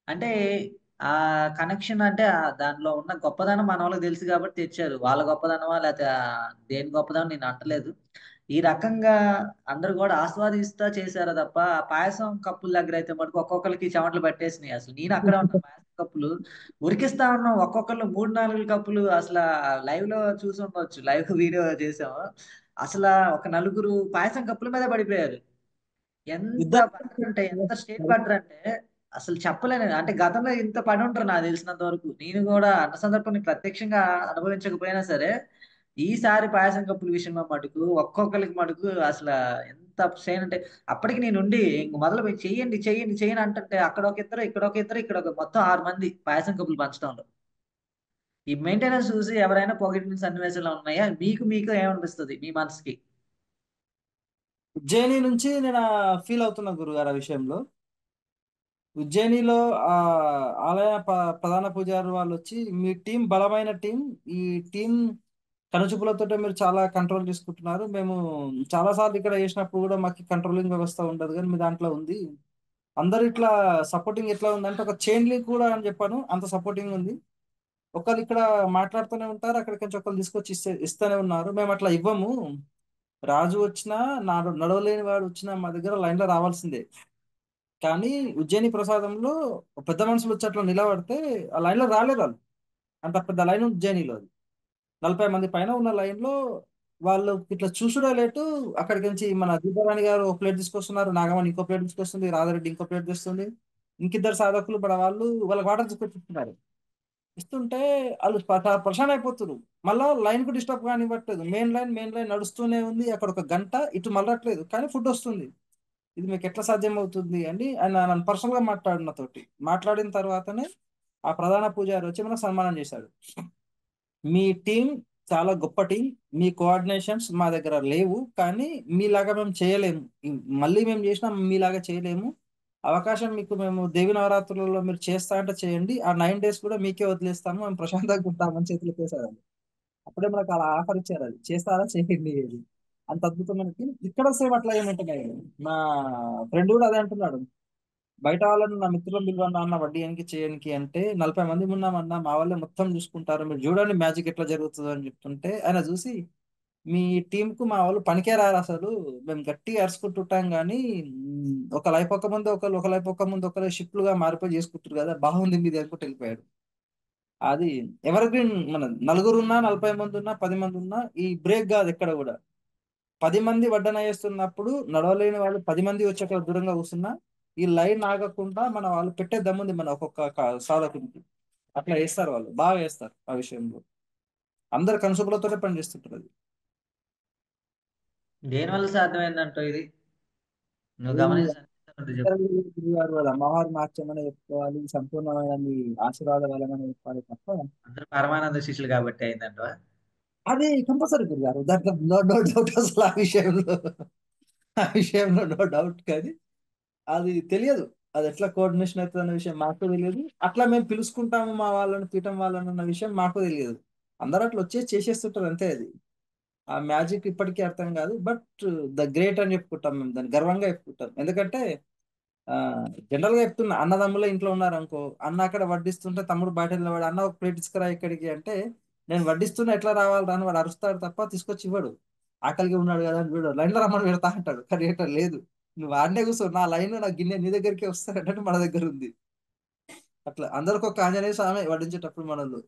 అంటే ఆ కనెక్షన్, అంటే దానిలో ఉన్న గొప్పదనం మన వాళ్ళకి తెలుసు కాబట్టి తెచ్చారు. వాళ్ళ గొప్పదనమా లేకపోతే దేని గొప్పదనం నేను అంటలేదు. ఈ రకంగా అందరూ కూడా ఆస్వాదిస్తా చేశారు తప్ప, ఆ పాయసం కప్పుల దగ్గర అయితే మటుకు ఒక్కొక్కరికి చెమటలు పట్టేసినాయి. అసలు నేను అక్కడే ఉన్నా, పాయసం కప్పులు ఉరికిస్తా ఉన్నాం. ఒక్కొక్కరు 3 4 కప్పులు అసలు లైవ్ లో చూసి ఉండొచ్చు, లైవ్ వీడియో చేసాము. అసలు ఒక నలుగురు పాయసం కప్పుల మీద పడిపోయారు. ఎంత ఇద్దరు పడ్డారంటే, ఎంత స్టేట్ పడ్డారంటే అసలు చెప్పలేను. అంటే గతంలో ఇంత పడి ఉంటారు నాకు తెలిసినంత వరకు. నేను కూడా అన్న సందర్భాన్ని ప్రత్యక్షంగా అనుభవించకపోయినా సరే, ఈసారి పాయసం కప్పుల విషయంలో మటుకు ఒక్కొక్కరికి మటుకు అసలు ఎంత స్ట్రెయిన్ అంటే, అప్పటికి నేను ఉండి ఇంక మొదలు పోయి చెయ్యండి చెయ్యండి చెయ్యండి అంటే, అక్కడ ఒక ఇద్దరు, ఇక్కడ ఒక ఇద్దరు, ఇక్కడ ఒక మొత్తం 6 మంది పాయసం కప్పులు పంచడంలో. ఈ మెయింటెనెన్స్ చూసి ఎవరైనా పొగిడిన సన్నివేశాలు ఉన్నాయా? మీకు ఏమనిపిస్తుంది మీ మనసుకి? ఉజ్జయిని నుంచి నేను ఫీల్ అవుతున్నా గురుగారు ఆ విషయంలో. ఉజ్జయినిలో ఆ ఆలయ ప్రధాన పూజారి వాళ్ళు వచ్చి మీ టీం బలమైన టీం, ఈ టీం కనుచూపులతో మీరు చాలా కంట్రోల్ చేసుకుంటున్నారు, మేము చాలా సార్లు ఇక్కడ చేసినప్పుడు కూడా మాకు కంట్రోలింగ్ వ్యవస్థ ఉండదు కానీ మీ దాంట్లో ఉంది, అందరు ఇట్లా సపోర్టింగ్ ఎట్లా ఉందంటే ఒక చైన్ లింక్ కూడా అని చెప్పాను, అంత సపోర్టింగ్ ఉంది. ఒకళ్ళు ఇక్కడ మాట్లాడుతూనే ఉంటారు, అక్కడికి నుంచి ఒకళ్ళు తీసుకొచ్చి ఇస్తూనే ఉన్నారు, మేము అట్లా ఇవ్వము, రాజు వచ్చినా నడవలేని వాడు వచ్చినా మా దగ్గర లైన్లో రావాల్సిందే. కానీ ఉజ్జయిని ప్రసాదంలో పెద్ద మనుషులు వచ్చి అట్లా నిలబడితే ఆ లైన్లో రాలేదు వాళ్ళు. అంత పెద్ద లైన్ ఉంది ఉజ్జయినిలో. 40 మంది పైన ఉన్న లైన్లో వాళ్ళు ఇట్లా చూసుడే లేటు అక్కడికి నుంచి మన దీపారాణి గారు ఒక ప్లేట్ తీసుకొస్తున్నారు, నాగమణి ఇంకో ప్లేట్ తీసుకొస్తుంది, రాధారెడ్డి ఇంకో ప్లేట్ తెస్తుంది, ఇంకిద్దరు సాధకులు మన వాళ్ళు వాళ్ళకి వాటర్ తీసుకొచ్చిస్తున్నారు. ఇస్తుంటే వాళ్ళు పరేషాన్ అయిపోతున్నారు. మళ్ళా లైన్ కు డిస్టర్బ్ కానివ్వట్లేదు. మెయిన్ లైన్ నడుస్తూనే ఉంది. అక్కడ ఒక గంట ఇటు మళ్ళట్లేదు, కానీ ఫుడ్ వస్తుంది. ఇది మీకు ఎట్లా సాధ్యం అవుతుంది అని ఆయన నన్ను పర్సనల్ గా మాట్లాడిన తోటి మాట్లాడిన తర్వాతనే ఆ ప్రధాన పూజారి వచ్చి మనకు సన్మానం చేశాడు. మీ టీం చాలా గొప్ప టీం, మీ కోఆర్డినేషన్స్ మా దగ్గర లేవు, కానీ మీలాగా మేము చేయలేము. మళ్ళీ మేము చేసినా మీలాగా చేయలేము. అవకాశం మీకు మేము దేవి నవరాత్రులలో మీరు చేస్తా అంటే చేయండి, ఆ 9 days కూడా మీకే వదిలేస్తాము, మేము ప్రశాంతంగా ఉంటామని చేతులు వేసారు. అప్పుడే మనకు అలా ఆఫర్ ఇచ్చారు, అది చేస్తారా చేయండి అది. అంత అద్భుతమైన టీం ఇక్కడ సేమ్ అట్లా ఏమంటున్నాయి. మా ఫ్రెండ్ కూడా అదే అంటున్నాడు. బయట వాళ్ళని నా మిత్రులను పిలవన్నా అన్న వడ్డీయానికి చేయడానికి అంటే 40 మంది ఉన్నామన్నా మా వాళ్ళే మొత్తం చూసుకుంటారు, మీరు చూడండి మ్యాజిక్ ఎట్లా జరుగుతుందో అని చెప్తుంటే ఆయన చూసి, మీ టీం కు మా వాళ్ళు పనికే రారు అసలు, మేము గట్టిగా అరుచుకుంటుంటాం కానీ ఒక లైఫ్ ఒక ముందు ఒకరు, ఒక లైఫ్ ఒక ముందు ఒకరు షిఫ్ట్లుగా మారిపోయి చేసుకుంటారు కదా, బాగుంది మీది అనుకుంటూ వెళ్ళిపోయాడు. అది ఎవర్ గ్రీన్. మన నలుగురు ఉన్నా, 40 మంది ఉన్నా, 10 మంది ఉన్నా ఈ బ్రేక్ కాదు ఎక్కడ కూడా. 10 మంది వడ్డన వేస్తున్నప్పుడు నడవలేని వాళ్ళు 10 మంది వచ్చి అక్కడ దూరంగా కూర్చున్నా ఈ లైన్ ఆగకుండా మన వాళ్ళు పెట్టే దమ్ముంది మన ఒక్కొక్క సాధకునికి. అట్లా వేస్తారు, వాళ్ళు బాగా వేస్తారు ఆ విషయంలో. అందరు కనుసూపులతోనే పనిచేస్తుంటారు అది. దేనివల్ల సాధ్యమైందంటో ఇది? నువ్వు అది గమనించినట్టు చెప్పు. గారు వాళ్ళ అమ్మవారి మార్చమని చెప్పుకోవాలి, సంపూర్ణమైన మీ ఆశీర్వాద బలమని చెప్పాలి తప్ప. అందరూ పరమానంద శిష్యులు కాబట్టి అయిందంటవా? అది కంపల్సరీ గురుగారు, దాంట్లో నో డౌట్ అసలు ఆ విషయంలో నో డౌట్. కానీ అది తెలియదు, అది ఎట్లా కోఆర్డినేషన్ అవుతుంది అన్న విషయం మాకు తెలియదు. అట్లా మేము పిలుచుకుంటాము మా వాళ్ళని, పీఠం వాళ్ళని అన్న విషయం మాకు తెలియదు. అందరూ అట్లా వచ్చేసి చేసేస్తుంటారు అంతే. అది ఆ మ్యాజిక్ ఇప్పటికీ అర్థం కాదు. బట్ ద గ్రేట్ అని చెప్పుకుంటాం మేము, దాన్ని గర్వంగా చెప్పుకుంటాం. ఎందుకంటే ఆ జనరల్ గా చెప్తున్నా, అన్నదమ్ముల ఇంట్లో ఉన్నారు అనుకో, అన్న అక్కడ వడ్డిస్తుంటే తమ్ముడు బయట నిలబడి అన్న ఒక ప్లేట్ తీసుకురా ఇక్కడికి అంటే, నేను వడ్డిస్తున్నా ఎట్లా రావాలి రాని వాడు అరుస్తాడు తప్ప తీసుకొచ్చి ఇవ్వడు. ఆకలిగా ఉన్నాడు కదా అని వీడు లైన్లో రమ్మని పెడతా అంటాడు, కానీ ఏంటో లేదు, నువ్వు ఆడనే కూర్చో, నా లైన్ నా గిన్నె నీ దగ్గరికి వస్తానంటే మన దగ్గర ఉంది. అట్లా అందరికి ఒక ఆంజనేయ స్వామి వడ్డించేటప్పుడు మనలు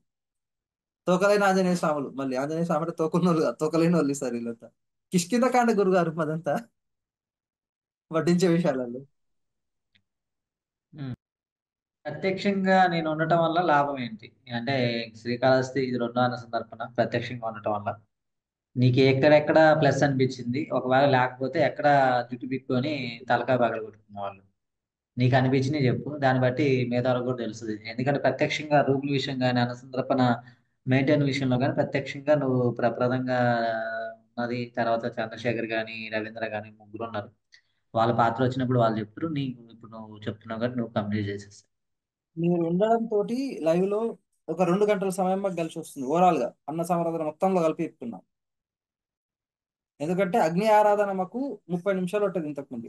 తోకలైన ఆంజనేయ స్వాములు, మళ్ళీ ఆంజనేయ స్వామి అంటే తోకున్న వాళ్ళు కాదు, తోకలేని వాళ్ళు ఇస్తారు వీళ్ళంతా. కిష్కింద గురుగారు అదంతా వడ్డించే విషయాలలో. ఉమ్. ప్రత్యక్షంగా నేను ఉండటం వల్ల లాభం ఏంటి అంటే, శ్రీకాళహస్తి ఇది రెండో అన్న సందర్భన ప్రత్యక్షంగా ఉండటం వల్ల నీకు ఎక్కడెక్కడ ప్లస్ అనిపించింది, ఒకవేళ లేకపోతే ఎక్కడ జుట్టు పిక్కొని తలకాయ పగల కొట్టుకున్న వాళ్ళు నీకు అనిపించినవి చెప్పు. దాన్ని బట్టి మిగతా వాళ్ళకి కూడా తెలుస్తుంది. ఎందుకంటే ప్రత్యక్షంగా రూపుల విషయం కానీ అన్న సందర్భన మెయింటైన్ విషయంలో కానీ ప్రత్యక్షంగా నువ్వు ప్రప్రదంగా ఉన్నది. తర్వాత చంద్రశేఖర్ కానీ రవీంద్ర కానీ ముగ్గురు ఉన్నారు. వాళ్ళ పాత్ర వచ్చినప్పుడు వాళ్ళు చెప్తారు. నీకు ఇప్పుడు నువ్వు చెప్తున్నావు కానీ నువ్వు కంప్లీట్ చేసేస్తావు. మీరు ఉండడం తోటి లైవ్ లో ఒక 2 గంటల సమయం మాకు కలిసి వస్తుంది ఓవరాల్ గా, అన్న సమరాధన మొత్తంలో కలిపి చెప్తున్నాం. ఎందుకంటే అగ్ని ఆరాధన మాకు 30 నిమిషాలు ఉంటుంది ఇంతకుముందు.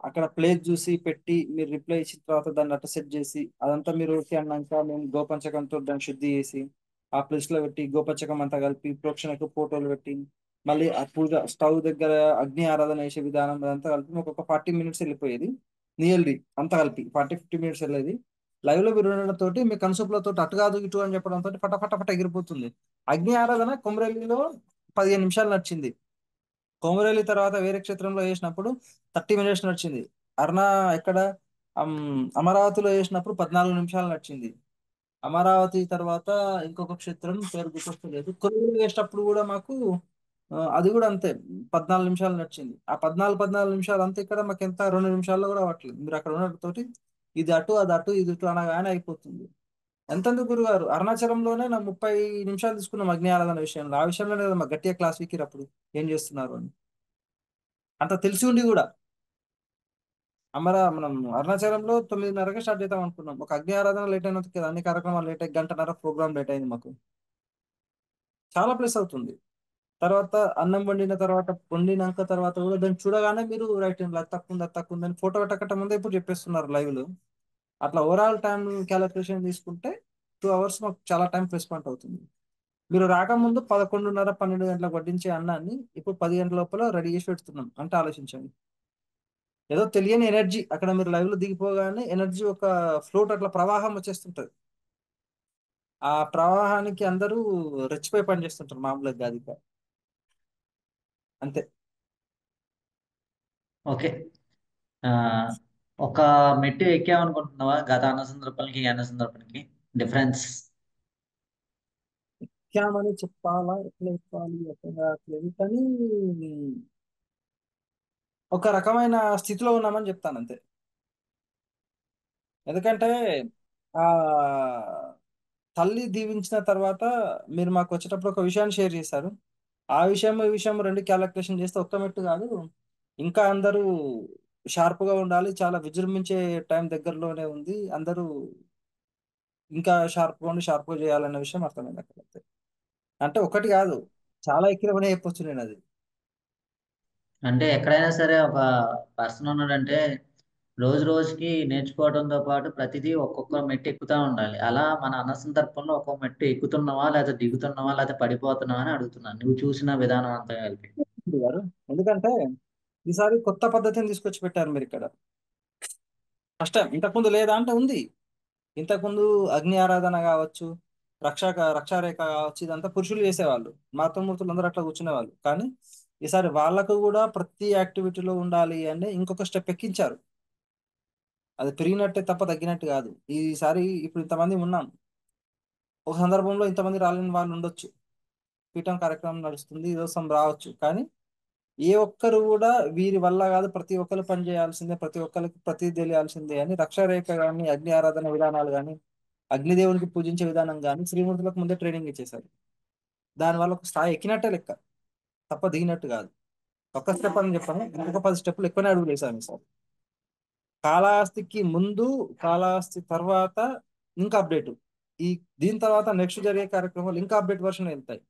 అక్కడ ప్లేస్ చూసి పెట్టి మీరు రిప్లై ఇచ్చిన తర్వాత దాన్ని అట్ట సెట్ చేసి అదంతా మీరు ఓకే అన్నాక మేము గోపంచకంతో దాన్ని శుద్ధి చేసి ఆ ప్లేస్ లో పెట్టి గోపంచకం అంతా కలిపి ప్రోక్షణకు ఫోటోలు పెట్టి మళ్ళీ ఆ పూజ స్టవ్ దగ్గర అగ్ని ఆరాధన చేసే విధానం అదంతా కలిపి ఒక 40 minutes వెళ్ళిపోయేది. నియర్లీ అంతా కలిపి 40-50 minutes వెళ్ళేది. లైవ్ లో మీరు ఉండడం తోటి మీ కన్సోప్లతో అటు కాదు ఇటు అని చెప్పడం తోటి ఫట ఎగిరిపోతుంది. అగ్ని ఆరాధన కొమరల్లిలో 15 నిమిషాలు నడిచింది. కోమరేలి తర్వాత వేరే క్షేత్రంలో వేసినప్పుడు 30 minutes నడిచింది. అరుణ ఎక్కడ అమరావతిలో వేసినప్పుడు 14 నిమిషాలు నడిచింది. అమరావతి తర్వాత ఇంకొక క్షేత్రం పేరు గుర్తొస్తలేదు, కొలువులు వేసేటప్పుడు కూడా మాకు అది కూడా అంతే 14 నిమిషాలు నడిచింది. ఆ 14 నిమిషాలు అంతే, ఇక్కడ మాకు ఎంత 2 నిమిషాల్లో కూడా అవ్వట్లేదు. మీరు అక్కడ ఉన్నతోటి ఇది అటు అది అటు ఇది ఇటు అనగానే అయిపోతుంది. ఎంతెందుకు గురుగారు, అరుణాచలంలోనే నా 30 నిమిషాలు తీసుకున్నాం అగ్ని ఆరాధన విషయంలో. ఆ విషయంలోనే కదా మాకు గట్టిగా క్లాస్ వీకిరు అప్పుడు ఏం చేస్తున్నారు అని. అంత తెలిసి ఉండి కూడా మనం అరుణాచలంలో 9:30కి స్టార్ట్ చేద్దాం అనుకున్నాం. ఒక అగ్ని ఆరాధన లేట్ అయినందుకు కదా అన్ని కార్యక్రమాలు లేట్ అయ్యి గంటన్నర ప్రోగ్రామ్ లేట్ అయింది మాకు. చాలా ప్లస్ అవుతుంది. తర్వాత అన్నం వండిన తర్వాత వండినాక తర్వాత కూడా దాన్ని చూడగానే మీరు రైట్ అది తక్కువ ఉంది అది తక్కువ ఉంది అని ఫోటో పెట్టకట్ట ముందే ఇప్పుడు చెప్పేస్తున్నారు లైవ్ లో. అట్లా ఓవరాల్ టైం క్యాలిక్యులేషన్ తీసుకుంటే 2 hours మాకు చాలా టైం ప్లస్ పాయింట్ అవుతుంది. మీరు రాకముందు 11:30-12 గంటలకు వడ్డించే అన్నాన్ని ఇప్పుడు 10 గంటల లోపల రెడీ చేసి పెడుతున్నాం అంటే ఆలోచించండి. ఏదో తెలియని ఎనర్జీ అక్కడ మీరు లైవ్ లో దిగిపోగానే ఎనర్జీ ఒక ఫ్లోట్ అట్లా ప్రవాహం వచ్చేస్తుంటది. ఆ ప్రవాహానికి అందరూ రెచ్చిపోయి పనిచేస్తుంటారు మామూలుగా కాదు ఇక. అంతే. ఓకే. ఆ, ఒక మెట్టు ఎక్కామనుకుంటున్నావా గత అన్న సందర్భానికి ఈ అన్న సందర్భానికి డిఫరెన్స్? ఎక్కామని చెప్పాలా, ఎట్లా ఎక్కాలి అర్థం కావట్లేదు, కానీ ఒక రకమైన స్థితిలో ఉన్నామని చెప్తాను అంతే. ఎందుకంటే ఆ తల్లి దీవించిన తర్వాత మీరు మాకు వచ్చేటప్పుడు ఒక విషయాన్ని షేర్ చేశారు. ఆ విషయం ఈ విషయం రెండు క్యాలిక్యులేషన్ చేస్తే ఒక్క మెట్టు కాదు, ఇంకా అందరూ షార్ప్గా ఉండాలి, చాలా విజృంభించే టైం దగ్గరలోనే ఉంది, అందరూ ఇంకా షార్ప్గా ఉండి షార్ప్గా చేయాలన్న విషయం అర్థమైంది అక్కడ అంతే. అంటే ఒకటి కాదు, చాలా ఎక్కిరమనే చెప్పొచ్చు నేను అది. అంటే ఎక్కడైనా సరే ఒక పర్సన్ ఉన్నాడంటే రోజు రోజుకి నేర్చుకోవడంతో పాటు ప్రతిదీ ఒక్కొక్క మెట్టు ఎక్కుతా ఉండాలి. అలా మన అన్న సందర్భంలో ఒక్కొక్క మెట్టు ఎక్కుతున్నావా లేదా దిగుతున్నావా లేదా పడిపోతున్నావా అని అడుగుతున్నాను, నువ్వు చూసిన విధానం అంతా కలిపి. గారు, ఎందుకంటే ఈసారి కొత్త పద్ధతిని తీసుకొచ్చి పెట్టారు మీరు ఇక్కడ. ఫస్ట్ టైం, ఇంతకుముందు లేదా అంటే ఉంది. ఇంతకుముందు అగ్ని ఆరాధన కావచ్చు, రక్షారేఖ కావచ్చు, ఇదంతా పురుషులు చేసేవాళ్ళు. మాతృమూర్తులు అందరూ అట్లా కూర్చునేవాళ్ళు. కానీ ఈసారి వాళ్ళకు కూడా ప్రతి యాక్టివిటీలో ఉండాలి అంటే ఇంకొక స్టెప్ ఎక్కించారు. అది పెరిగినట్టే తప్ప తగ్గినట్టు కాదు. ఈసారి ఇప్పుడు ఇంతమంది ఉన్నాం, ఒక సందర్భంలో ఇంతమంది రాలేని వాళ్ళు ఉండొచ్చు, పీఠం కార్యక్రమం నడుస్తుంది ఈ రోజు రావచ్చు, కానీ ఏ ఒక్కరు కూడా వీరి వల్ల కాదు, ప్రతి ఒక్కరు పని చేయాల్సిందే, ప్రతి ఒక్కరికి ప్రతి తెలియాల్సిందే అని రక్షారేఖ కానీ, అగ్ని ఆరాధన విధానాలు కానీ, అగ్నిదేవునికి పూజించే విధానం కానీ శ్రీమూర్తులకు ముందే ట్రైనింగ్ ఇచ్చేశారు. దానివల్ల ఒక స్థాయి ఎక్కినట్టే లెక్క, తప్ప దిగినట్టు కాదు. ఒక్క స్టెప్ అని చెప్పాను, ఇంకొక 10 స్టెప్పులు ఎక్కువనే అడుగులు వేసాను సార్. కాళహస్తికి ముందు, కాళహస్తి తర్వాత ఇంకా అప్డేట్. ఈ దీని తర్వాత నెక్స్ట్ జరిగే కార్యక్రమాలు ఇంకా అప్డేట్ వర్షన్ వెళ్తాయి.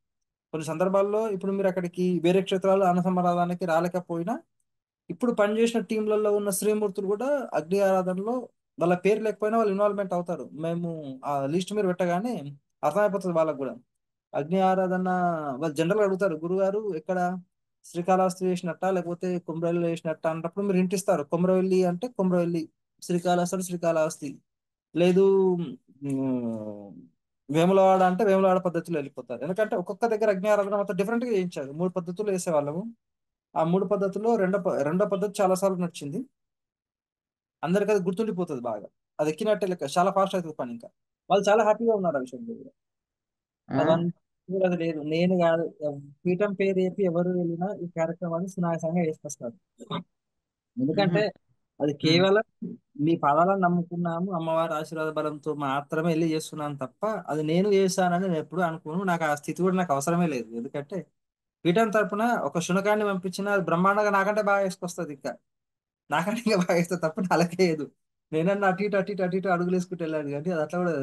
కొన్ని సందర్భాల్లో ఇప్పుడు మీరు అక్కడికి వేరే క్షేత్రాలు అన్నసమారాధనకి రాలేకపోయినా, ఇప్పుడు పనిచేసిన టీంలలో ఉన్న శ్రీమూర్తులు కూడా అగ్ని ఆరాధనలో వాళ్ళ పేరు లేకపోయినా వాళ్ళు ఇన్వాల్వ్మెంట్ అవుతారు. మేము ఆ లిస్ట్ మీరు పెట్టగానే అర్థమైపోతుంది వాళ్ళకు కూడా. అగ్ని ఆరాధన వాళ్ళు జనరల్ అడుగుతారు, గురుగారు ఎక్కడ శ్రీకాళహస్తి చేసినట్ట లేకపోతే కొమరవెల్లి చేసినట్ట అన్నప్పుడు మీరు ఇంటిస్తారు. కొమరవెల్లి అంటే కొమరవెల్లి, శ్రీకాళహస్తి అంటే శ్రీకాళహస్తి, లేదు ఉమ్, వేములవాడ అంటే వేములవాడ పద్ధతిలో వెళ్ళిపోతారు. ఎందుకంటే ఒక్కొక్క దగ్గర అగ్ని ఆరాధన మొత్తం డిఫరెంట్ గా చేయించారు. 3 పద్ధతులు వేసేవాళ్ళము. ఆ 3 పద్ధతుల్లో రెండో పద్ధతి చాలా సార్లు నచ్చింది. అందరికి అది గుర్తుండిపోతుంది బాగా. అది ఎక్కినట్టే లెక్క, చాలా ఫాస్ట్ అవుతుంది పని. ఇంకా వాళ్ళు చాలా హ్యాపీగా ఉన్నారు ఆ విషయంలో కూడా. ఆ? అది అది లేదు, నేను కాదు, పీఠం పేరు చెప్పి ఎవరు వెళ్ళినా ఈ కార్యక్రమాన్ని సునాయాసంగా చేసుకొస్తారు. మ్హూ. ఎందుకంటే అది మ్. కేవలం మీ పాదాలను నమ్ముకున్నాము, అమ్మవారి ఆశీర్వాద బలంతో మాత్రమే వెళ్ళి చేస్తున్నాను తప్ప అది నేను చేశానని నేను ఎప్పుడు అనుకోను. నాకు ఆ స్థితి కూడా నాకు అవసరమే లేదు. ఎందుకంటే పీఠం తరపున ఒక శునకాన్ని పంపించిన అది బ్రహ్మాండంగా నాకంటే బాగా వేసుకొస్తుంది. ఇంకా నాకంటే ఇంకా బాగా వేస్తుంది తప్ప నాలకేయదు. నేనన్నా అటు ఇటు అడుగులు వేసుకుంటూ వెళ్ళాను, కానీ అది అట్లా కూడా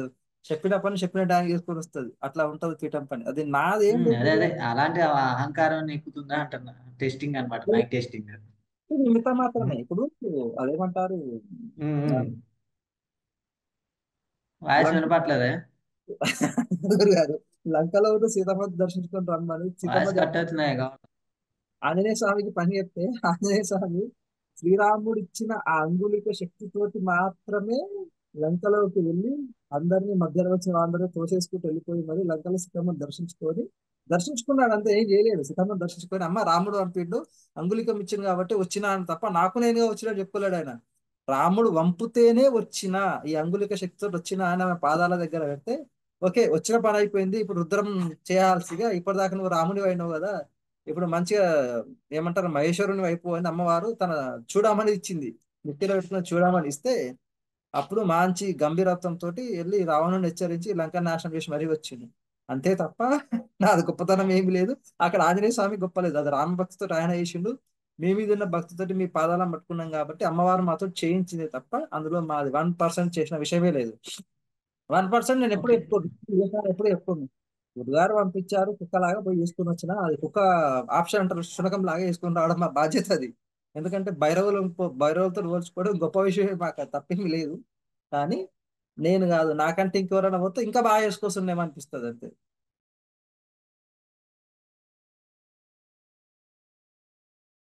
చెప్పిన పని చెప్పిన టైం చేసుకొని వస్తుంది. అట్లా ఉంటది పీఠం పని, అది నాదేం అదే లేదు. అదే అలాంటి అహంకారం ఎక్కుతుందా అంటున్నా. టెస్టింగ్ అన్నమాట, మైక్ టెస్టింగ్. నిమిత్తం మాత్రమే. ఇప్పుడు అదేమంటారు, ఆ, వాయిస్ లంక వినపట్లేదే? గారు, లంకలో ఉన్న సీతమ్మ దర్శించుకొని రమ్మని సీతమ్మ వాయిస్ కట్ అవుతున్నాయి కావాలి. ఆంజనేయ స్వామికి పని చెప్తే, ఆంజనేయ స్వామి శ్రీరాముడు ఇచ్చిన ఆ అంగుళిక శక్తితోటి మాత్రమే లంకలోకి వెళ్ళి అందరినీ మధ్యలో వచ్చిన వాళ్ళందరూ తోసేసుకుంటూ వెళ్ళిపోయి మరి లంకలో సీతమ్మని దర్శించుకున్నాడు. అంతే, ఏం చేయలేడు. సీతమ్మని దర్శించుకొని అమ్మ రాముడు పంపిండు, అంగుళికం ఇచ్చింది కాబట్టి వచ్చినా అని తప్ప నాకు నేనుగా వచ్చినా చెప్పుకోలేడు ఆయన. రాముడు వంపుతేనే వచ్చిన, ఈ అంగుళిక శక్తితో వచ్చిన ఆయన ఆమె పాదాల దగ్గర పెడితే ఓకే, వచ్చిన పని అయిపోయింది, ఇప్పుడు రుద్రం చేయాల్సిగా, ఇప్పటిదాకా నువ్వు రాముడి అయినావు కదా, ఇప్పుడు మంచిగా ఏమంటారు మహేశ్వరుని వైపు అని అమ్మవారు తన చూడమని ఇచ్చింది. నెత్తిలో పెట్టుకుని చూడమని ఇస్తే అప్పుడు మంచి గంభీరత్వంతో వెళ్ళి రావణుని హెచ్చరించి లంక నాశనం చేసి మరీ వచ్చింది. అంతే తప్ప నాది గొప్పతనం ఏమి లేదు. అక్కడ ఆంజనేయ స్వామి గొప్పలేదు, అది రామ భక్తితో ఆయన చేసిండు. మీ మీద ఉన్న భక్తితోటి మీ పాదాలను పట్టుకున్నాం కాబట్టి అమ్మవారు మాతో చేయించింది తప్ప అందులో మాది 1% చేసిన విషయమే లేదు. 1% నేను ఎప్పుడు ఓకే. చెప్పుకోను, ఎప్పుడు చెప్పుకోను. గురుగారు పంపించారు, కుక్కలాగా పోయి చేసుకుని వచ్చిన, అది కుక్క ఆప్షన్ అంటారు, శునకం లాగా వేసుకుని రావడం మా బాధ్యత అది. ఎందుకంటే భైరవులతో పోల్చుకోవడం గొప్ప విషయమే, మాకు అది తప్పేమీ లేదు. కానీ నేను కాదు, నాకంటే ఇంకెవరైనా పోతే ఇంకా బాగా చేసుకొస్తున్నామో అనిపిస్తుంది అంతే.